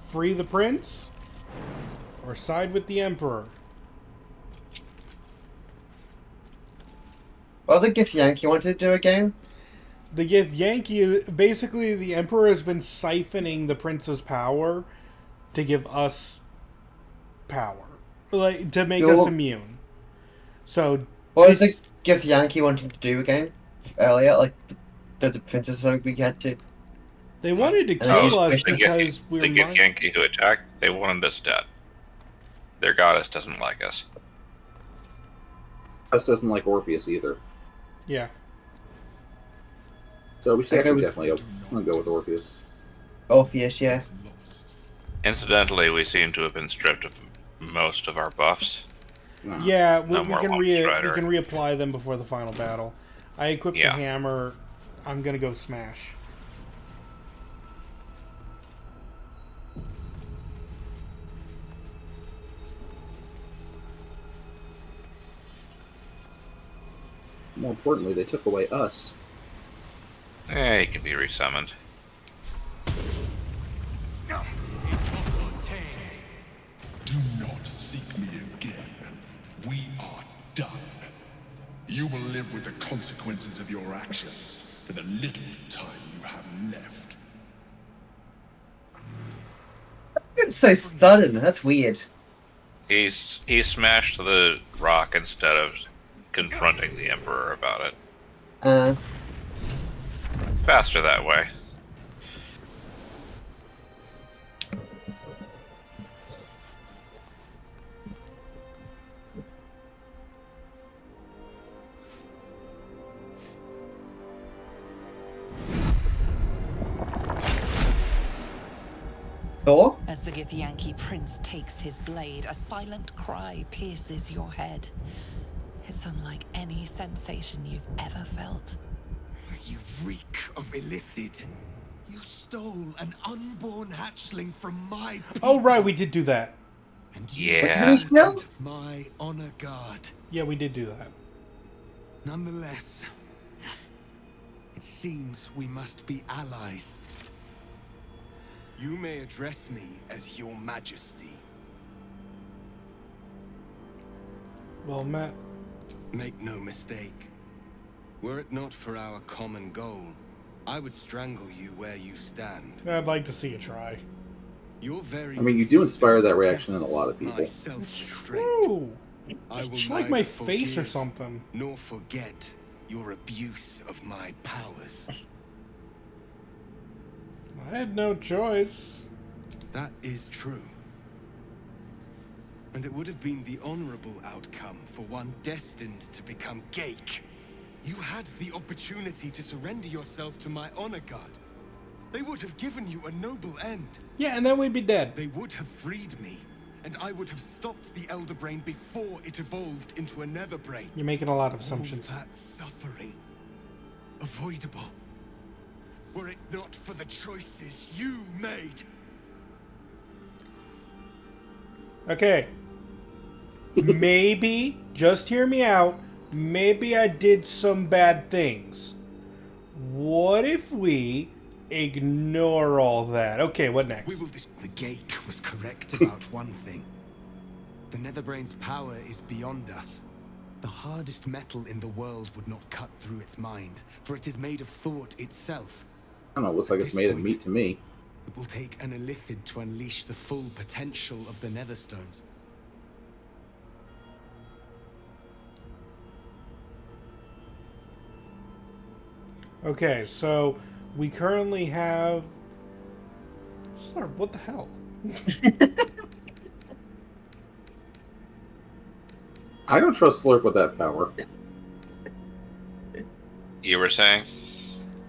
Free the prince? Or side with the Emperor? What did Githyanki want to do again? The Githyanki, basically the Emperor has been siphoning the prince's power to give us power. Like, to make us immune. So... What was the Githyanki wanting to do again? Earlier, like, the princess we had to... They wanted to kill us because we were... The Githyanki who attacked, they wanted us dead. Their goddess doesn't like us. Us doesn't like Orpheus either. Yeah. So we should actually definitely go with Orpheus. Orpheus, yeah. Incidentally, we seem to have been stripped of most of our buffs. Yeah, we can reapply them before the final battle. I equipped the hammer. I'm gonna go smash. More importantly, they took away us. He can be resummoned. Do not seek me again. We are done. You will live with the consequences of your actions for the little time you have left. It's so sudden. That's weird. He smashed the rock instead of confronting the Emperor about it. Faster that way. Thor? As the Githyanki prince takes his blade, a silent cry pierces your head. It's unlike any sensation you've ever felt. You reek of illithid. You stole an unborn hatchling from my people. Oh, right, we did do that. And yeah. My honor guard. Yeah, we did do that. Nonetheless, it seems we must be allies. You may address me as your majesty. Well met. Make no mistake. Were it not for our common goal, I would strangle you where you stand. I'd like to see you try. Your very I mean, you do inspire that reaction in a lot of people. It's true. It's like my face or something. Nor forget your abuse of my powers. I had no choice. That is true. And it would have been the honorable outcome for one destined to become Geik. You had the opportunity to surrender yourself to my honor guard. They would have given you a noble end. Yeah, and then we'd be dead. They would have freed me, and I would have stopped the Elder Brain before it evolved into a Nether Brain. You're making a lot of assumptions. All that suffering, avoidable, were it not for the choices you made. Okay. Maybe, just hear me out, maybe I did some bad things. What if we ignore all that? Okay, what next? The Geik was correct about one thing. The Netherbrain's power is beyond us. The hardest metal in the world would not cut through its mind, for it is made of thought itself. I don't know, it looks like it's made of meat to me. It will take an illithid to unleash the full potential of the Netherstones. Okay, so we currently have... Slurp, what the hell? I don't trust Slurp with that power. You were saying?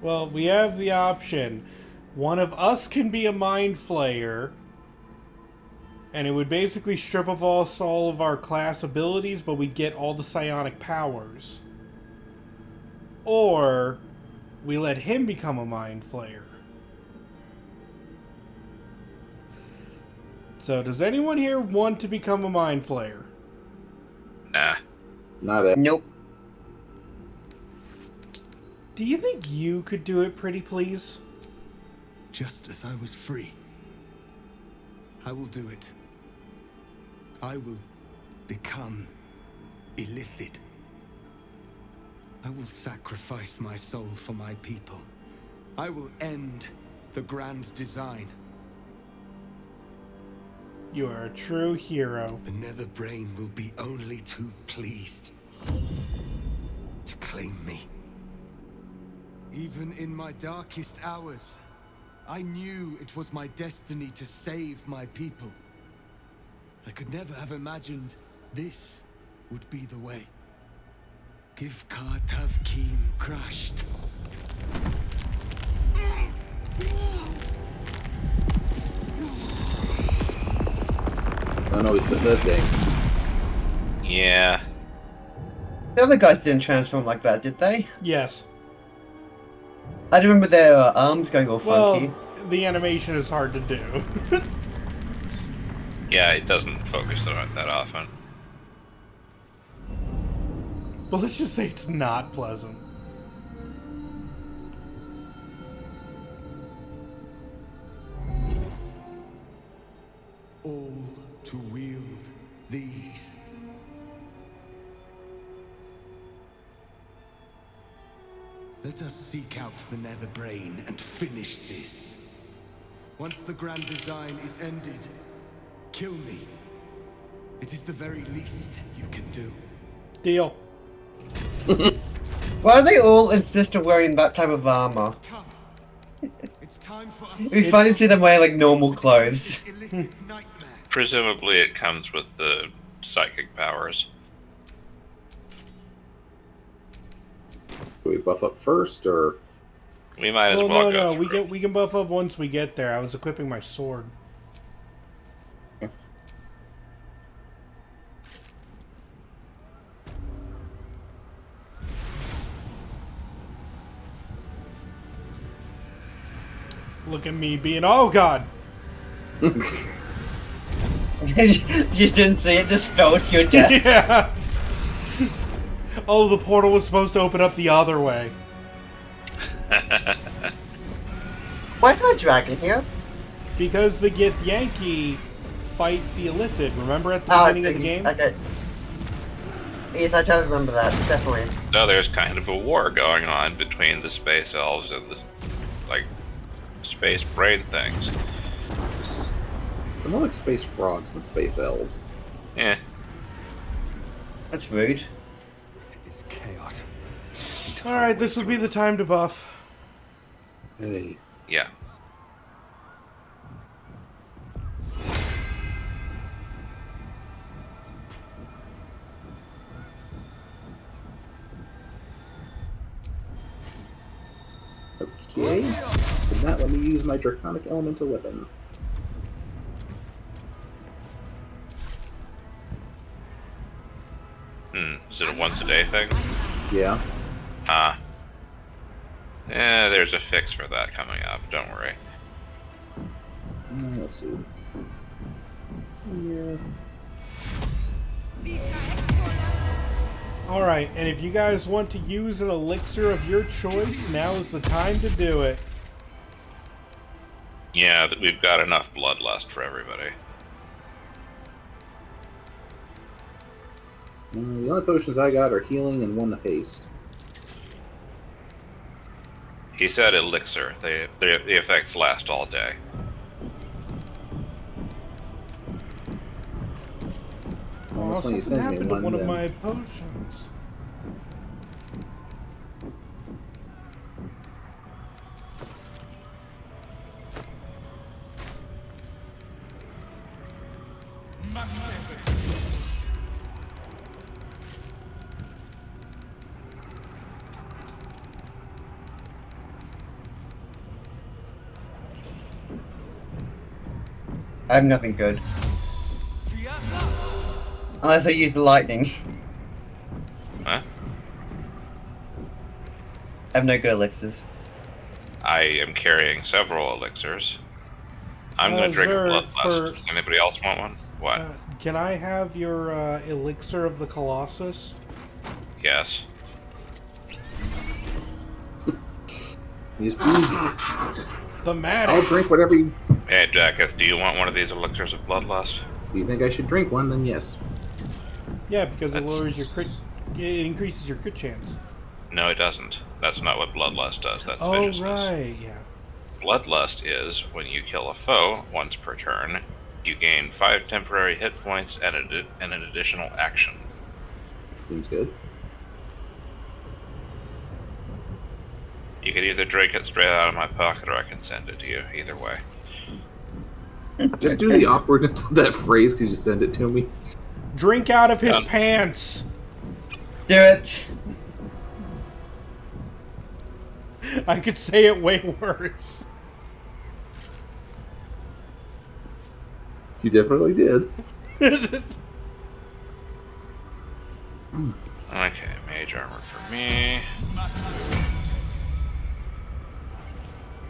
Well, we have the option. One of us can be a Mind Flayer, and it would basically strip of us all of our class abilities, but we'd get all the psionic powers. Or we let him become a Mind Flayer. So, does anyone here want to become a Mind Flayer? Nah. Not it. Nope. Do you think you could do it, pretty please? Just as I was free, I will do it. I will become illithid. I will sacrifice my soul for my people. I will end the grand design. You are a true hero. The Nether Brain will be only too pleased to claim me. Even in my darkest hours, I knew it was my destiny to save my people. I could never have imagined this would be the way. Give Tavkim crushed. I know he's been this game. Yeah. The other guys didn't transform like that, did they? Yes. I remember their arms going all funky. Well, the animation is hard to do. Yeah, it doesn't focus on it that often. But let's just say it's not pleasant. All to wield these. Let us seek out the Nether Brain and finish this. Once the grand design is ended, kill me. It is the very least you can do. Deal. Why do they all insist on wearing that type of armor? We finally see them wearing like normal clothes. Presumably it comes with the psychic powers. Do we buff up first, or...? We might as well go through. We can buff up once we get there. I was equipping my sword. Look at me being... Oh, God! You just didn't see it, just fell to your death. Yeah! Oh, the portal was supposed to open up the other way. Why is there a dragon here? Because the Githyanki fight the Illithid. Remember at the beginning of the game? Okay. Yes, I just remember that, definitely. So there's kind of a war going on between the space elves and the, like, space brain things. They're more like space frogs than space elves. Yeah. That's rude. It's chaos. Alright, this would be the time to buff. Hey. Yeah. Okay. Did not let me use my draconic elemental weapon. Is it a once a day thing? Yeah. Yeah, there's a fix for that coming up, don't worry. Let's see. Yeah. Alright, and if you guys want to use an elixir of your choice, now is the time to do it. Yeah, we've got enough bloodlust for everybody. The only potions I got are healing and one haste. He said elixir. The effects last all day. Oh, something happened to one of my potions. I have nothing good. Unless I use the lightning. Huh? I have no good elixirs. I am carrying several elixirs. I'm gonna drink a bloodlust. Does anybody else want one? What? Can I have your elixir of the Colossus? Yes. Thematic. I'll drink whatever you... Hey, Dakk'ath, do you want one of these elixirs of bloodlust? If you think I should drink one, then yes. Yeah, because it lowers your crit... It increases your crit chance. No, it doesn't. That's not what bloodlust does. That's oh, viciousness. right, yeah. Bloodlust is when you kill a foe once per turn, you gain 5 temporary hit points and an additional action. Seems good. You can either drink it straight out of my pocket or I can send it to you. Either way. Just do the awkwardness of that phrase because you send it to me. Drink out of his pants. Do it. I could say it way worse. You definitely did. Okay, mage armor for me.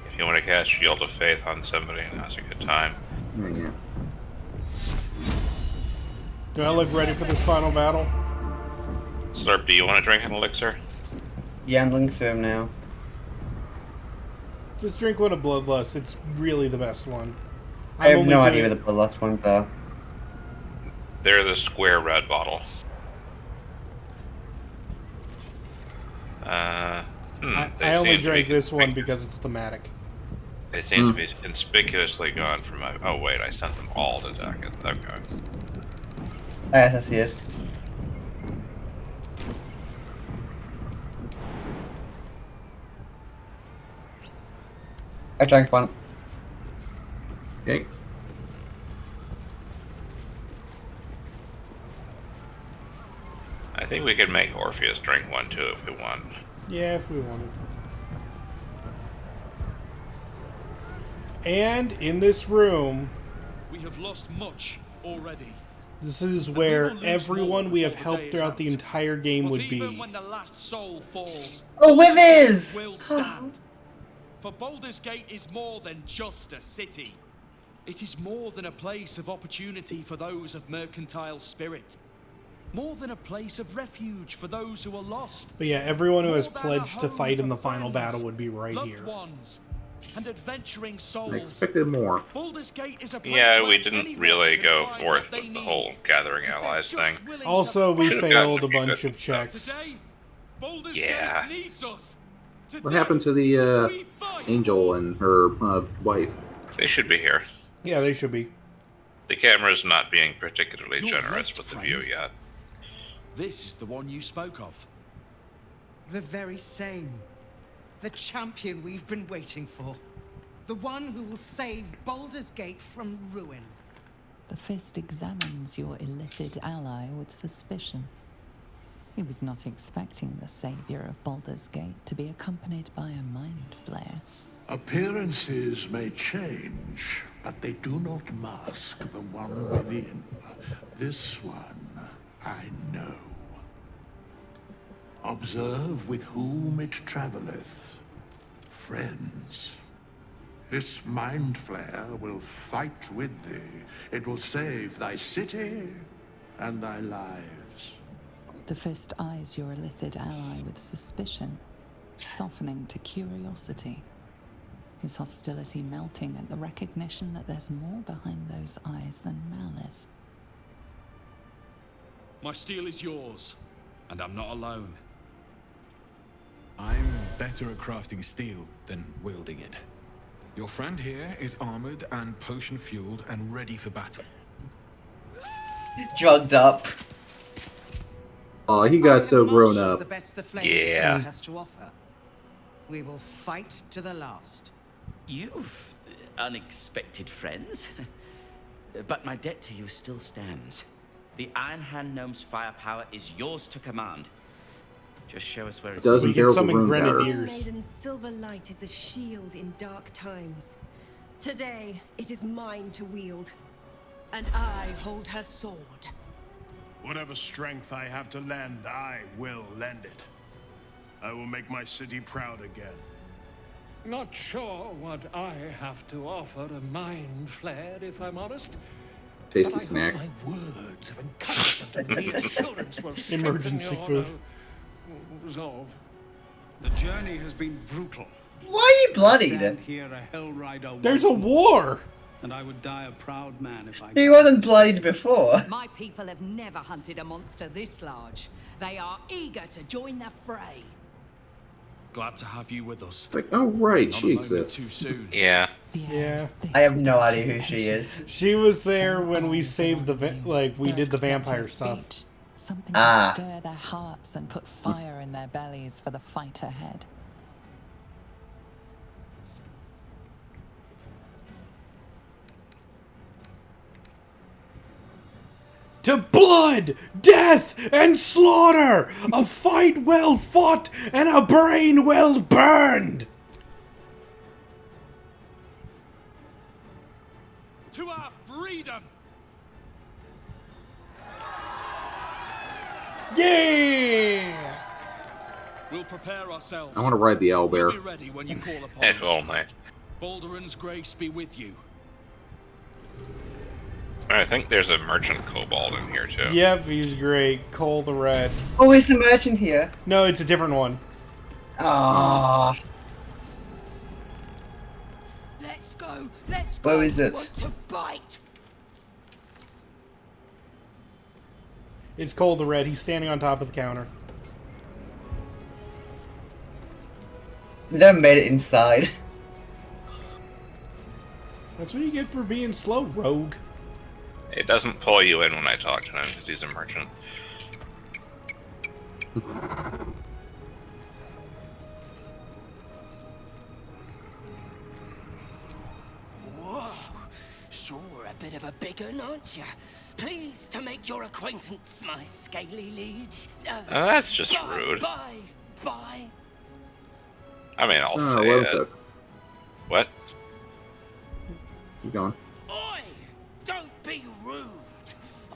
If you want to cast Shield of Faith on somebody, now's a good time. Yeah. Do I look ready for this final battle? Slurp, do you want to drink an elixir? Yeah, I'm looking through him now. Just drink one of Bloodlust. It's really the best one. I have no idea where the Bloodlust ones are. They're the square red bottle. I only drank this one because it's thematic. They seem to be conspicuously gone from my... Oh, wait, I sent them all to Dakk'ath. Okay. Yes, I see it. I drank one. Okay. I think we could make Orpheus drink one too if we want. Yeah, if we wanted. And in this room, we have lost much already. This is where everyone we have helped throughout the entire game would be. Even when the last soul falls, oh, Withers! Will stand. For Baldur's Gate is more than just a city. It is more than a place of opportunity for those of mercantile spirit. More than a place of refuge for those who are lost. But yeah, everyone who has pledged to fight in the final battle would be right here. Ones, and adventuring souls. I expected more. Baldur's Gate is a place yeah, we didn't really go forth with the whole gathering allies thing. Also, we failed a bunch of checks. Yeah. What happened to the angel and her wife? They should be here. Yeah, they should be. The camera's not being particularly generous with the view yet. This is the one you spoke of. The very same. The champion we've been waiting for. The one who will save Baldur's Gate from ruin. The Fist examines your illithid ally with suspicion. He was not expecting the savior of Baldur's Gate to be accompanied by a mind flare. Appearances may change, but they do not mask the one within. This one, I know. Observe with whom it traveleth. Friends. This mind flare will fight with thee. It will save thy city and thy lives. The Fist eyes your illithid ally with suspicion, softening to curiosity. His hostility melting at the recognition that there's more behind those eyes than malice. My steel is yours, and I'm not alone. I'm better at crafting steel than wielding it. Your friend here is armored and potion-fueled and ready for battle. Drugged up. Oh, he got so grown up. The best the flame has to offer. We will fight to the last. You've unexpected friends. But my debt to you still stands. The Iron Hand Gnome's firepower is yours to command. Just show us where it's We can summon grenadiers. Maiden's silver light is a shield in dark times. Today, it is mine to wield. and I hold her sword. Whatever strength I have to lend, I will lend it. I will make my city proud again. Not sure what I have to offer a mind flayer, if I'm honest. Tasty But I snack. hope my words of encouragement and reassurance will strengthen Emergency your food. resolve. The journey has been brutal. Why are you bloodied? Stand here a Hell Rider There's a once more, war! and I would die a proud man if I. He wasn't bloodied before. My people have never hunted a monster this large. They are eager to join the fray. Glad to have you with us. It's like, oh right, Not a she moment exists. too soon. Yeah. Yeah. I have no idea who she is. She was there when we saved the we did the vampire stuff. Something Ah. to stir their hearts and put fire in their bellies for the fight ahead. To blood, death, and slaughter! A fight well fought and a brain well burned! To our freedom! Yeah! We'll prepare ourselves. I want to ride the owlbear. We'll be ready when you call upon If us. only. Balduran's grace be with you. I think there's a merchant kobold in here too. Yep, he's great. Cole the Red. Oh, is the merchant here? No, it's a different one. Ah. Let's go. Let's go. Where is it? Want to bite? It's Cole the Red. He's standing on top of the counter. We never made it inside. That's what you get for being slow, rogue. It doesn't pull you in when I talk to him because he's a merchant. Whoa. Sure, a bit of a big un, aren't you? Pleased to make your acquaintance, my scaly liege. Oh, that's just bye, rude. Bye. Bye. I mean, I'll Oh, say well, it. okay. What? Keep going. Oi! Don't be rude.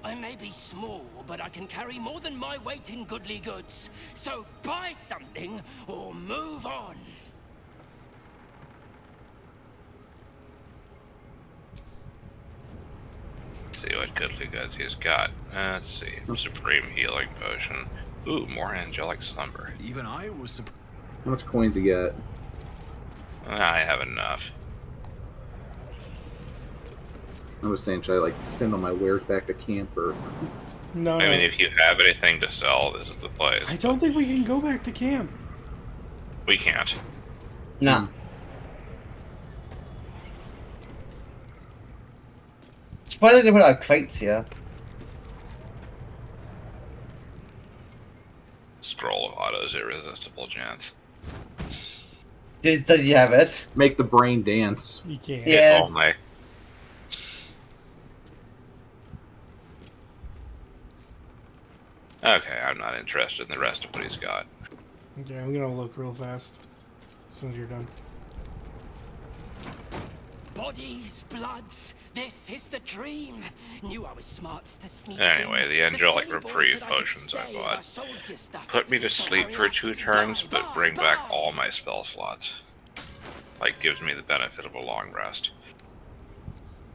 I may be small, but I can carry more than my weight in goodly goods. So buy something or move on. Let's see what goodly goods he's got. Let's see. Supreme healing potion. Ooh, more angelic slumber. Even I was surprised. How much coins you got? I have enough. I was saying, should I like send all my wares back to camp or? No, I mean, if you have anything to sell, this is the place. I don't think we can go back to camp. We can't. Nah. Surprised they put our crates here. Scroll of Otto's irresistible chance. Does he have it? Make the brain dance. You can't. Yeah. If only. Okay, I'm not interested in the rest of what he's got. Okay, I'm gonna look real fast. As soon as you're done. Bodies, bloods, this is the dream. Knew I was smart to sneak Anyway, in. the angelic silly boys reprieve said I could potions I stay if bought sold you stuff. put me to So sleep hurry for up. 2 turns, Bye, but bye, bring back bye. all my spell slots. Like, gives me the benefit of a long rest.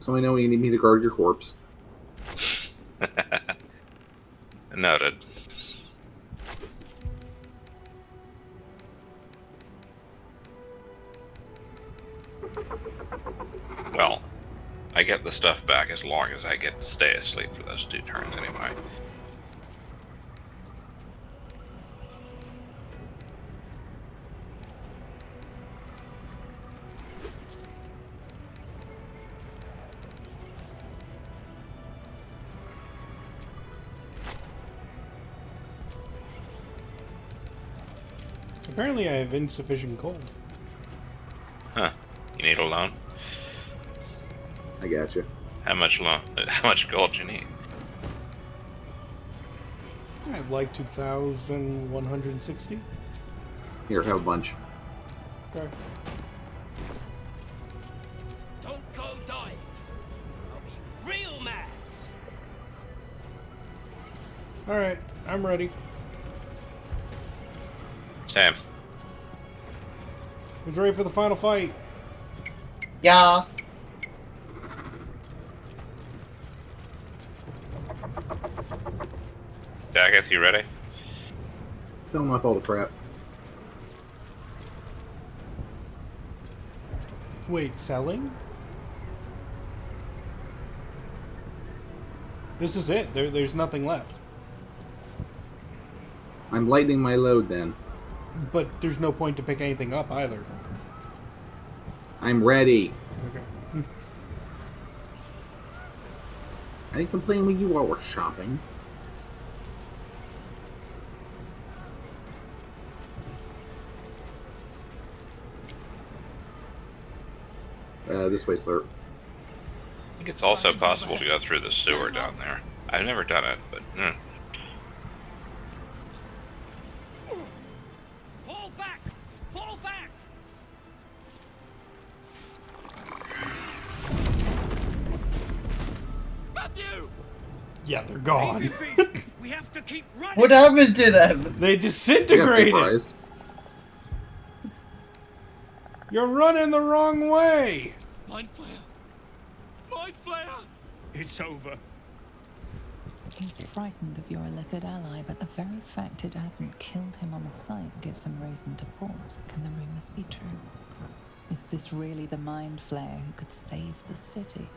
So I know when you need me to guard your corpse. Noted. Well, I get the stuff back as long as I get to stay asleep for those 2 turns anyway. Apparently I have insufficient gold. Huh. You need a loan? I got you. How much loan? How much gold you need? I'd like 2,160. Here, have a bunch. Okay. Don't go dying. I'll be real mad Alright, I'm ready. Same. Who's ready for the final fight? Yeah. Dakk'ath, you ready? Selling off all the crap. Wait, selling? This is it. There's nothing left. I'm lightening my load then. But there's no point to pick anything up either. I'm ready. Okay. I didn't complain when you all were shopping. This way, sir. I think it's also possible to go through the sewer down there. I've never done it, but... Fall back! Fall back! Matthew! Yeah, they're gone. We have to keep running. What happened to them? They disintegrated. vaporized. You're running the wrong way. Mind flare. Mind flare. It's over. He's frightened of your illithid ally, but the very fact it hasn't killed him on sight gives him reason to pause. Can the rumors be true? Is this really the mind flayer who could save the city?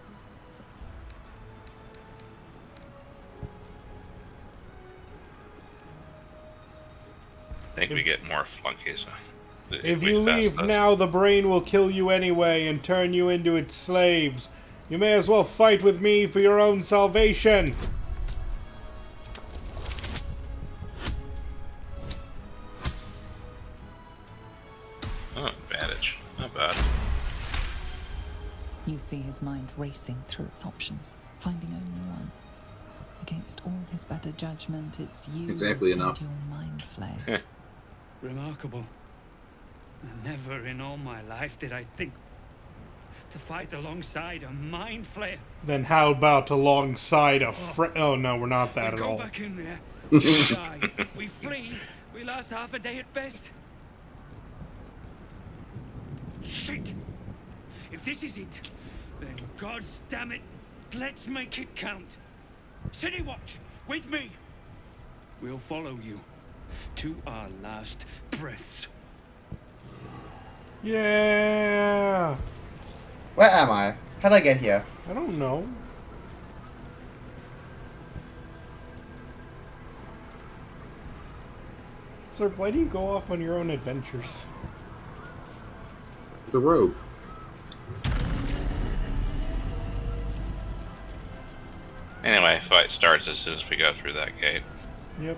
I think we get more flunkies. If you leave now, the brain will kill you anyway and turn you into its slaves. You may as well fight with me for your own salvation. Oh, advantage. Not bad. You see his mind racing through its options, finding only one. Against all his better judgment, it's you Exactly and enough. your mind flare. Remarkable. Never in all my life did I think to fight alongside a mind flayer. Then how about alongside a friend? Oh no, we're not that We at go all. back in there. We die. We flee. We last half a day at best. Shit! If this is it, then God's damn it, let's make it count. City Watch, with me. We'll follow you to our last breaths. Yeah. Where am I? How'd I get here? I don't know. Sir, why do you go off on your own adventures? The road. Anyway, fight starts as soon as we go through that gate. Yep.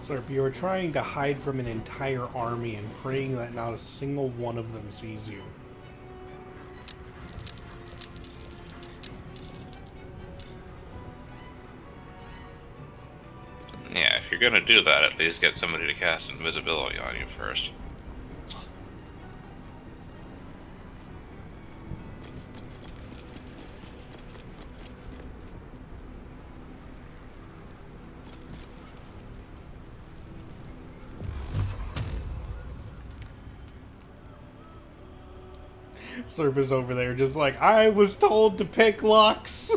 Slurp, you are trying to hide from an entire army and praying that not a single one of them sees you. Yeah, if you're gonna do that, at least get somebody to cast invisibility on you first. Slurp is over there just like, I was told to pick Lux.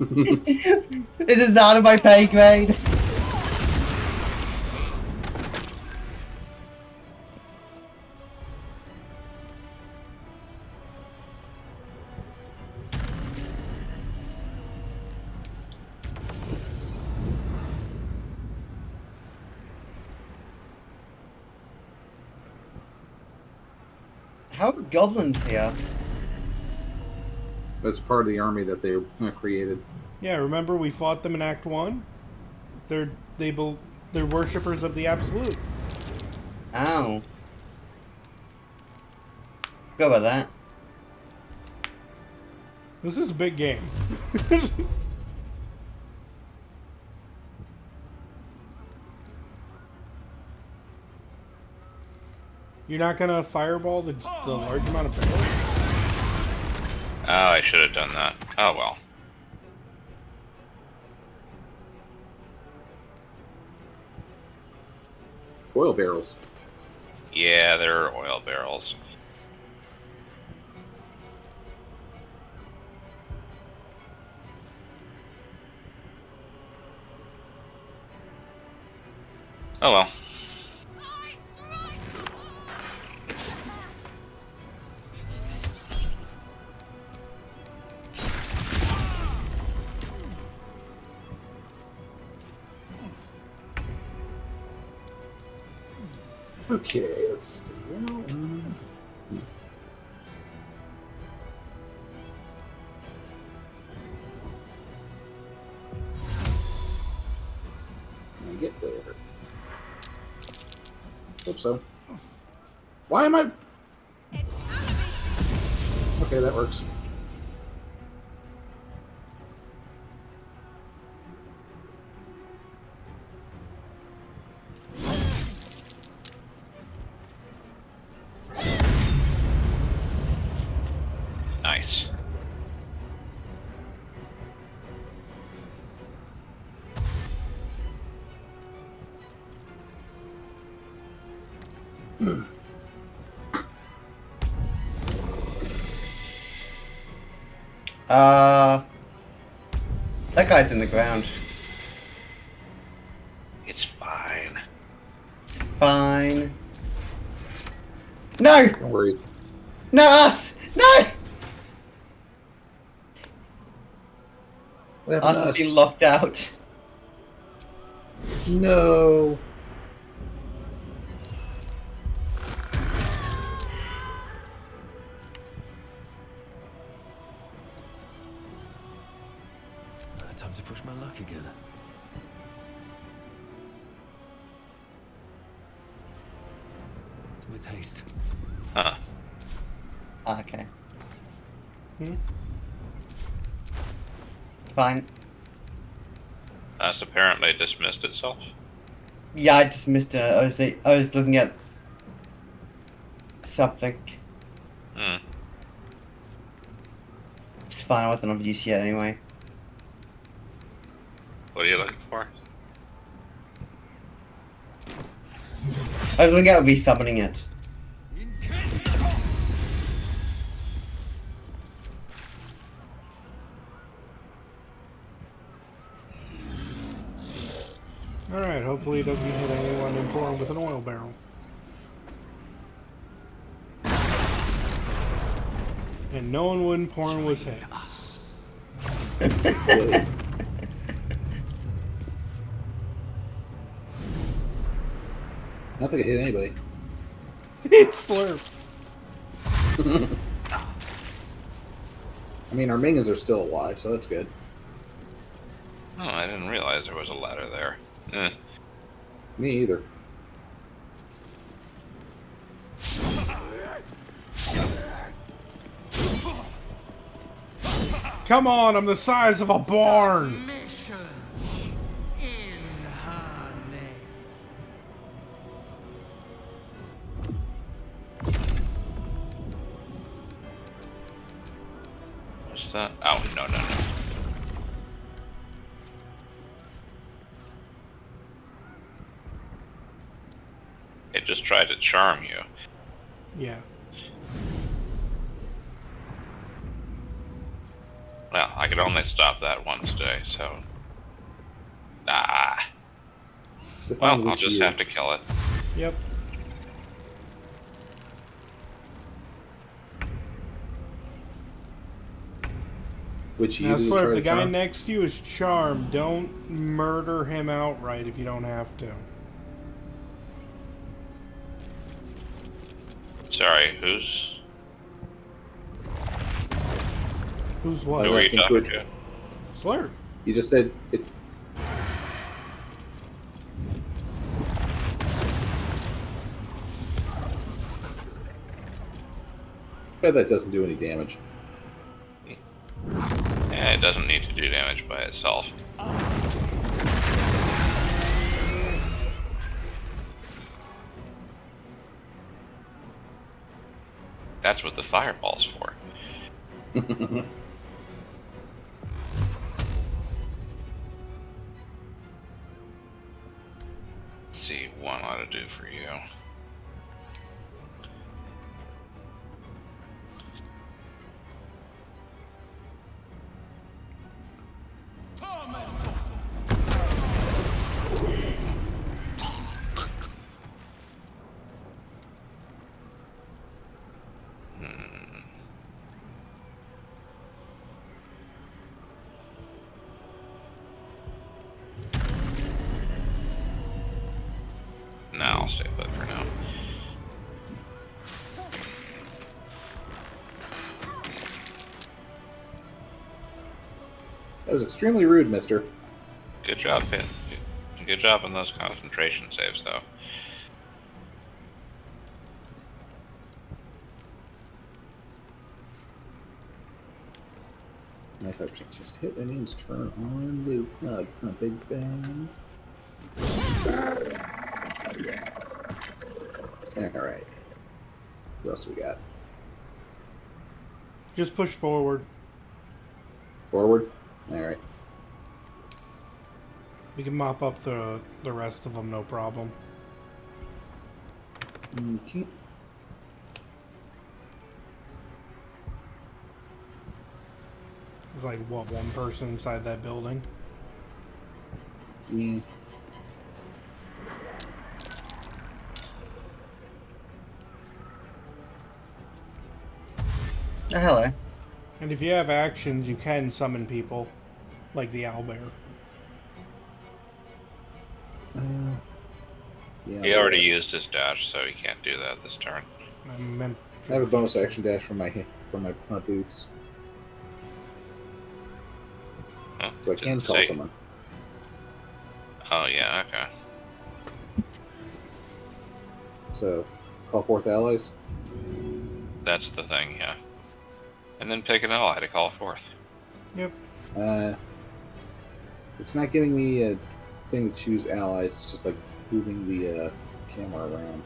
It is out of my pay grade. How are goblins here? That's part of the army that they created. Yeah, remember we fought them in Act 1? They're worshippers of the Absolute. Ow. Go about that. This is a big game. You're not gonna fireball the large amount of barrels? Oh, I should have done that. Oh well. Oil barrels. Yeah, they're oil barrels. Oh well. Okay, let's see. I get there. Hope so. Why am I? Okay, that works. Nice. That guy's in the ground. It's fine. Fine. No! Don't worry. No, us! No! Us has been locked out. No. Time to push my luck again. With haste. Huh. Okay. Fine. That's apparently dismissed itself. Yeah, I dismissed it. I was looking at something. Hmm. It's fine. I wasn't of use yet anyway. What are you looking for? I was looking at resummoning it. Alright, hopefully he doesn't hit anyone important with an oil barrel. And no one when porn was hit. I don't think it hit anybody. It's Slurp. I mean, our minions are still alive, so that's good. Oh, I didn't realize there was a ladder there. Eh. Me either. Come on, I'm the size of a barn! What's that? Oh, no. It just tried to charm you. Yeah. Well, I could only stop that once a day, so... Ah. Well, I'll just have to kill it. Yep. Which now, Slurp, the guy next to you is charmed. Don't murder him outright if you don't have to. Sorry, who's... Who's what? Who are you talking to? Slurp. You just said it. Bet that doesn't do any damage. Yeah, it doesn't need to do damage by itself. That's what the fireball's for. Let's see, one ought to do for you. Nah, I'll stay put for now. That was extremely rude, mister. Good job, Pit. Good job on those concentration saves, though. Just hit that means turn on loop. Big bang. Alright. What else do we got? Just push forward. Forward? Alright. We can mop up the rest of them, no problem. Okay. There's like, what, one person inside that building? Yeah. Oh, hello. And if you have actions, you can summon people, like the owlbear. Yeah, He already used his dash, so he can't do that this turn. I have a bonus action dash from my boots. Huh? So I can call someone. Oh, yeah, okay. So, call forth allies? That's the thing, yeah. And then pick an ally to call forth. Yep. It's not giving me a thing to choose allies, it's just like moving the camera around.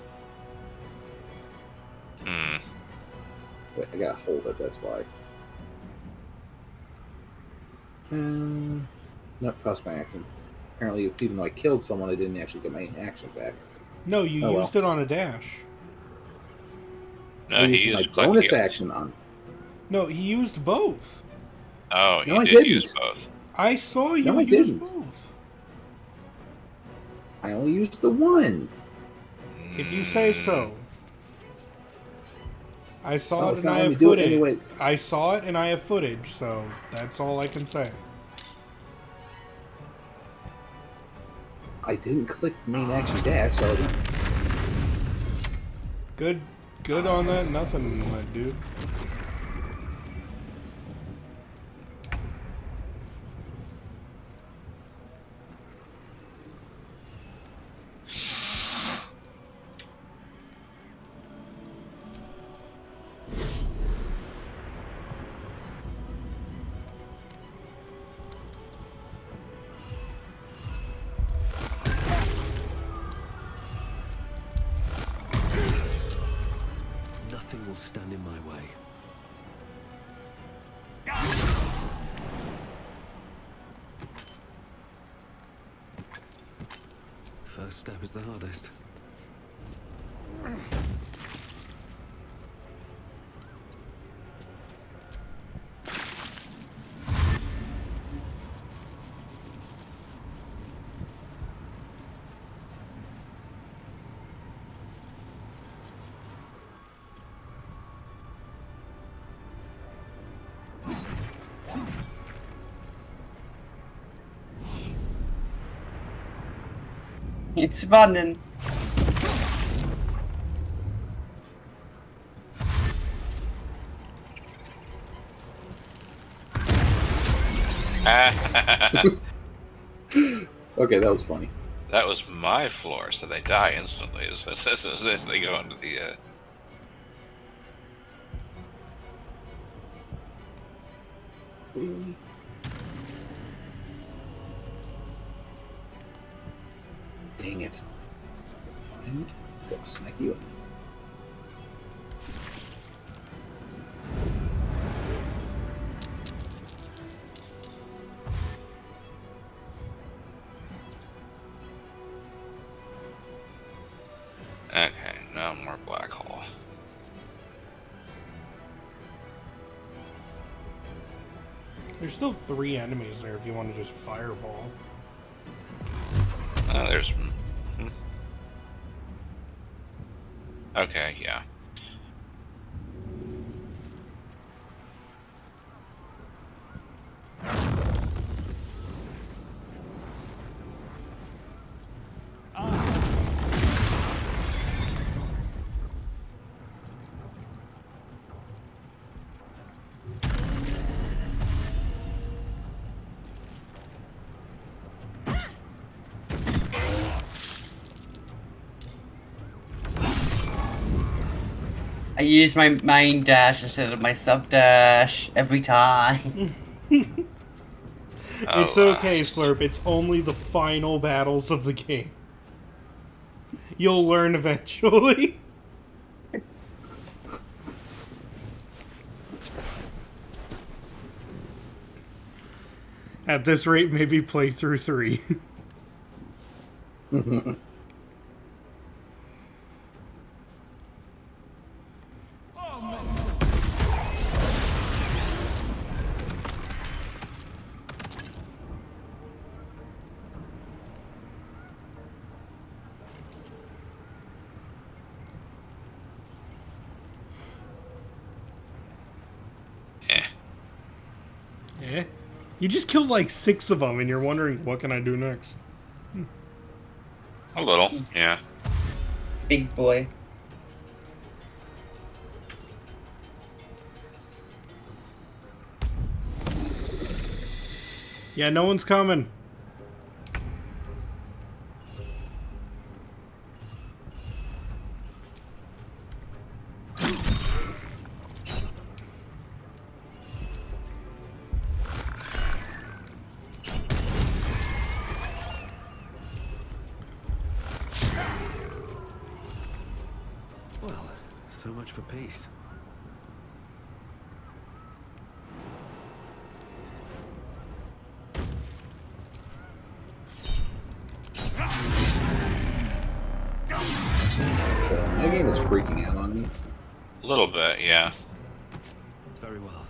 Wait, I gotta hold it, that's why. Not cost my action. Apparently, even though I killed someone, I didn't actually get my action back. No, you used it on a dash. No, he used my bonus action on. No, he used both. Oh, No, he I did use didn't. both. I saw you No, I use didn't. both. I only used the one. If you say so. I saw No, it it's and not I letting have me do it footage. anyway. I saw it and I have footage, so that's all I can say. I didn't click the main action dash, so Good on that. Nothing, my dude. Nothing will stand in my way. First step is the hardest. It's running. Okay, that was funny. That was my floor, so they die instantly as soon as they go into the... Dang it. Go smack you. More black hole. There's still 3 enemies there if you want to just fireball. There's... Okay, yeah. I use my main dash instead of my sub dash every time. It's okay, Slurp. It's only the final battles of the game. You'll learn eventually. At this rate, maybe play through 3. Eh? You just killed like 6 of them and you're wondering, what can I do next? A little, yeah. Big boy. Yeah, no one's coming. Well, so much for peace. My game is freaking out on me. A little bit, yeah. Very well.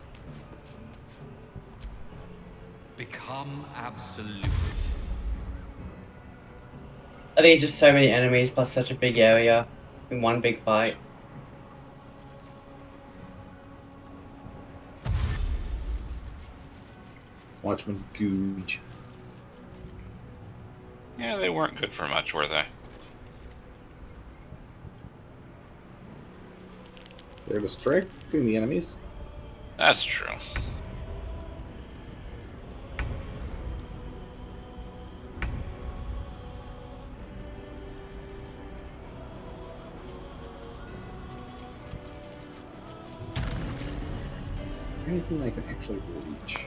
Become absolute. I think it's just so many enemies plus such a big area in one big fight. Watchman Googe. Yeah, they weren't good for much, were they? They're distracting the enemies. That's true. Anything I can actually reach?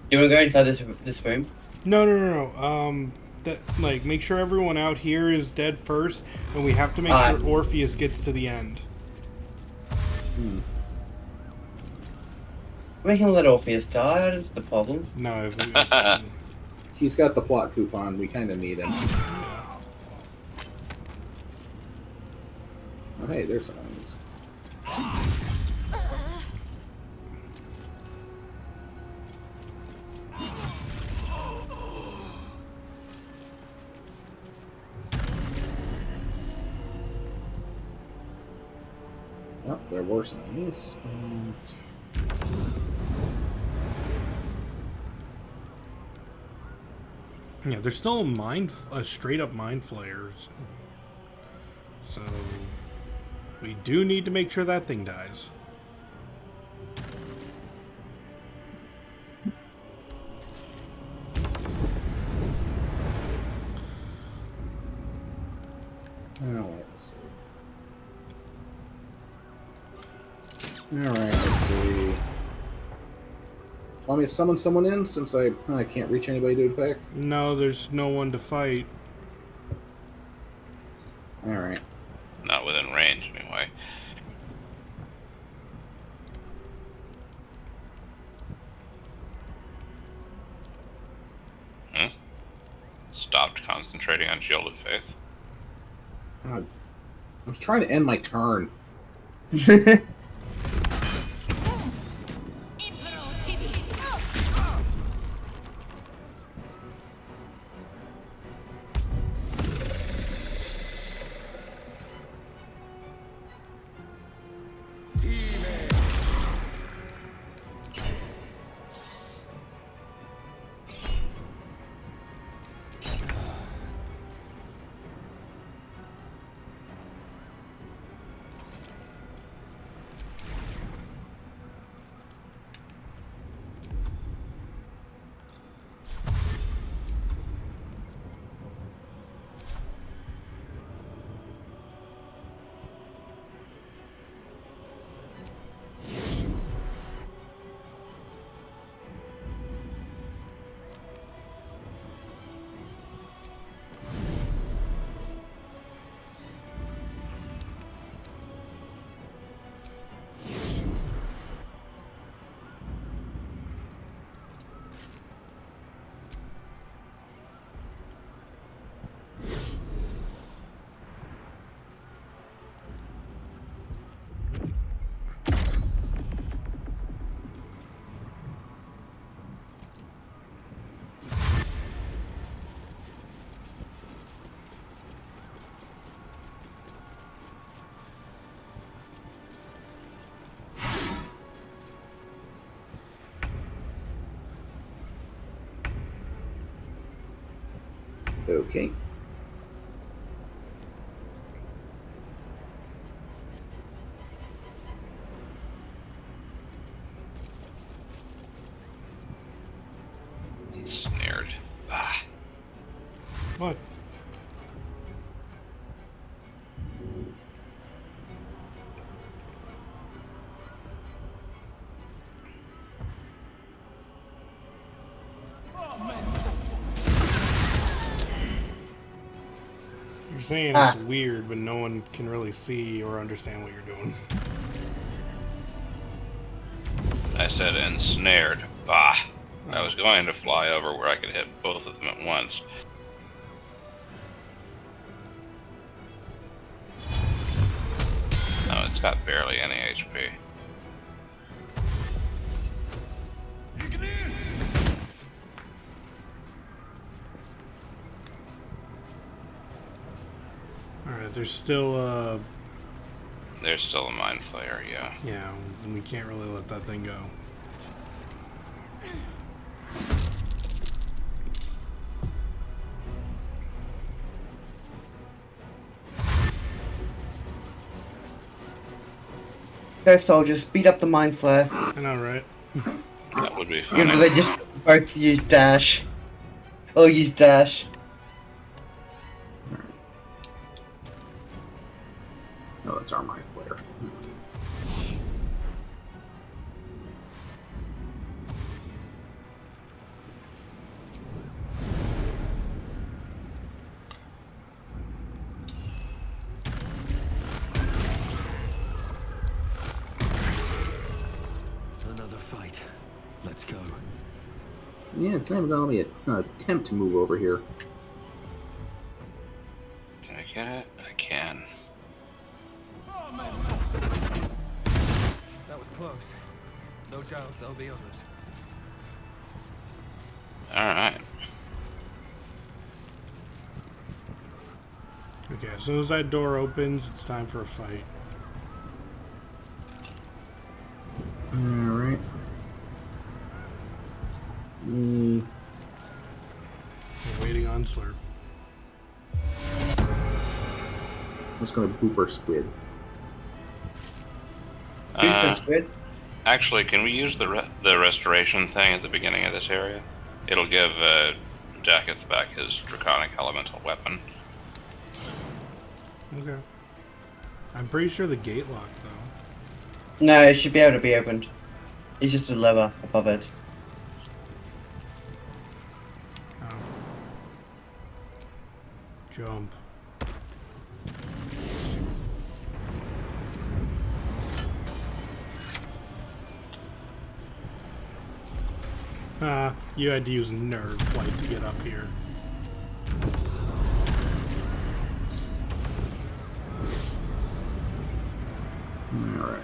You wanna go inside this room? No. Like, make sure everyone out here is dead first, and we have to make sure Orpheus gets to the end. We can let Orpheus die, that's the problem. No, if we... He's got the plot coupon, we kinda need him. Oh hey, there's some enemies. Oh, there were some enemies. Yeah, there's still straight up mind flayers. So we do need to make sure that thing dies. Alright, let's see. Want me to summon someone in since I can't reach anybody to attack? No, there's no one to fight. Alright. Not within range, anyway. stopped concentrating on Shield of Faith. God. I was trying to end my turn. Okay. Snared. Ah. What? You're saying it's weird, but no one can really see or understand what you're doing. I said ensnared. Bah. I was going to fly over where I could hit both of them at once. Oh, it's got barely any HP. Alright, there's still There's still a mind flayer, yeah. yeah, we can't really let that thing go. Go, soldiers, speed up the mind flare. I know, right? That would be funny. Yeah, but they just both use dash. Or use dash. No, that's our mind flare. Another fight. Let's go. Yeah, it's not even gonna be an attempt to move over here. Can I get it? I can. That was close. No doubt there'll be others. Alright. Okay, as soon as that door opens, it's time for a fight. Alright. We're waiting on Slurp. Let's go to Booper Squid. Actually, can we use the restoration thing at the beginning of this area? It'll give Dakk'ath back his draconic elemental weapon. Okay. I'm pretty sure the gate locked, though. No, it should be able to be opened. It's just a lever above it. Oh. Jump. You had to use nerve flight to get up here. Alright.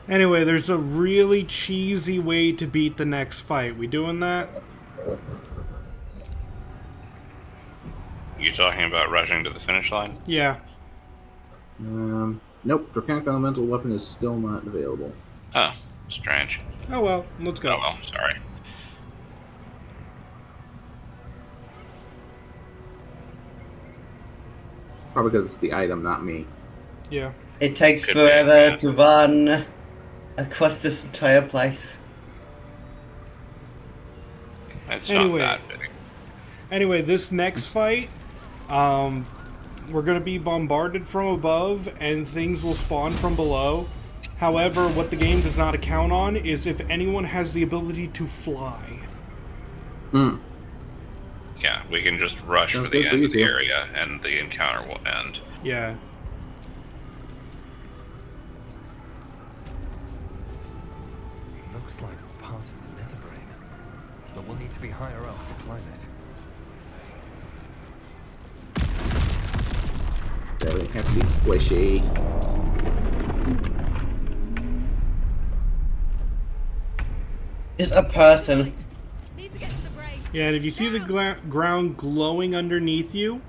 Anyway, there's a really cheesy way to beat the next fight. We doing that? You talking about rushing to the finish line? Yeah. Nope. Draconic Elemental Weapon is still not available. Oh, strange. Oh well, let's go. Oh well, sorry. Probably because it's the item, not me. Yeah. It takes Could forever to run across this entire place. It's Anyway. not that big. Anyway, this next fight, we're going to be bombarded from above and things will spawn from below. However, what the game does not account on is if anyone has the ability to fly. Yeah, we can just rush Sounds for the good for end you of the two. area, and the encounter will end. Yeah. Looks like part of the Netherbrain, but we'll need to be higher up to climb it. That would have to be squishy. Just a person. Yeah, and if you see the ground glowing underneath you,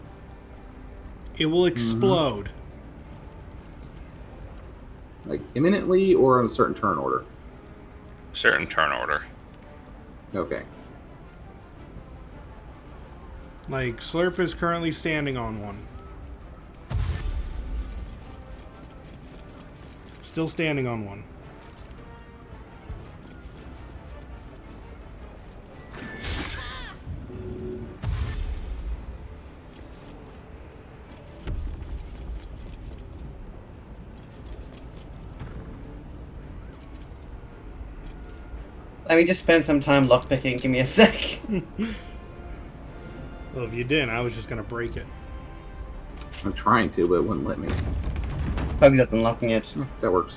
it will explode. Like imminently or on a certain turn order? Certain turn order. Okay. Like, Slurp is currently standing on one. Still standing on one. Let me just spend some time lockpicking. Give me a sec. Well, if you didn't, I was just going to break it. I'm trying to, but it wouldn't let me. Probably just unlocking it. That works.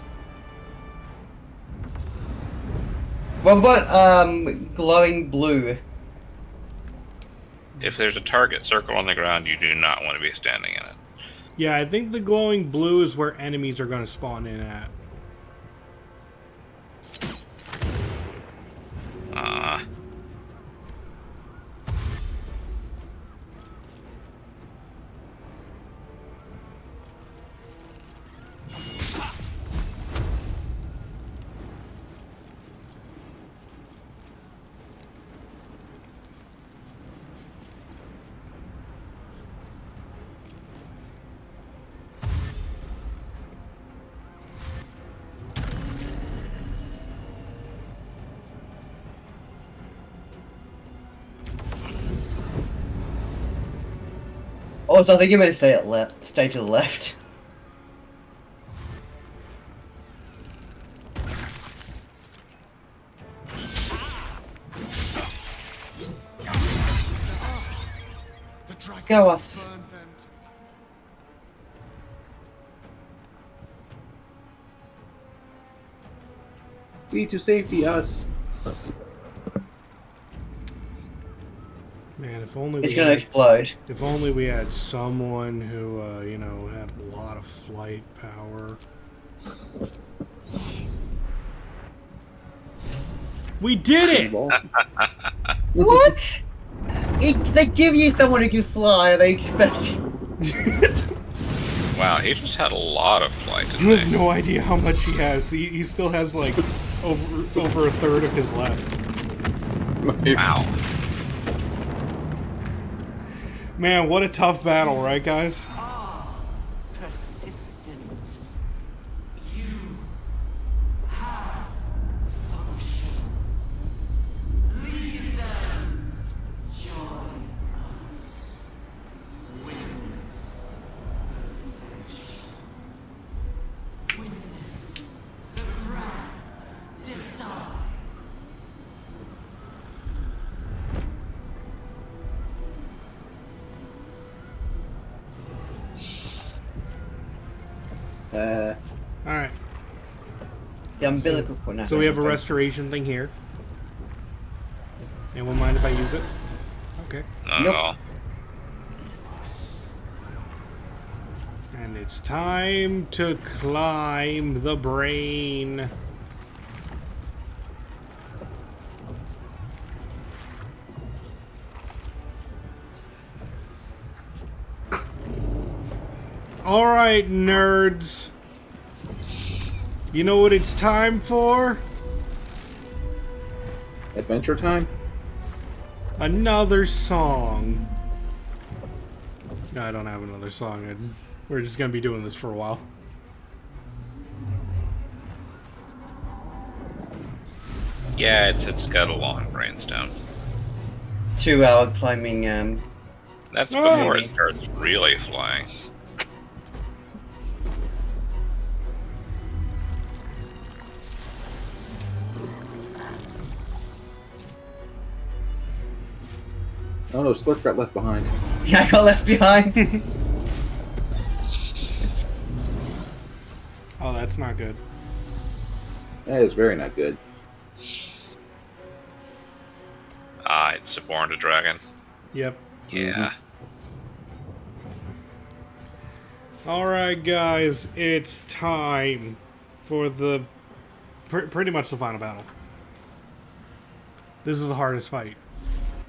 What about glowing blue? If there's a target circle on the ground, you do not want to be standing in it. Yeah, I think the glowing blue is where enemies are going to spawn in at. Also, I think you meant to stay at stay to the left. Go us. We to safety us. Man, if only It's gonna explode. If only we had someone who, you know, had a lot of flight power. We did it! What? They give you someone who can fly, they expect you. Wow, he just had a lot of flight, didn't You he? have no idea how much he has. He still has, like, over a third of his left. Wow. Man, what a tough battle, right, guys? Persistent. You have function. Leave them. Join us. Witness the finish. Witness the grand design. Alright. The umbilical cord. No, So we have a restoration thing here. Anyone mind if I use it? Okay. Not at all. And it's time to climb the brain. Alright, nerds. You know what it's time for? Adventure time? Another song. No, I don't have another song. We're just going to be doing this for a while. Yeah, it's got a long brainstem. 2-hour climbing. That's before it starts really flying. Oh no, Slurp got left behind. Yeah, I got left behind. Oh, that's not good. That is very not good. Ah, it's Born to Dragon. Yep. Yeah. Alright, guys. It's time for the... pretty much the final battle. This is the hardest fight.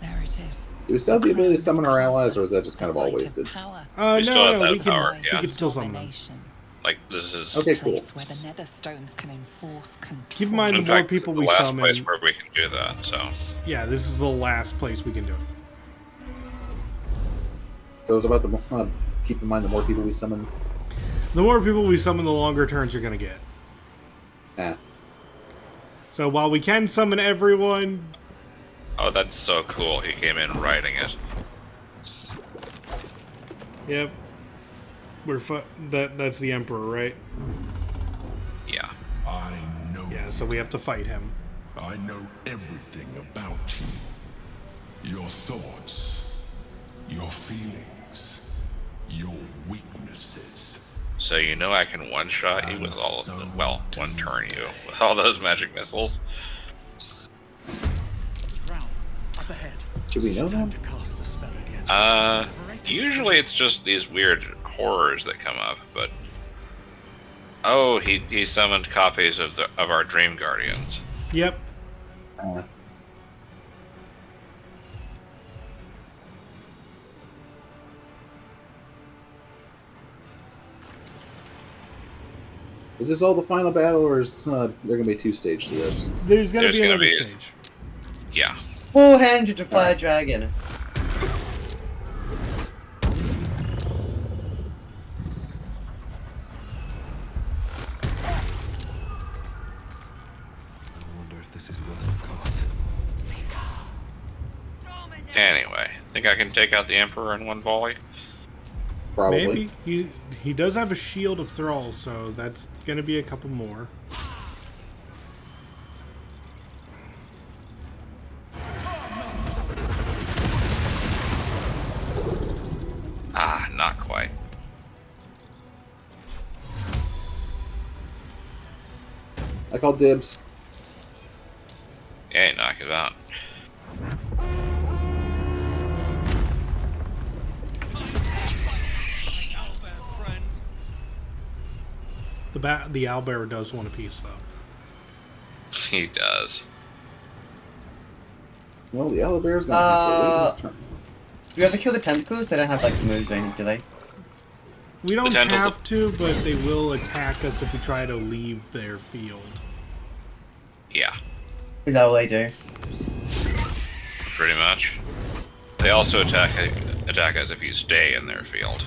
There it is. Do we still have the ability to summon our allies, or is that just kind of all wasted? We still have that we can, power, we yeah. can still summon them. Like, this is... Okay, cool. Where the nether stones can enforce control. Keep in mind, In the more fact, people the we last summon... place where we can do that, so... Yeah, this is the last place we can do it. So it's about the... keep in mind, the more people we summon... The more people we summon, the longer turns you're going to get. Yeah. So while we can summon everyone... Oh, that's so cool. He came in riding it. Yep. That's the Emperor, right? Yeah. I know. Yeah, so we have to fight him. I know everything about you. Your thoughts, your feelings, your weaknesses. So you know I can one-shot you with all of them. Well, one-turn you with all those magic missiles. Do we know them? Usually it's just these weird horrors that come up, but... Oh, he summoned copies of our Dream Guardians. Yep. Is this all the final battle, or is there going to be 2 stages to this? There's going to be another stage. Yeah. 400 to fly a dragon. Anyway, think I can take out the Emperor in one volley? Probably. Maybe. He does have a shield of thralls, so that's going to be a couple more. Ah, not quite. I call dibs. Yeah, knock it out. The owlbear does want a piece, though. He does. Well, the owlbear's going to have to wait his turn. Do you ever kill the tentacles? They don't have like moves or anything, do they? We don't have to, but they will attack us if we try to leave their field. Yeah. Is that what they do? Pretty much. They also attack us if you stay in their field.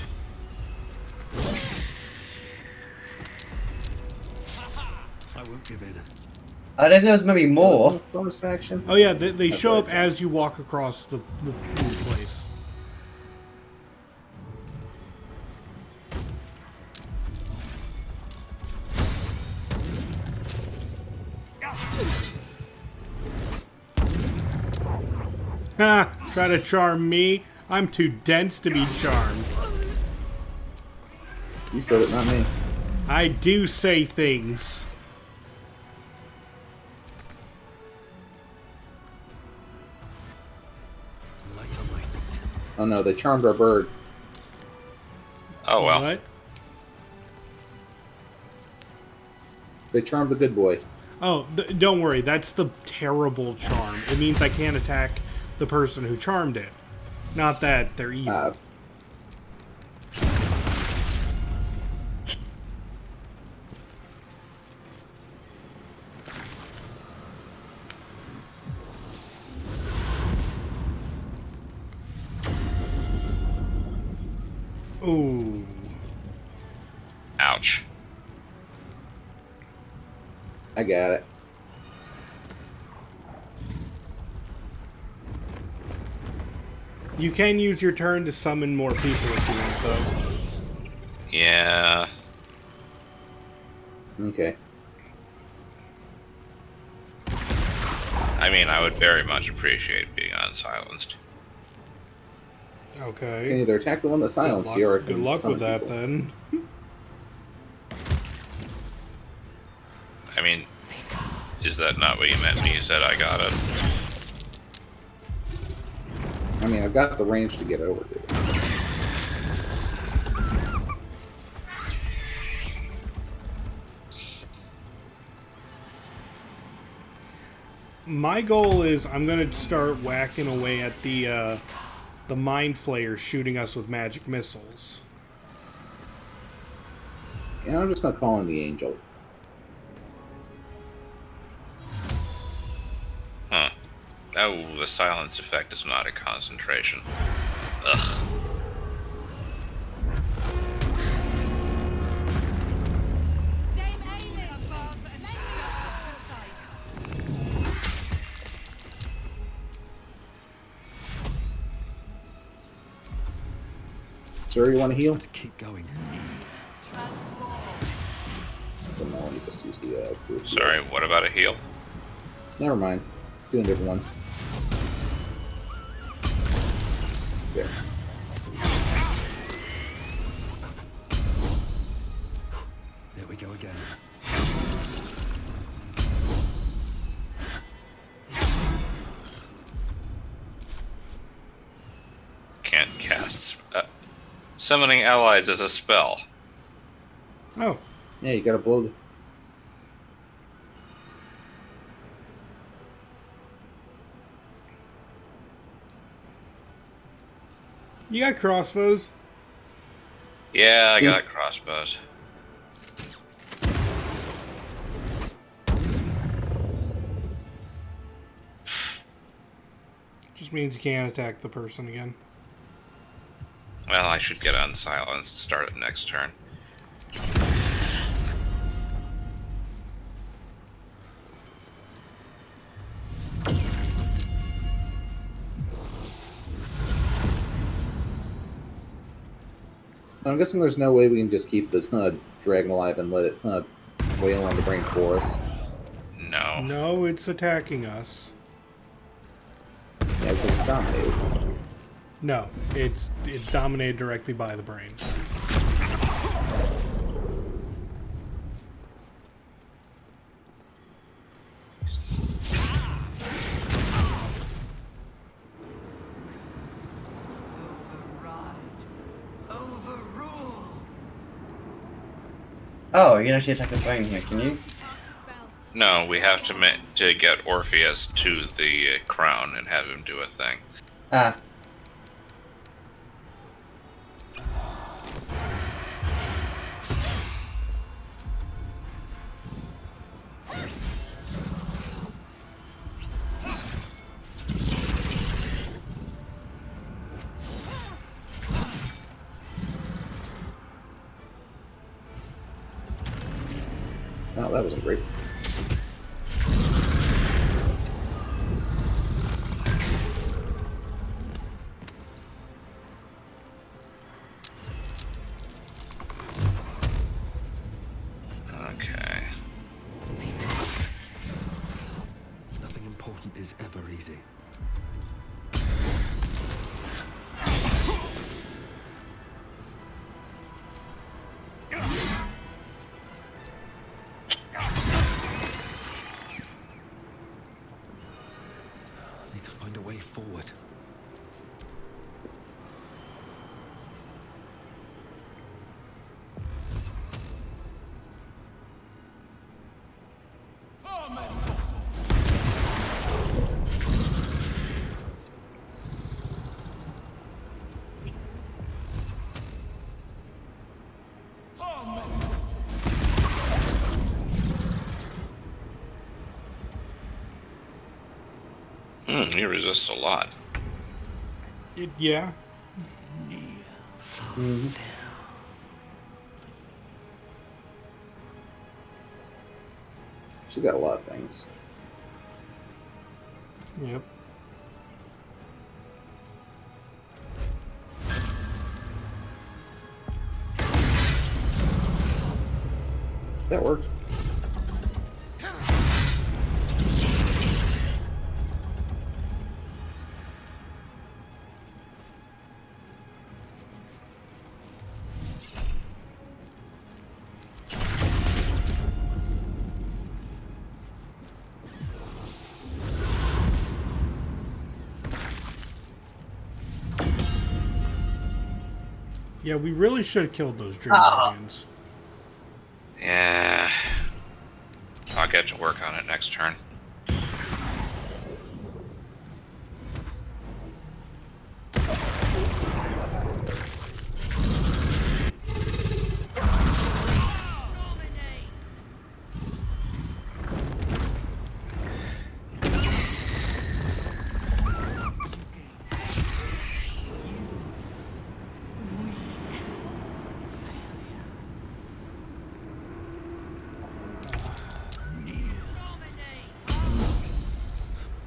I won't give in. I don't know if there's maybe more. Bonus action. Oh yeah, they show up as you walk across the place. Ha! Try to charm me? I'm too dense to be charmed. You said it, not me. I do say things. Oh no, they charmed our bird. Oh well. What? They charmed the good boy. Oh, don't worry. That's the terrible charm. It means I can't attack the person who charmed it. Not that they're evil. Ooh. Ouch. I got it. You can use your turn to summon more people if you want, though. Yeah. Okay. I mean, I would very much appreciate being unsilenced. Okay. You can either attack the one that silenced you, or good luck with that, then. I mean, is that not what you meant when you said I got it? I mean, I've got the range to get over to it. My goal is I'm going to start whacking away at the mind flayers shooting us with magic missiles. Yeah, I'm just going to call in the angel. Huh. Oh, the silence effect is not a concentration. Ugh. Sir, you want to heal? To keep going. But no, you just use the group. Sorry, what about a heal? Never mind. Do a different one. There. There we go again. Can't cast. Summoning allies is a spell. Oh. Yeah, you gotta blow the... You got crossbows? Yeah, I got crossbows. Just means you can't attack the person again. Well, I should get unsilenced, start it next turn. I'm guessing there's no way we can just keep the dragon alive and let it wail on the brain for us. No. No, it's attacking us. Yeah, because it's dominated. No, it's dominated directly by the brain. Oh, you can actually attack the brain here, can you? No, we have to get Orpheus to the crown and have him do a thing. Ah. Oh, that wasn't great. Okay. Nothing important is ever easy. He resists a lot. Yeah. She's got a lot of things. Yep. That worked. Yeah, we really should have killed those Dream Guardians. Yeah. I'll get to work on it next turn.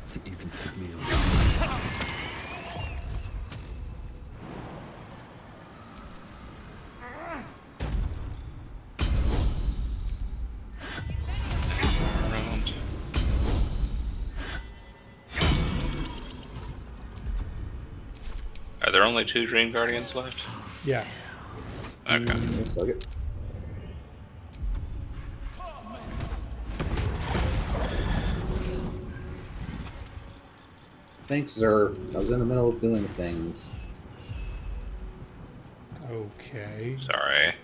Think you can take me on? Around. Are there only 2 Dream Guardians left? Yeah. Okay. Looks like it. Thanks, Zer. I was in the middle of doing things. Okay. Sorry.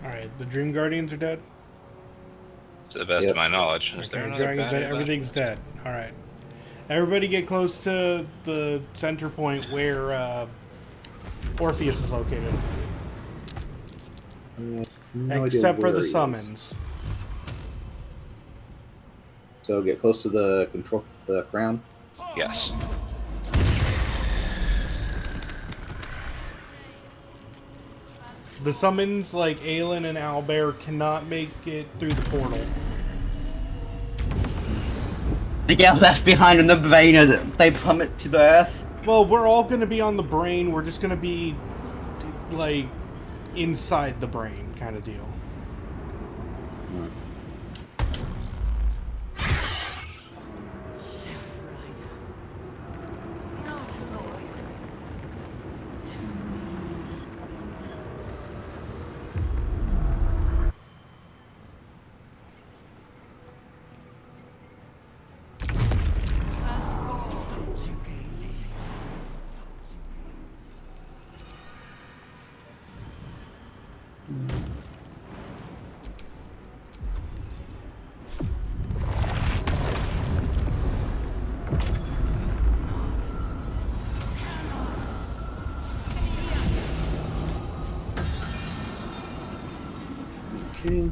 Alright, the Dream Guardians are dead? To the best of my knowledge. Is there Okay, another Dragon's baddie dead. left? Everything's dead. Alright. Everybody get close to the center point where Orpheus is located. No Except idea for where the he is. summons. So get close to the crown. Yes. The summons, like Aelin and Owlbear, cannot make it through the portal. They get left behind on the brain as they plummet to the earth. Well, we're all going to be on the brain. We're just going to be, like, inside the brain kind of deal. Okay.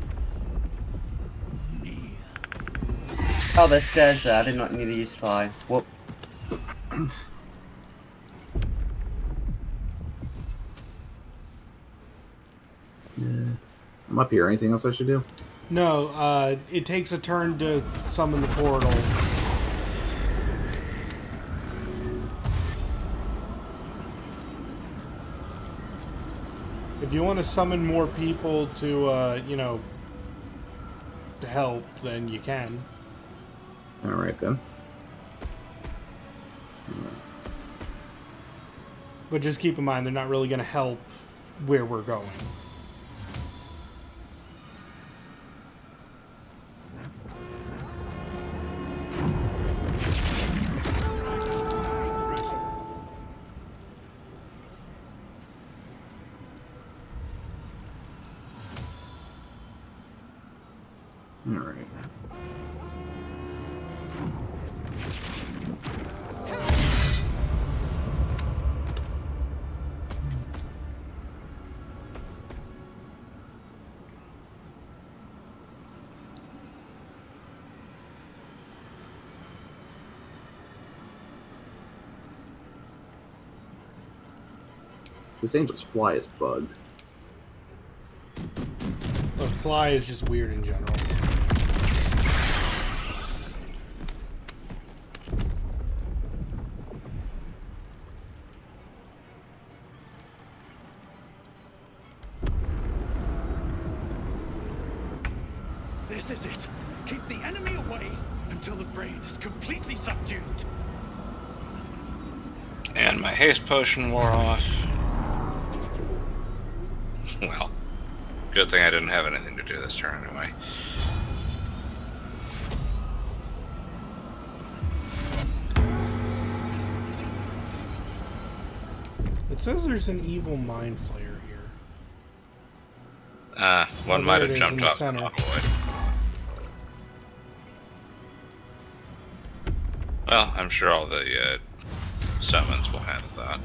Oh, there's stairs there. I did not need to use fire. Whoop. I'm up here. Anything else I should do? No, it takes a turn to summon the portal. If you want to summon more people to, you know, to help, then you can. Alright then. But just keep in mind, they're not really going to help where we're going. Alright. This angel's fly is bugged. Look, fly is just weird in general. This is it. Keep the enemy away until the brain is completely subdued. And my haste potion wore off. Well, good thing I didn't have anything to do this turn anyway. It says there's an evil mind flayer here. One might have jumped off the center. void. Well, I'm sure all the summons will handle that.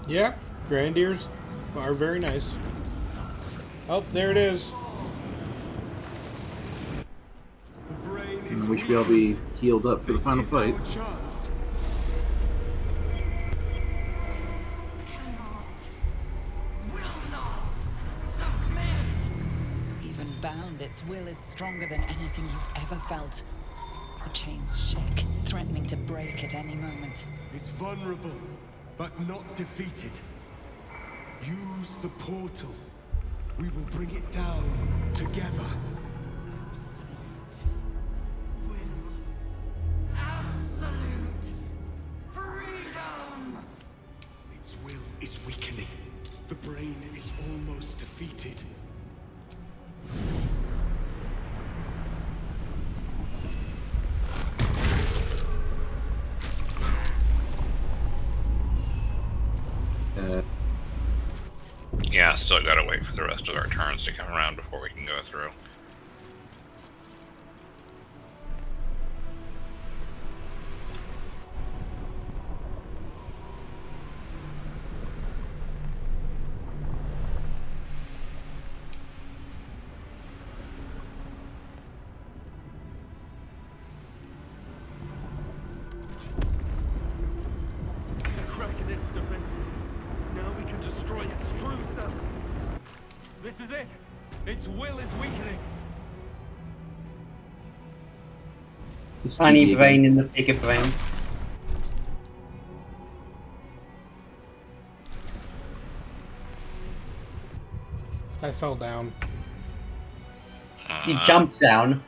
Yeah, Grandiers are very nice. Oh, there it is. And we should be able to be healed up for the final fight. Even bound, its will is stronger than anything you've ever felt. The chains shake, threatening to break at any moment. It's vulnerable, but not defeated. Use the portal. We will bring it down together. Absolute freedom! Its will is weakening. The brain is almost defeated. Yeah, still gotta wait for the rest of our turns to come around before we can go through. Cracking its defenses. Now we can destroy its truth. This is it. Its will is weakening. Tiny brain in the bigger brain. I fell down. He jumps down.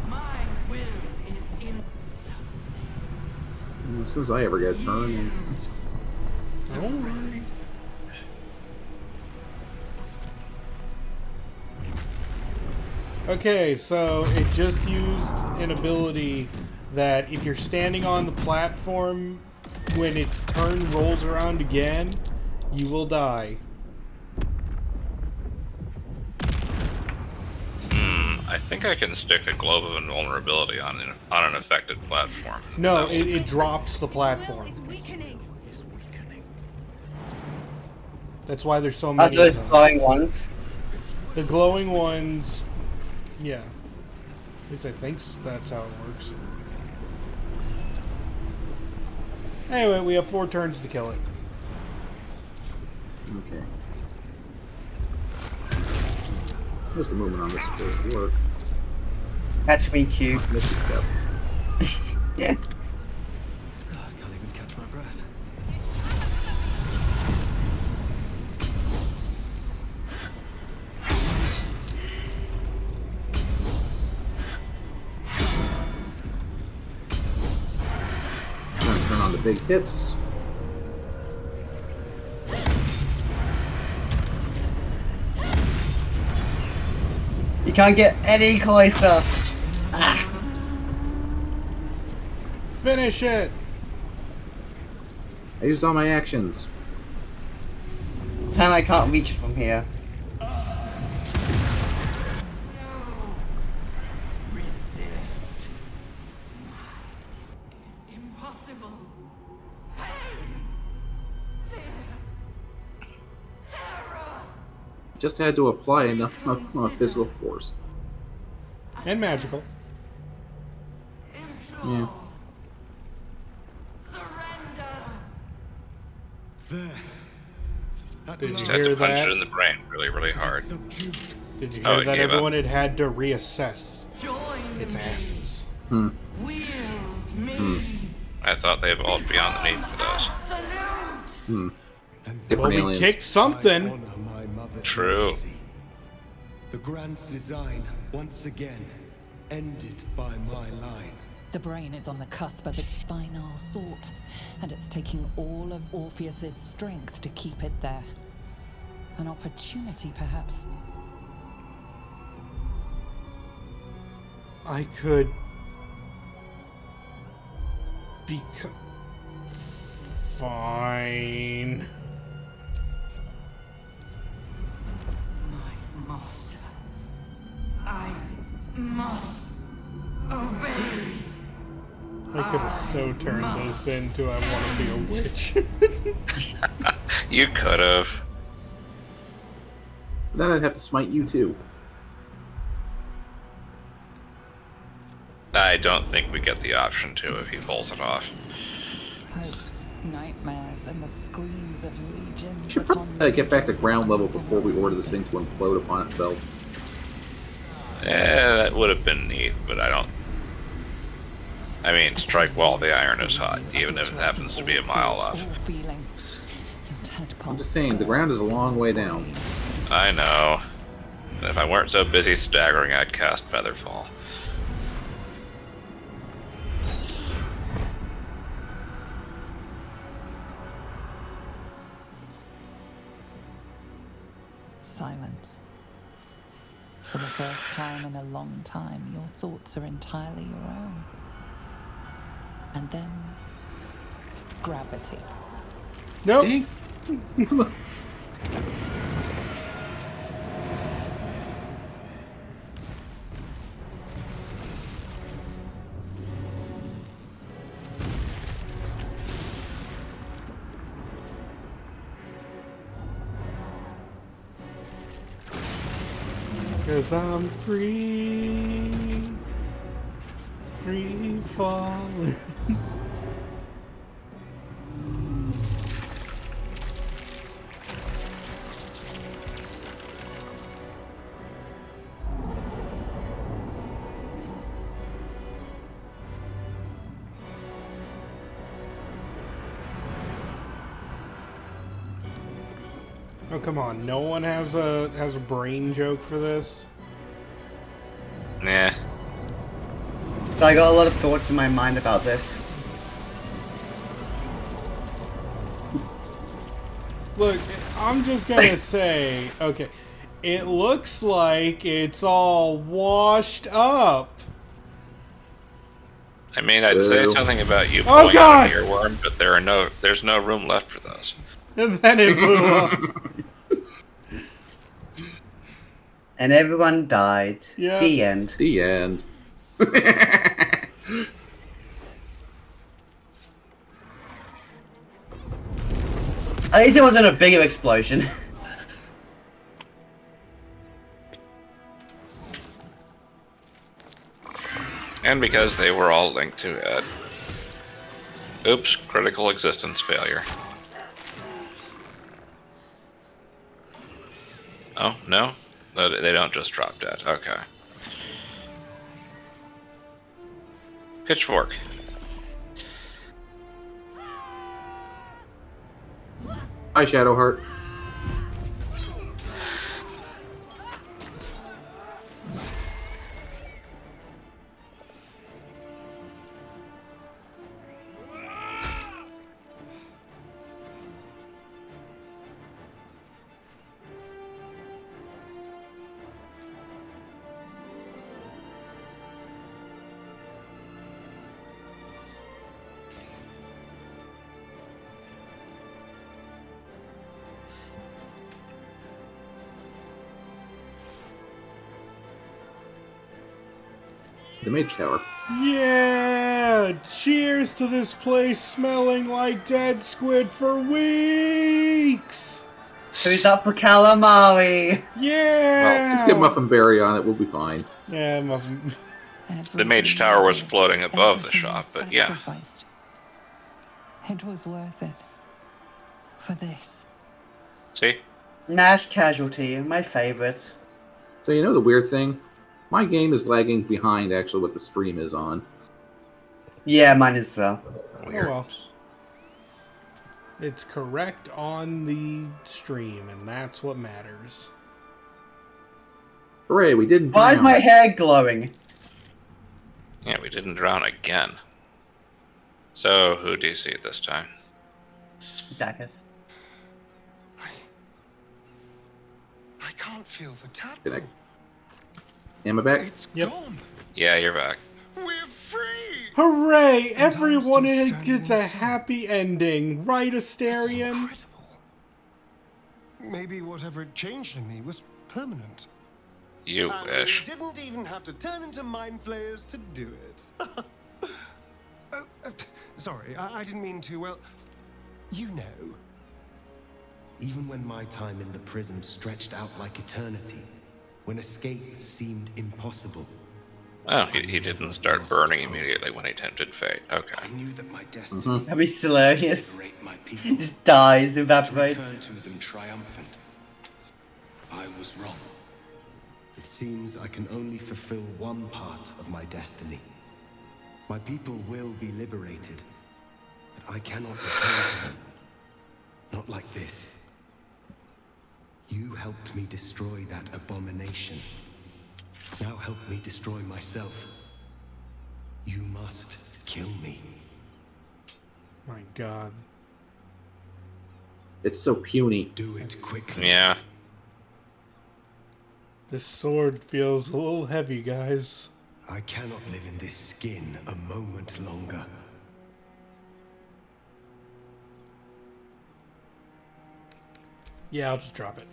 My will is in. As soon as I ever get a turn. Okay, so it just used an ability that if you're standing on the platform, when its turn rolls around again, you will die. I think I can stick a globe of invulnerability on an affected platform. No, it drops the platform. That's why there's so many. Those glowing ones. The glowing ones, yeah. At least I think that's how it works. Anyway, we have 4 turns to kill it. Okay. Where's the movement on this supposed to work? Catch me, Q. Missy step. Yeah. Oh, I can't even catch my breath. Gonna turn on the big hits. You can't get any closer. Ah. Finish it! I used all my actions. And I can't reach it from here. Just had to apply enough physical force. And magical. Yeah. Did you Just had hear to punch that? it in the brain really, really hard. Did you Oh, hear it that gave up. everyone had to reassess its asses? Hmm. I thought they've all beyond the need for those. Hmm. Well, we aliens. kicked something. True. The grand design, once again, ended by my line. The brain is on the cusp of its final thought, and it's taking all of Orpheus's strength to keep it there. An opportunity, perhaps. I could become fine. My master. I must obey. I could have so turned this into I want to be a witch. You could have. Then I'd have to smite you too. I don't think we get the option to if he pulls it off. Hopes, nightmares, and the screams of legions Should upon probably get back to legions ground of level before we order this thing to implode upon itself. Yeah, that would have been neat, but I don't. I mean, strike while the iron is hot, even if it happens to be a mile off. feeling. Your tadpole. I'm just saying, the ground is a long way down. I know. And if I weren't so busy staggering, I'd cast Featherfall. Silence. For the first time in a long time, your thoughts are entirely your own. And then, gravity. Nope. Cause I'm free, free falling. Oh come on! No one has a brain joke for this. Nah. I got a lot of thoughts in my mind about this. Look, I'm just gonna say, okay, it looks like it's all washed up. I mean, I'd say something about you Oh, pulling God! out an earworm, but there's no room left for those. And then it blew up. And everyone died. Yeah. The end. The end. At least it wasn't a bigger explosion. And because they were all linked to it. Oops, critical existence failure. Oh, no? They don't just drop dead. Okay. Pitchfork. Hi, Shadowheart. The Mage Tower. Yeah! Cheers to this place smelling like dead squid for weeks! Who's up for calamari? Yeah! Well, just get Muffin Berry on it, we'll be fine. Yeah, Muffin. The Mage Tower was floating above the shop, but yeah. It was worth it. For this. See? Mass Casualty, my favorite. So you know the weird thing? My game is lagging behind actually what the stream is on. Yeah, mine as well. Weird. Oh well. It's correct on the stream, and that's what matters. Hooray, we didn't Why is drown. my hair glowing? Yeah, we didn't drown again. So, who do you see this time? Dakk'ath. I can't feel the tap. Am I back? It's Yep. gone. Yeah, you're back. We're free. Hooray! Everyone gets a happy ending, right, Asterion? Maybe whatever it changed in me was permanent. You And wish. we didn't even have to turn into mind flayers to do it. Sorry, I didn't mean to, well, you know. Even when my time in the prism stretched out like eternity, when escape seemed impossible. Oh, he didn't start burning immediately when he tempted fate. Okay. I knew that my destiny That'd be hilarious. was to liberate my people, Just dies, to evaporates. return to them triumphant. I was wrong. It seems I can only fulfill one part of my destiny. My people will be liberated, but I cannot return to them. Not like this. You helped me destroy that abomination. Now help me destroy myself. You must kill me. My god. It's so puny. Do it quickly. Yeah. This sword feels a little heavy, guys. I cannot live in this skin a moment longer. Yeah, I'll just drop it.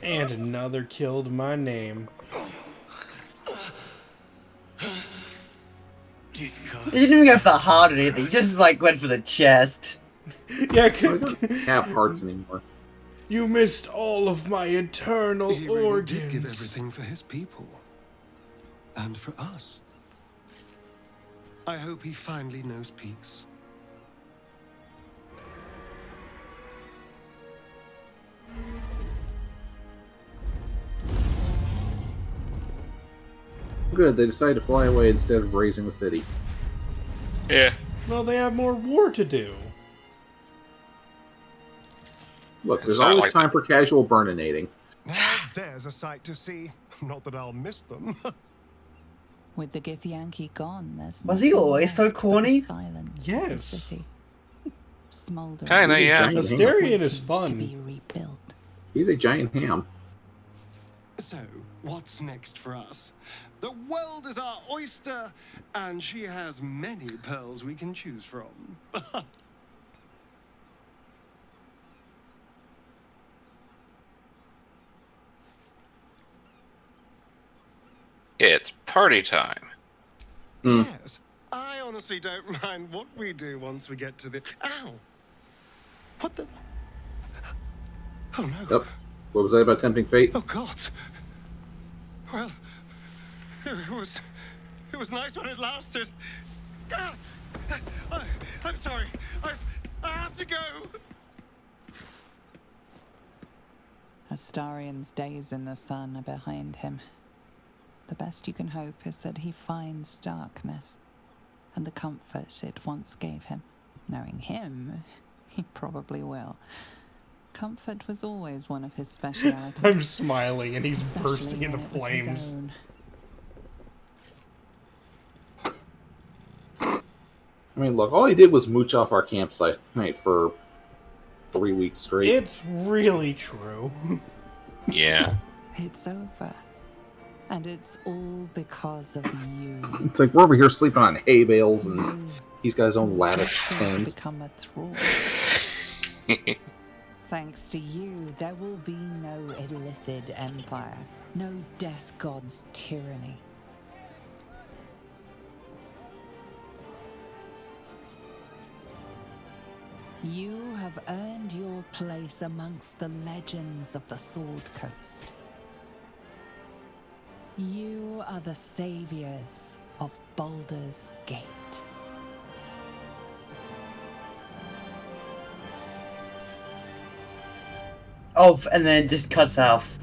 And another killed my name. He didn't even go for the heart or anything, he just like went for the chest. Yeah, I don't have hearts anymore. You missed all of my eternal He really organs. did give everything for his people. And for us. I hope he finally knows peace. Good, they decided to fly away instead of raising the city. Yeah. Well, they have more war to do. Look, It's there's not always like time for casual burninating. Now there's a sight to see. Not that I'll miss them. With the Githyanki gone, there's Was he nothing always left so but the corny? silence of the Yes. city. Smoldering. Kinda, yeah. Asterion is To fun. be rebuilt. He's a giant ham. So, what's next for us? The world is our oyster, and she has many pearls we can choose from. It's party time. Yes, I honestly don't mind what we do once we get to the... Ow! What the... Oh no. Yep. What was that about tempting fate? Oh, God. Well, it was nice when it lasted. Ah, I'm sorry. I have to go. Astarion's days in the sun are behind him. The best you can hope is that he finds darkness and the comfort it once gave him. Knowing him, he probably will. Comfort was always one of his specialities. I'm smiling and he's especially bursting into when it was his flames. own. I mean, look, all he did was mooch off our campsite for 3 weeks straight. It's really true. Yeah. It's over. And it's all because of you. It's like we're over here sleeping on hay bales and he's got his own lattice tent. Become a thrall. Thanks to you, there will be no Illithid empire, no death god's tyranny. You have earned your place amongst the legends of the Sword Coast. You are the saviors of Baldur's Gate. And then it just cuts off.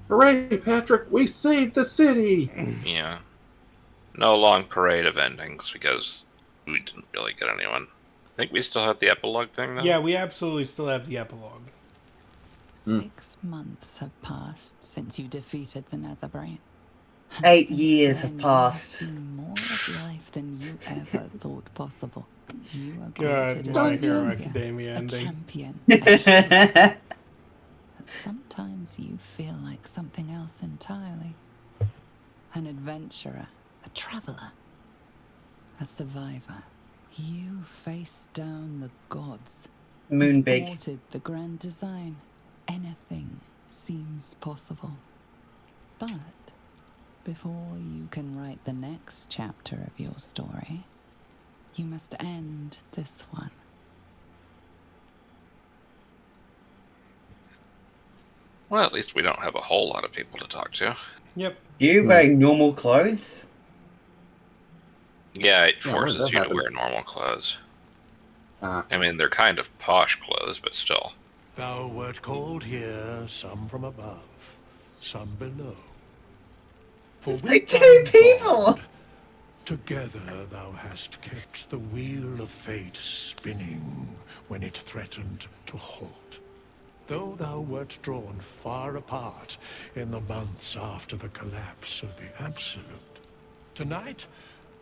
Hooray, Patrick, we saved the city! Yeah. No long parade of endings because we didn't really get anyone. I think we still have the epilogue thing, though. Yeah, we absolutely still have the epilogue. 6 months have passed since you defeated the Netherbrain. 8 years have passed. You've seen more of life than you ever thought possible. You are God, granted My a Hero savior, Academia a ending. champion, a hero. But sometimes you feel like something else entirely. An adventurer, a traveler, a survivor. You faced down the gods. Moonbig. Thwarted the grand design. Anything seems possible. But before you can write the next chapter of your story, you must end this one. Well, at least we don't have a whole lot of people to talk to. Yep. You wearing normal clothes? Yeah, it Yeah, forces that you to happened. wear normal clothes. I mean, they're kind of posh clothes, but still. Thou wert called here, some from above, some below. For It's with like thy 2 people! God, together thou hast kept the wheel of fate spinning when it threatened to halt. Though thou wert drawn far apart in the months after the collapse of the Absolute, tonight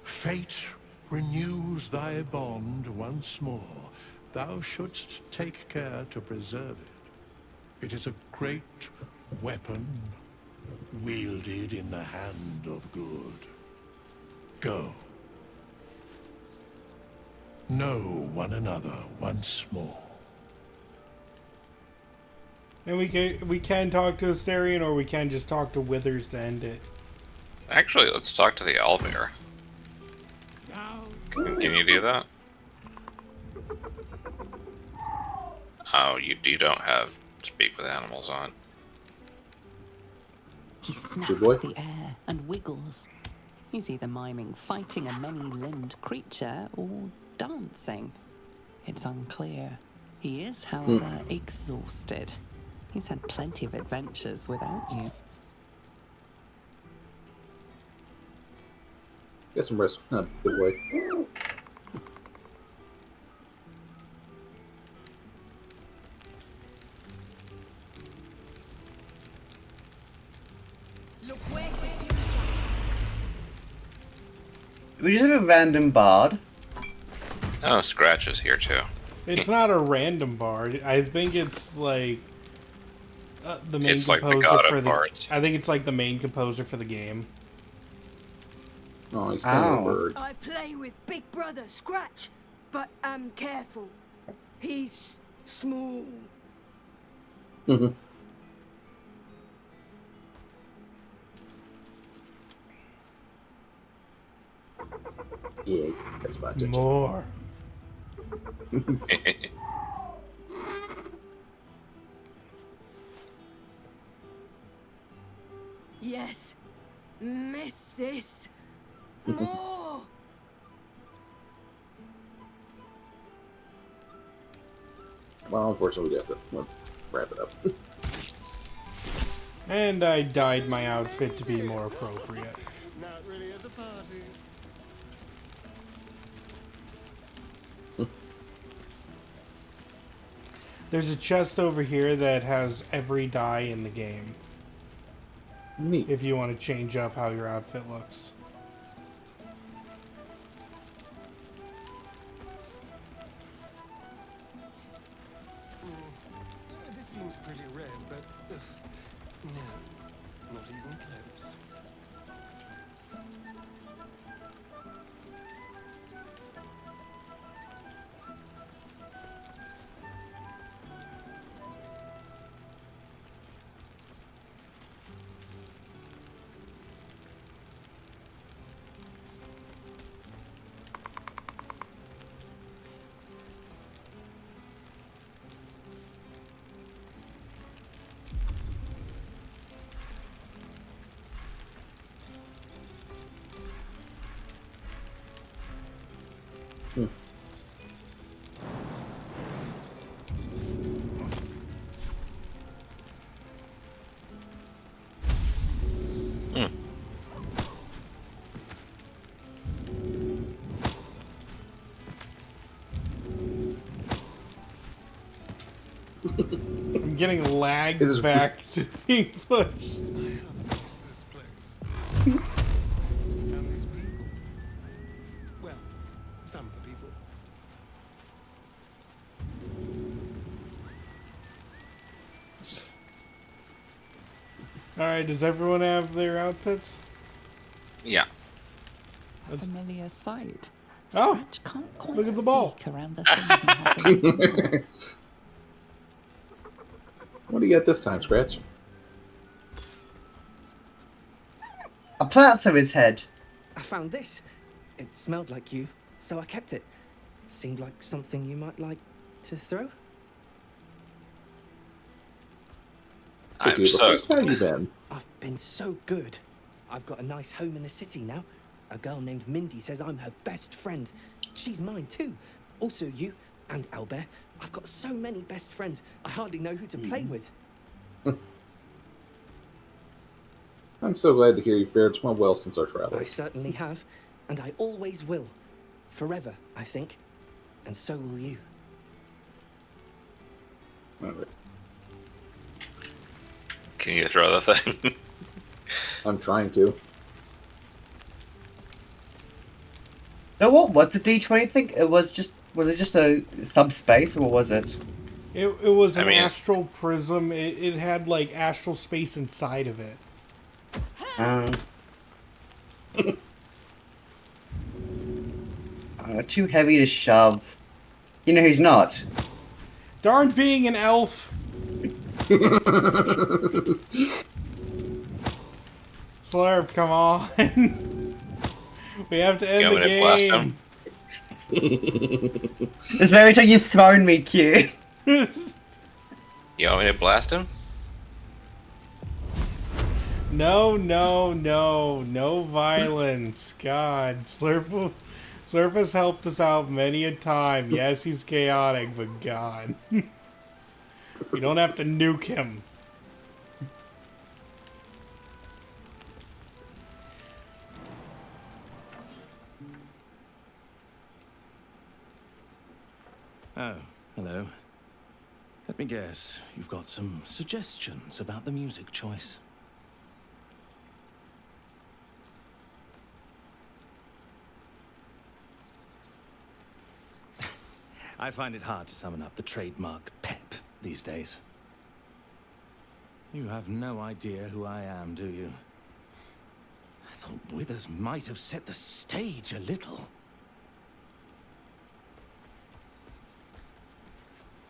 fate renews thy bond once more. Thou shouldst take care to preserve it. It is a great weapon wielded in the hand of good. Go. Know one another once more. And we can talk to Asterion, or we can just talk to Withers to end it. Actually, let's talk to the Owlbear. Can you do that? Oh, you don't have speak with animals on. He snaps the air and wiggles. He's either miming fighting a many-limbed creature or dancing. It's unclear. He is, however, exhausted. He's had plenty of adventures without you. Get some rest. Good boy. We just have a random bard. Oh, Scratch is here too. It's not a random bard. I think it's like the main It's like the composer god for of the. bards. I think it's like the main composer for the game. Oh, he's kind of a bird. I play with Big Brother Scratch, but I'm careful. He's small. Yeah, that's about it. More. Yes. Miss this. More. Well, unfortunately, we have to wrap it up. And I dyed my outfit to be more appropriate. Now it really is a party. There's a chest over here that has every dye in the game. Neat. If you want to change up how your outfit looks. This seems pretty red, but no, not even close. I'm getting lagged back to being pushed. This place. And these people. Well, some of the people. Alright, does everyone have their outfits? Yeah. A familiar sight. Oh, Scratch can't quite look at the ball. speak around the thing he has in his mouth. What do you got this time, Scratch? A plant through his head. I found this. It smelled like you, so I kept it. Seemed like something you might like to throw. I'm so. How you been? I've been so good. I've got a nice home in the city now. A girl named Mindy says I'm her best friend. She's mine too. Also you and Albert. I've got so many best friends, I hardly know who to play with. I'm so glad to hear you fared well since our I travels. certainly have, and I always will. Forever, I think. And so will you. All right. Can you throw the thing? I'm trying to. So what did D20 think? Was it just a subspace, or what was it? It was an astral prism. It had like astral space inside of it. Too heavy to shove. You know who's not? Darn being an elf. Slurp, come on. We have to end the game. It's very time you've thrown me, Q. You want me to blast him? No violence. God, Slurp has helped us out many a time. Yes, he's chaotic, but God. You don't have to nuke him. Oh, hello. Let me guess, you've got some suggestions about the music choice. I find it hard to summon up the trademark pep these days. You have no idea who I am, do you? I thought Withers might have set the stage a little.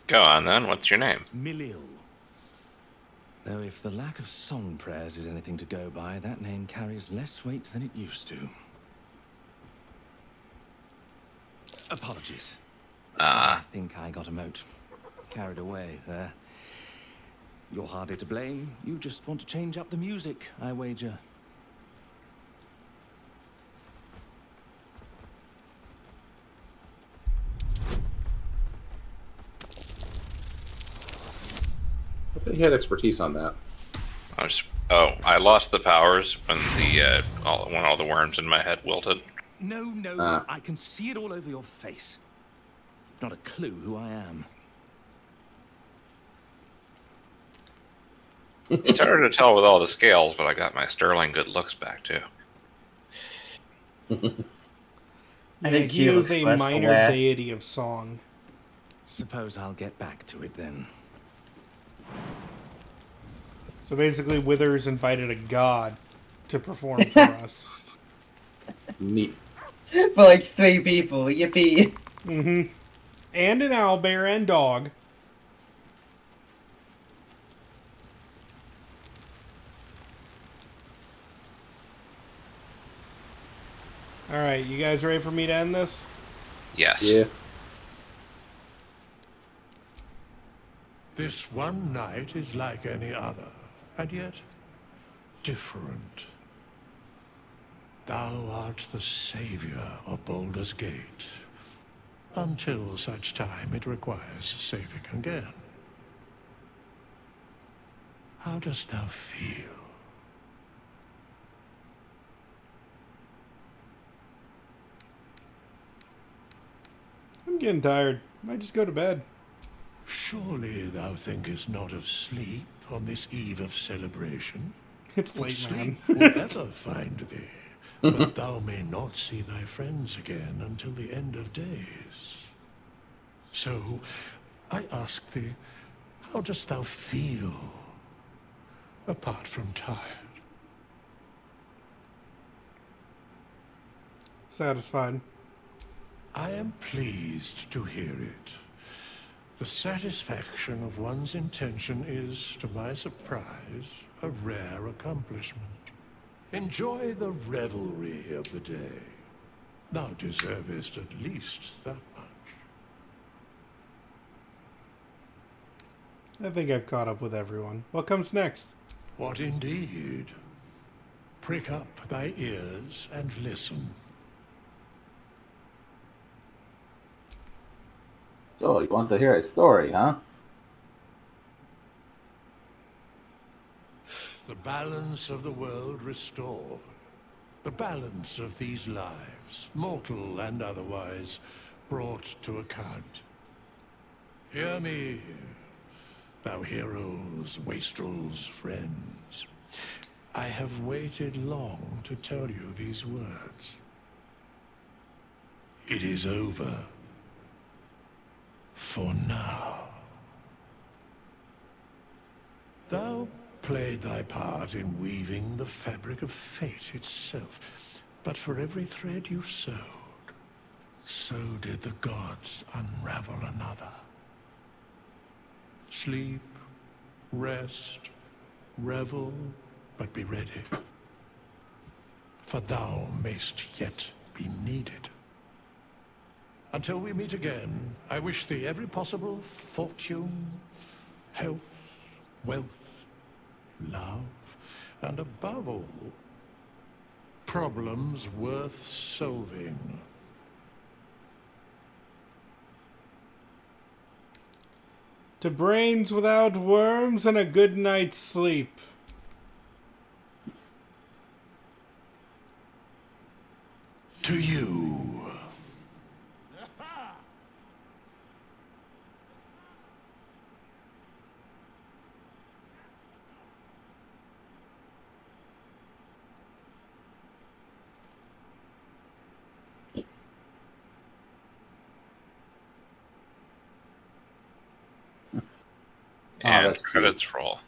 Go on then, what's your name? Milil. Though if the lack of song prayers is anything to go by, that name carries less weight than it used to. Apologies. Ah. I think I got a mote. Carried away there. You're hardly to blame. You just want to change up the music, I wager. I think he had expertise on that. I lost the powers when all the worms in my head wilted. No, I can see it all over your face. Not a clue who I am. It's harder to tell with all the scales, but I got my sterling good looks back too. I think he is a minor deity of song. Suppose I'll get back to it then. So basically, Withers invited a god to perform for us. Neat. For like 3 people, yippee. Mm-hmm. And an owlbear and dog. Alright, you guys ready for me to end this? Yes. Yeah. This one night is like any other, and yet different. Thou art the savior of Baldur's Gate, until such time it requires saving again. How dost thou feel? I'm getting tired. Might just go to bed. Surely thou thinkest not of sleep on this eve of celebration? It's For late, sleep man. will ever find thee, but thou may not see thy friends again until the end of days. So, I ask thee, how dost thou feel, apart from tired? Satisfied. I am pleased to hear it. The satisfaction of one's intention is, to my surprise, a rare accomplishment. Enjoy the revelry of the day. Thou deservest at least that much. I think I've caught up with everyone. What comes next? What indeed? Prick up thy ears and listen. So, you want to hear a story, huh? The balance of the world restored. The balance of these lives, mortal and otherwise, brought to account. Hear me, thou heroes, wastrels, friends. I have waited long to tell you these words. It is over. For now. Thou played thy part in weaving the fabric of fate itself, but for every thread you sewed, so did the gods unravel another. Sleep, rest, revel, but be ready, for thou mayst yet be needed. Until we meet again, I wish thee every possible fortune, health, wealth, love, and above all, problems worth solving. To brains without worms and a good night's sleep. To you. And that's credits cute. roll.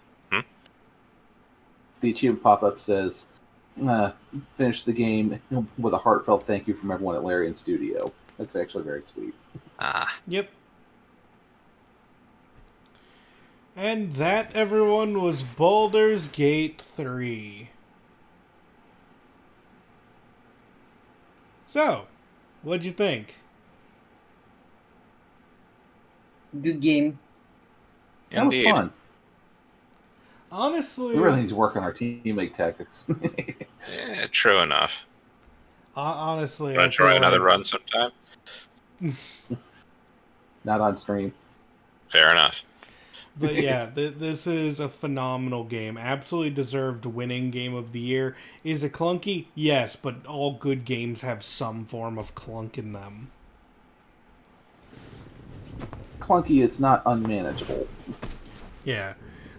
The achievement pop-up says, finish the game with a heartfelt thank you from everyone at Larian Studio. That's actually very sweet. Yep. And that, everyone, was Baldur's Gate 3. So, what'd you think? Good game. That was fun. Honestly, we really need to work on our teammate tactics. True enough. Honestly, Want to try another run sometime? Not on stream. Fair enough. But yeah, this is a phenomenal game. Absolutely deserved winning game of the year. Is it clunky? Yes, but all good games have some form of clunk in them. Clunky, it's not unmanageable. Yeah.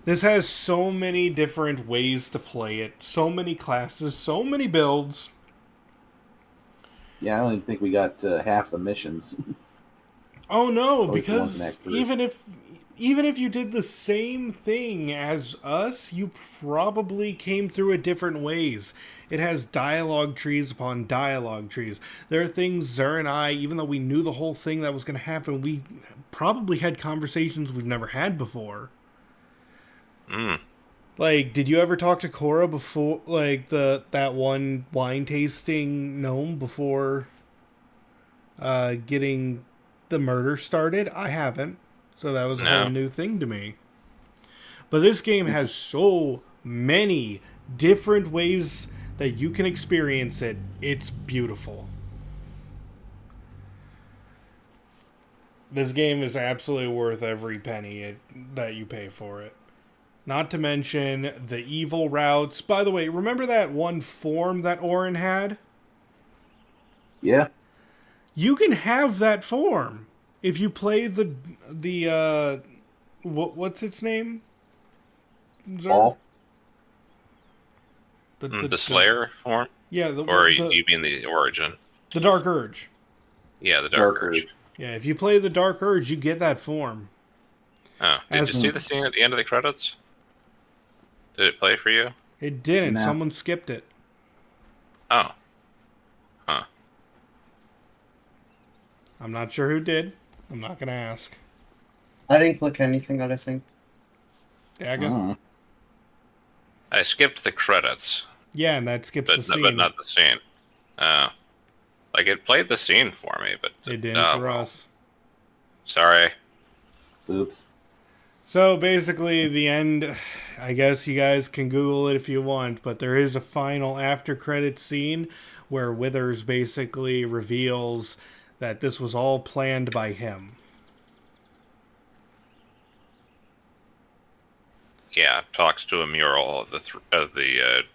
This has so many different ways to play it. So many classes, so many builds. Yeah, I don't even think we got half the missions. Oh no, because even if you did the same thing as us, you probably came through it different ways. It has dialogue trees upon dialogue trees. There are things Xur and I, even though we knew the whole thing that was going to happen, we probably had conversations we've never had before. Like, did you ever talk to Cora before, like, that one wine tasting gnome before getting the murder started? I haven't. So that was a whole new thing to me. But this game has so many different ways that you can experience it. It's beautiful. This game is absolutely worth every penny that you pay for it. Not to mention the evil routes. By the way, remember that one form that Orin had? Yeah. You can have that form if you play the what's its name? All. The Slayer form? Yeah. You mean the Origin? The Dark Urge. Yeah, the Dark Urge. Yeah, if you play the Dark Urge, you get that form. Oh, did you see the scene at the end of the credits? Did it play for you? It didn't. No. Someone skipped it. Oh. Huh. I'm not sure who did. I'm not going to ask. I didn't click anything, I don't think. Dagg'ath? I skipped the credits. Yeah, and that skips the scene. But not the scene. Like, it played the scene for me, but... It didn't for us. Sorry. Oops. So, basically, the end... I guess you guys can Google it if you want, but there is a final after-credit scene where Withers basically reveals that this was all planned by him. Yeah, talks to a mural of the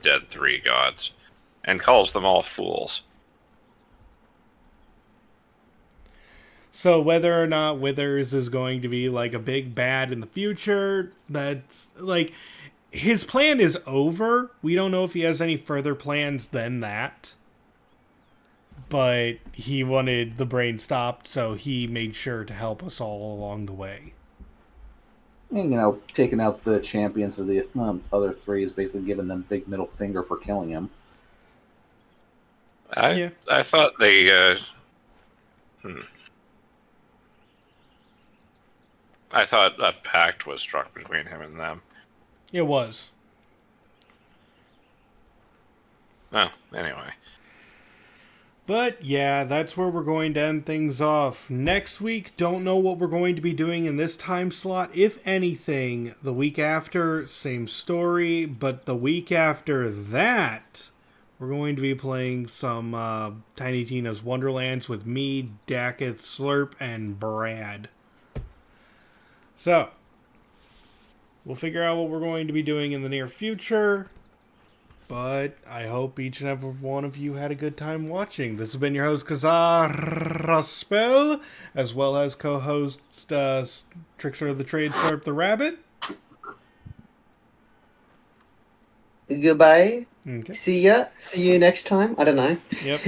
dead three gods, and calls them all fools. So whether or not Withers is going to be like a big bad in the future, that's like his plan is over. We don't know if he has any further plans than that. But he wanted the brain stopped, so he made sure to help us all along the way. And, you know, taking out the champions of the other three is basically giving them big middle finger for killing him. I thought they... I thought a pact was struck between him and them. It was. Oh, anyway. But yeah, that's where we're going to end things off. Next week, don't know what we're going to be doing in this time slot. If anything, the week after, same story. But the week after that, we're going to be playing some Tiny Tina's Wonderlands with me, Dakk'ath, Slurp, and Brad. So, we'll figure out what we're going to be doing in the near future. But I hope each and every one of you had a good time watching. This has been your host, Qazaraspel, as well as co-host Trickster of the Trade, Slurptherabbit. Goodbye. Okay. See ya. See you next time. I don't know. Yep.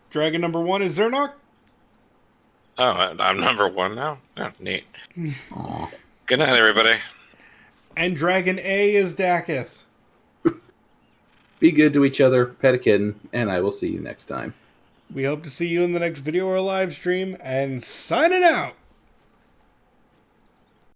Dragon number 1 is Xirnoch. Oh, I'm number 1 now? Oh, neat. Good night, everybody. And Dragon A is Dakk'ath. Be good to each other, pet a kitten, and I will see you next time. We hope to see you in the next video or live stream, and signing out!